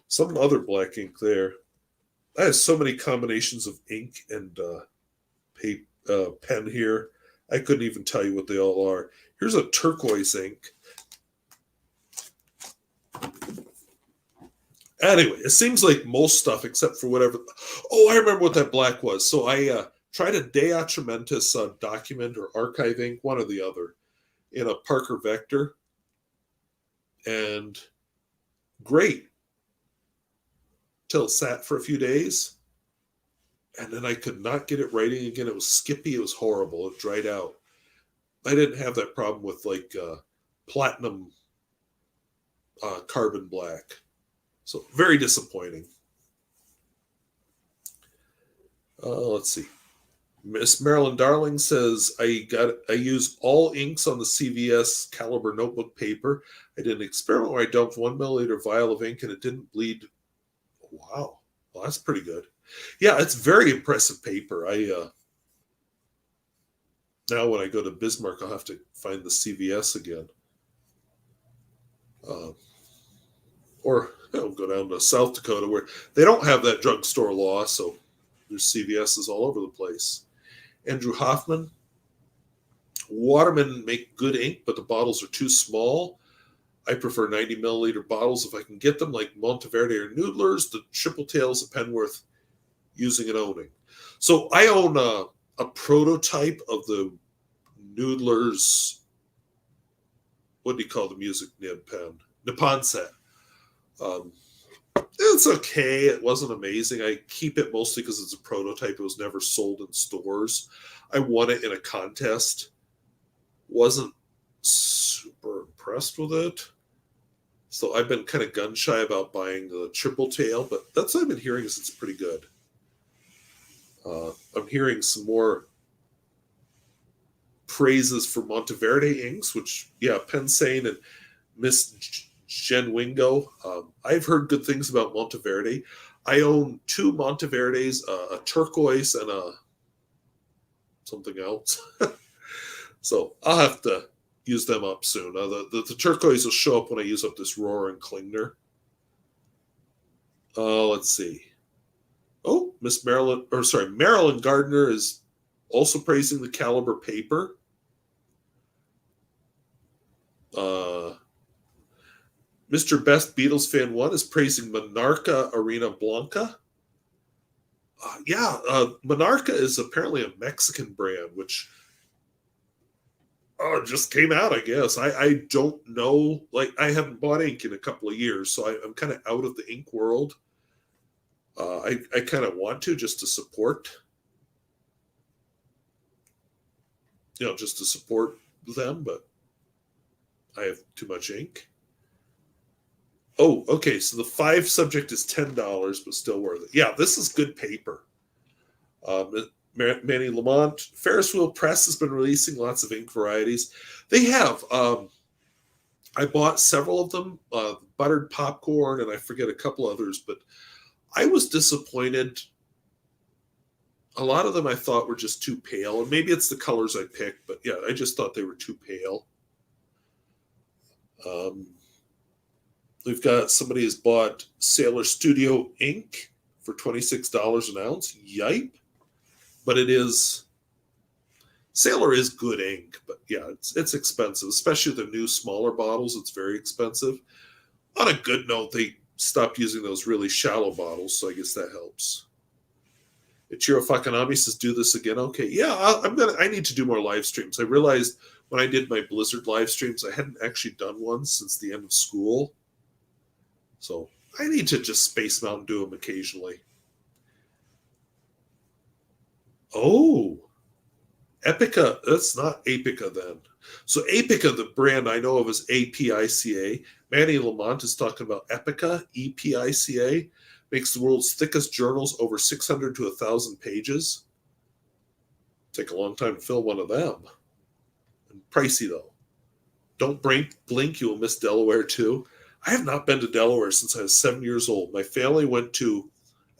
[SPEAKER 1] Some other black ink there. I have so many combinations of ink and pen here. I couldn't even tell you what they all are. Here's a turquoise ink. Anyway, it seems like most stuff, except for whatever. Oh, I remember what that black was. So I tried a De Atramentis document or archive ink, one or the other, in a Parker Vector. And great. Till it sat for a few days. And then I could not get it writing again. It was skippy. It was horrible. It dried out. I didn't have that problem with platinum carbon black. So very disappointing. Let's see. Miss Marilyn Darling says, I use all inks on the CVS Caliber notebook paper. I did an experiment where I dumped 1 milliliter vial of ink and it didn't bleed. Wow. Well, that's pretty good. Yeah, it's very impressive paper. Now when I go to Bismarck, I'll have to find the CVS again. Or go down to South Dakota where they don't have that drugstore law, so there's CVSs all over the place. Andrew Hoffman, Waterman make good ink, but the bottles are too small. I prefer 90 milliliter bottles if I can get them, like Monteverde or Noodlers, the Triple Tails of Penworth, using and owning. So I own a prototype of the Noodlers, what do you call the music nib pen? Nippon set. It's okay. It wasn't amazing. I keep it mostly because it's a prototype. It was never sold in stores. I won it in a contest. Wasn't super impressed with it. So I've been kind of gun shy about buying the Triple Tail, but that's what I've been hearing is it's pretty good. I'm hearing some more praises for Monteverde inks, which, Pensane and Miss Jen Wingo. I've heard good things about Monteverde. I own 2 Monteverdes, a turquoise and a something else. So I'll have to use them up soon. The turquoise will show up when I use up this Rohr and Klingner. Let's see. Oh, Marilyn Gardner is also praising the Caliber paper. Mr. Best Beatles Fan 1 is praising Monarca Arena Blanca. Monarca is apparently a Mexican brand, which just came out, I guess. I don't know. I haven't bought ink in a couple of years, so I'm kind of out of the ink world. I kind of want to just to support. just to support them, but I have too much ink. Oh, okay. So the 5 subject is $10, but still worth it. Yeah, this is good paper. Manny Lamont, Ferris Wheel Press has been releasing lots of ink varieties. They have. I bought several of them, buttered popcorn, and I forget a couple others, but I was disappointed. A lot of them I thought were just too pale, and maybe it's the colors I picked, but yeah, I just thought they were too pale. We've got somebody has bought Sailor Studio ink for $26 an ounce. Yipe. But it is, Sailor is good ink, but yeah, it's expensive, especially the new smaller bottles. It's very expensive. On a good note, they stopped using those really shallow bottles, so I guess that helps. Ichiro Fakanami says, do this again. Okay, yeah, I need to do more live streams. I realized when I did my Blizzard live streams, I hadn't actually done one since the end of school. So I need to just space them out and do them occasionally. Oh, Epica. That's not Apica then. So Apica, the brand I know of is APICA. Manny Lamont is talking about Epica, EPICA. Makes the world's thickest journals, over 600 to 1,000 pages. Take a long time to fill one of them. And pricey, though. Don't blink, you will miss Delaware, too. I have not been to Delaware since I was 7 years old. My family went to,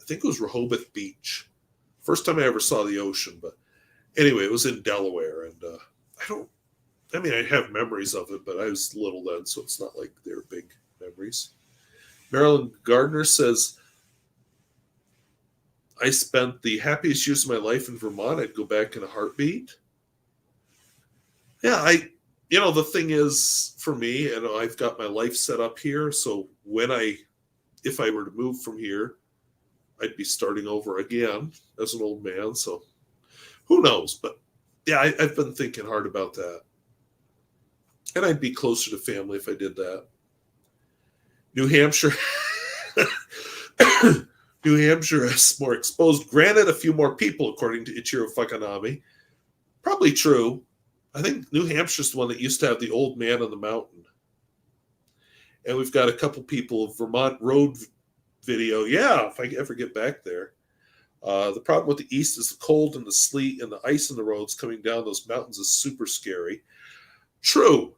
[SPEAKER 1] I think it was Rehoboth Beach. First time I ever saw the ocean. But anyway, it was in Delaware. And I have memories of it, but I was little then, so it's not like they're big memories. Marilyn Gardner says, I spent the happiest years of my life in Vermont. I'd go back in a heartbeat. Yeah, the thing is, for me, and I've got my life set up here, so if I were to move from here, I'd be starting over again as an old man, so who knows? But yeah, I've been thinking hard about that. And I'd be closer to family if I did that. New Hampshire. New Hampshire is more exposed. Granted, a few more people, according to Ichiro Fakanami. Probably true. I think New Hampshire's the one that used to have the old man on the mountain. And we've got a couple people of Vermont Road video. Yeah, if I ever get back there. The problem with the east is the cold and the sleet and the ice on the roads coming down those mountains is super scary. True.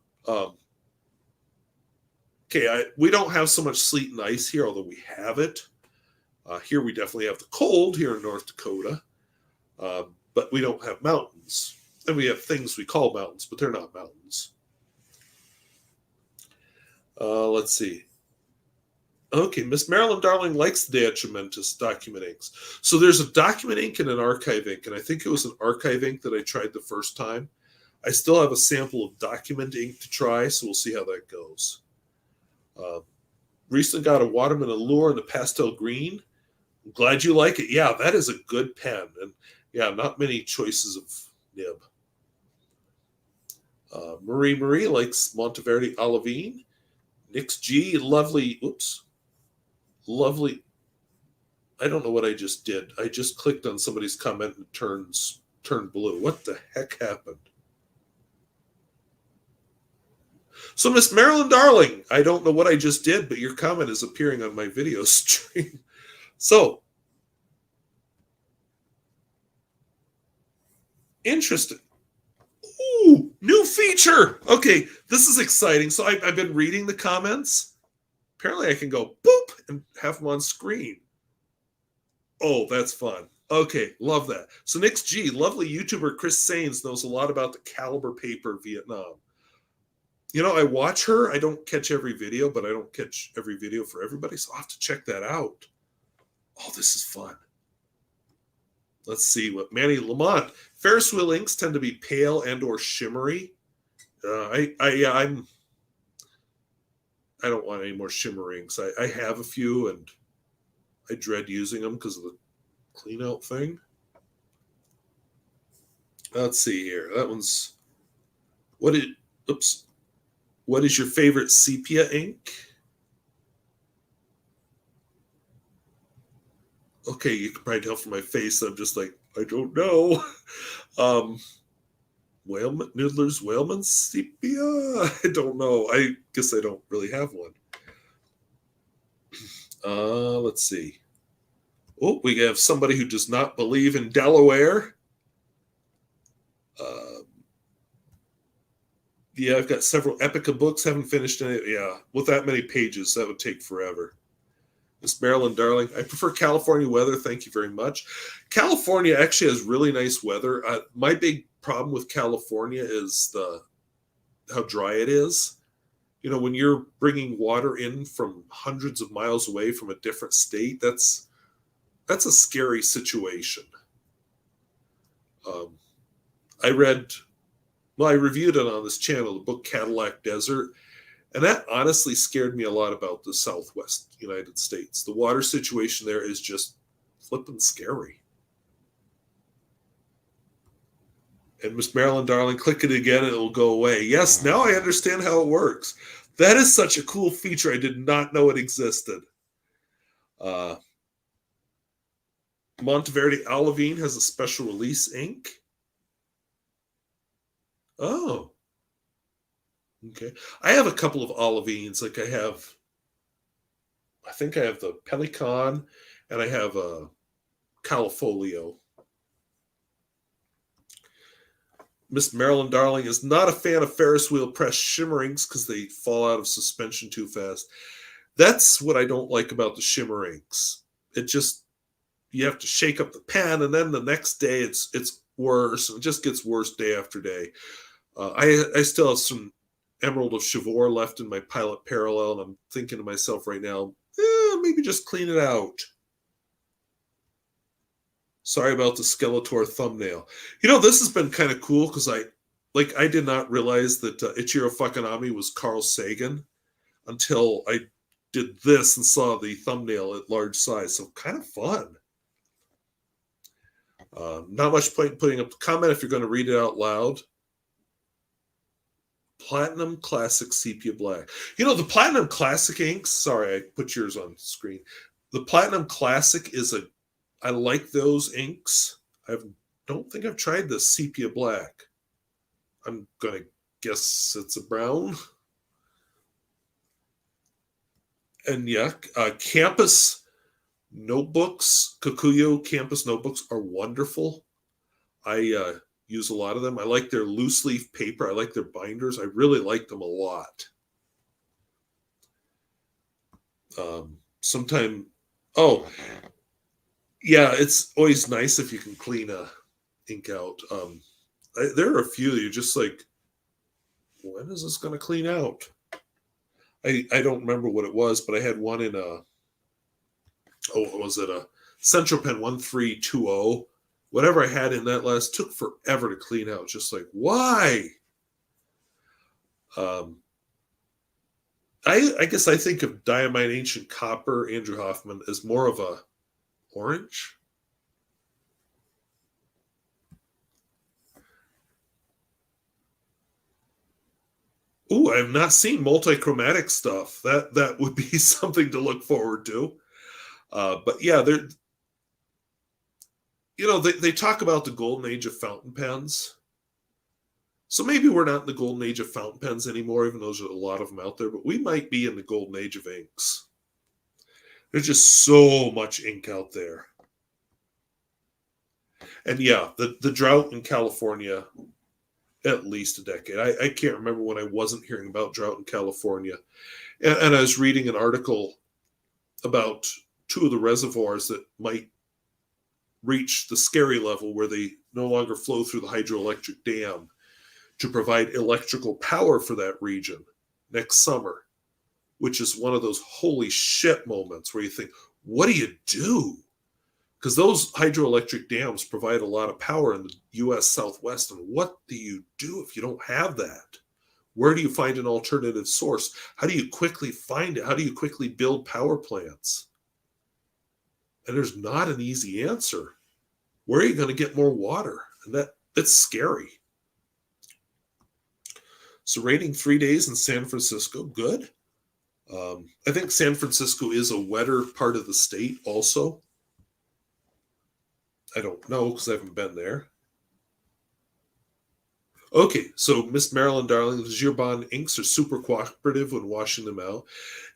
[SPEAKER 1] We don't have so much sleet and ice here, although we have it. Here we definitely have the cold here in North Dakota, but we don't have mountains. And we have things we call mountains, but they're not mountains. Let's see. Okay, Miss Marilyn Darling likes the Detrimentus document inks. So there's a document ink and an archive ink, and I think it was an archive ink that I tried the first time. I still have a sample of document ink to try, so we'll see how that goes. Recently got a Waterman Allure in the pastel green. I'm glad you like it. Yeah, that is a good pen. And yeah, not many choices of nib. Marie likes Monteverde Olivine. Nix G, lovely. I don't know what I just did. I just clicked on somebody's comment and turned blue. What the heck happened? So, Miss Marilyn Darling, I don't know what I just did, but your comment is appearing on my video stream. So, interesting. Ooh, new feature. Okay, this is exciting. So I've been reading the comments. Apparently I can go boop and have them on screen. Oh, that's fun. Okay, love that. So Nix G, lovely YouTuber Chris Sains knows a lot about the caliber paper Vietnam. I watch her. I don't catch every video, but I don't catch every video for everybody, so I'll have to check that out. Oh, this is fun. Let's see what Manny Lamont. Ferris wheel inks tend to be pale and or shimmery. I don't want any more shimmer inks. I have a few, and I dread using them because of the clean out thing. Let's see here. That one's what is your favorite sepia ink? Okay, you can probably tell from my face I'm just like, I don't know. Whaleman, Noodler's Whaleman sepia? I don't know. I guess I don't really have one. Let's see. Oh, we have somebody who does not believe in Delaware. Yeah, I've got several Epica books. Haven't finished any. Yeah, with that many pages, that would take forever. Miss Marilyn Darling, I prefer California weather. Thank you very much. California actually has really nice weather. My big problem with California is how dry it is. You know, when you're bringing water in from hundreds of miles away from a different state, that's a scary situation. Um, I reviewed it on this channel, the book Cadillac Desert, and that honestly scared me a lot about the Southwest United States. The water situation there is just flippin' scary. And Miss Marilyn Darling, click it again and it'll go away. Yes, now I understand how it works. That is such a cool feature. I did not know it existed. Monteverde Olivine has a special release ink. Oh. Okay. I have a couple of olivines. Like I think I have the Pelican and I have a Califolio. Miss Marilyn Darling is not a fan of Ferris wheel press shimmer inks because they fall out of suspension too fast. That's what I don't like about the shimmer inks. It just, you have to shake up the pen, and then the next day it's worse. It just gets worse day after day. I still have some Emerald of Chivor left in my Pilot Parallel, and I'm thinking to myself right now, maybe just clean it out. Sorry about the Skeletor thumbnail. You know, this has been kind of cool because I did not realize that Ichiro Fukunami was Carl Sagan until I did this and saw the thumbnail at large size. So kind of fun. Not much point putting up the comment if you're going to read it out loud. Platinum Classic Sepia Black. You know, the Platinum Classic inks, sorry, I put yours on screen. The Platinum Classic I like those inks. I don't think I've tried the Sepia Black. I'm going to guess it's a brown. And yeah, Campus notebooks, Kikuyo Campus notebooks are wonderful. I use a lot of them. I like their loose leaf paper. I like their binders. I really like them a lot. Yeah, it's always nice if you can clean a ink out. There are a few that you're just like, when is this going to clean out? I don't remember what it was, but I had one in was it a Central Pen 1320? Whatever I had in that last took forever to clean out. Just like, why? I guess I think of Diamine Ancient Copper, Andrew Hoffman, as more of a orange. Ooh, I have not seen multichromatic stuff. That would be something to look forward to. But yeah, they talk about the golden age of fountain pens. So maybe we're not in the golden age of fountain pens anymore, even though there's a lot of them out there, but we might be in the golden age of inks. There's just so much ink out there. And yeah, the drought in California, at least a decade. I can't remember when I wasn't hearing about drought in California. And I was reading an article about two of the reservoirs that might reach the scary level where they no longer flow through the hydroelectric dam to provide electrical power for that region next summer, which is one of those holy shit moments where you think, what do you do? Because those hydroelectric dams provide a lot of power in the U.S. Southwest. And what do you do if you don't have that? Where do you find an alternative source? How do you quickly find it? How do you quickly build power plants? And there's not an easy answer. Where are you going to get more water? And it's scary. So rating 3 days in San Francisco, good. I think San Francisco is a wetter part of the state also. I don't know because I haven't been there. Okay, so Miss Marilyn Darling, the Girbon inks are super cooperative when washing them out.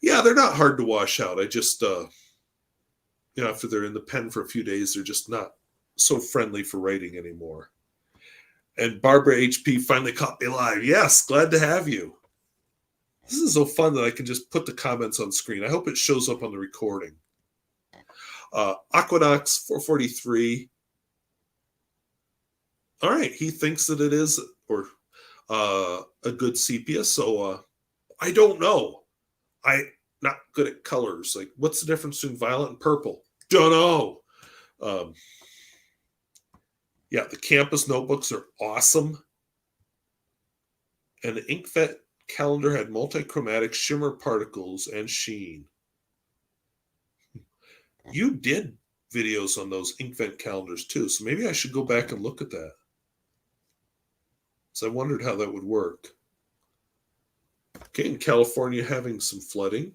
[SPEAKER 1] Yeah, they're not hard to wash out. I just, after they're in the pen for a few days, they're just not so friendly for writing anymore. And Barbara HP finally caught me live. Yes, glad to have you. This is so fun that I can just put the comments on screen. I hope it shows up on the recording. Aquanox 443. All right, he thinks that it is or a good sepia. So I don't know. I not good at colors. Like, what's the difference between violet and purple? Don't know. Yeah, the campus notebooks are awesome. And the inkjet calendar had multichromatic shimmer particles and sheen. You did videos on those inkjet calendars too, so maybe I should go back and look at that. So I wondered how that would work. Okay, in California having some flooding.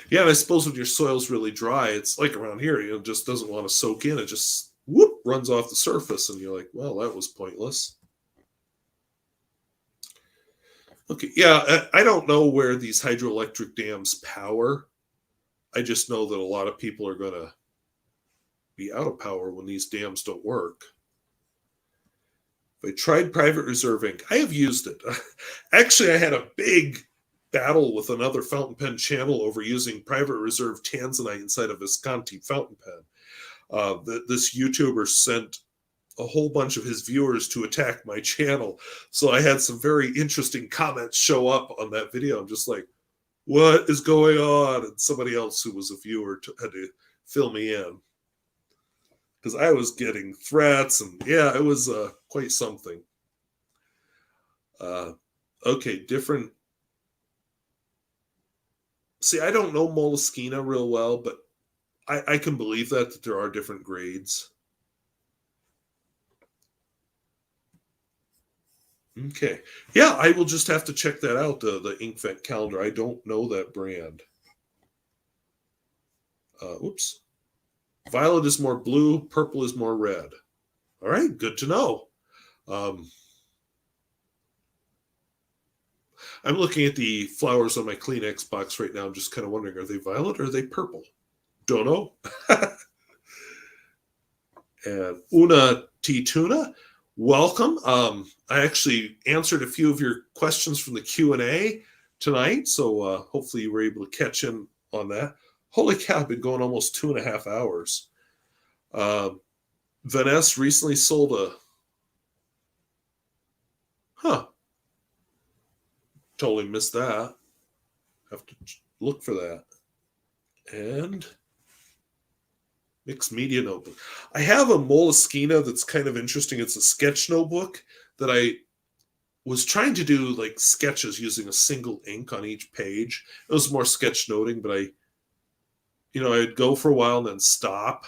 [SPEAKER 1] Yeah, and I suppose when your soil's really dry, it's like around here, it just doesn't want to soak in. It just whoop runs off the surface, and you're like, well, that was pointless. Okay, yeah, I don't know where these hydroelectric dams power. I just know that a lot of people are going to be out of power when these dams don't work. I tried private reserve ink. I have used it. Actually, I had a big battle with another fountain pen channel over using private reserve tanzanite inside a Visconti fountain pen. This YouTuber sent a whole bunch of his viewers to attack my channel. So I had some very interesting comments show up on that video. I'm just like, what is going on? And somebody else who was a viewer had to fill me in. Because I was getting threats, and yeah, it was quite something. Okay, different. See, I don't know Moleskine real well, but I can believe that there are different grades. Okay. Yeah, I will just have to check that out, the inkjet calendar. I don't know that brand. Oops. Violet is more blue, purple is more red. All right, good to know. I'm looking at the flowers on my Kleenex box right now. I'm just kind of wondering, are they violet or are they purple? Don't know. And Una T. Tuna, welcome. I actually answered a few of your questions from the Q&A tonight, so hopefully you were able to catch in on that. Holy cow, I've been going almost 2.5 hours. Vanessa recently sold a... Totally missed that. Have to look for that. And... Mixed media notebook. I have a Moleskine that's kind of interesting. It's a sketch notebook that I was trying to do like sketches using a single ink on each page. It was more sketch noting, but I'd go for a while and then stop,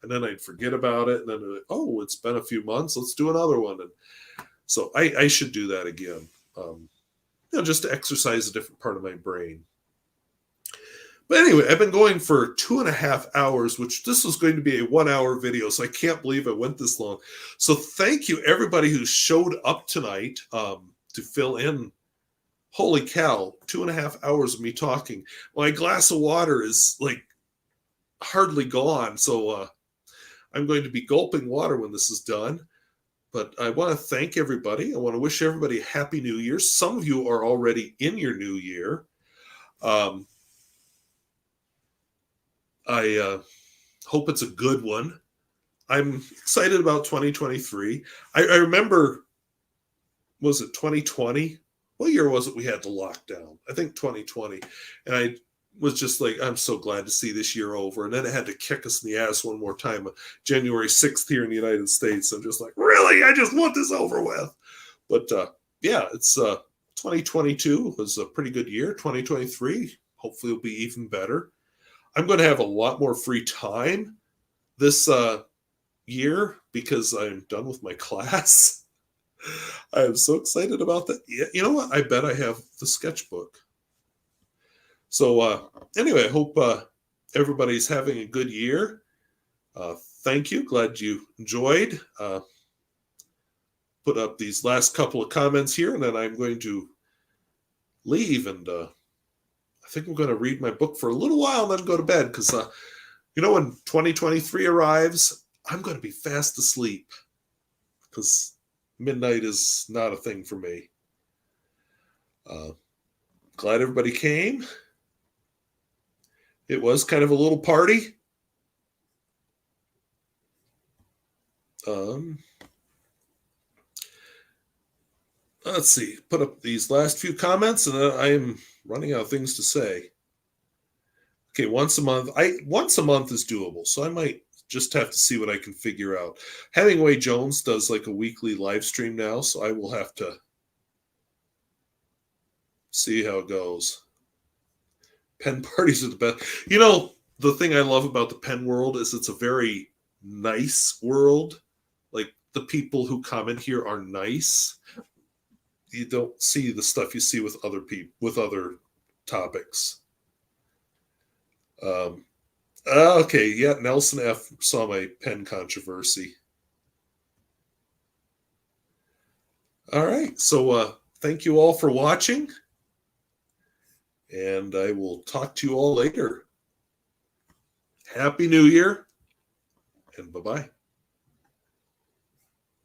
[SPEAKER 1] and then I'd forget about it, and then it's been a few months. Let's do another one. And so I should do that again, just to exercise a different part of my brain. But anyway, I've been going for 2.5 hours, which this was going to be a 1-hour video, so I can't believe it went this long. So thank you, everybody who showed up tonight to fill in. Holy cow, 2.5 hours of me talking. My glass of water is like hardly gone, so I'm going to be gulping water when this is done. But I want to thank everybody. I want to wish everybody a happy New Year. Some of you are already in your new year. I hope it's a good one. I'm excited about 2023. I remember, was it 2020? What year was it we had the lockdown? I think 2020. And I was just like, I'm so glad to see this year over. And then it had to kick us in the ass one more time, January 6th here in the United States. I'm just like, really? I just want this over with. But yeah, it's 2022 was a pretty good year. 2023 hopefully will be even better. I'm going to have a lot more free time this year because I'm done with my class. I am so excited about that. You know what? I bet I have the sketchbook. So anyway, I hope everybody's having a good year. Thank you. Glad you enjoyed. put up these last couple of comments here, and then I'm going to leave. And I think I'm going to read my book for a little while and then go to bed because, when 2023 arrives, I'm going to be fast asleep because midnight is not a thing for me. Glad everybody came. It was kind of a little party. Let's see. Put up these last few comments, and I am running out of things to say. Okay, once a month. Once a month is doable, so I might just have to see what I can figure out. Hemingway Jones does like a weekly live stream now, so I will have to see how it goes. Pen parties are the best. The thing I love about the pen world is it's a very nice world. Like, the people who comment here are nice. You don't see the stuff you see with other people, with other topics. Okay, yeah, Nelson F. saw my pen controversy. All right, so thank you all for watching, and I will talk to you all later. Happy New Year, and bye-bye.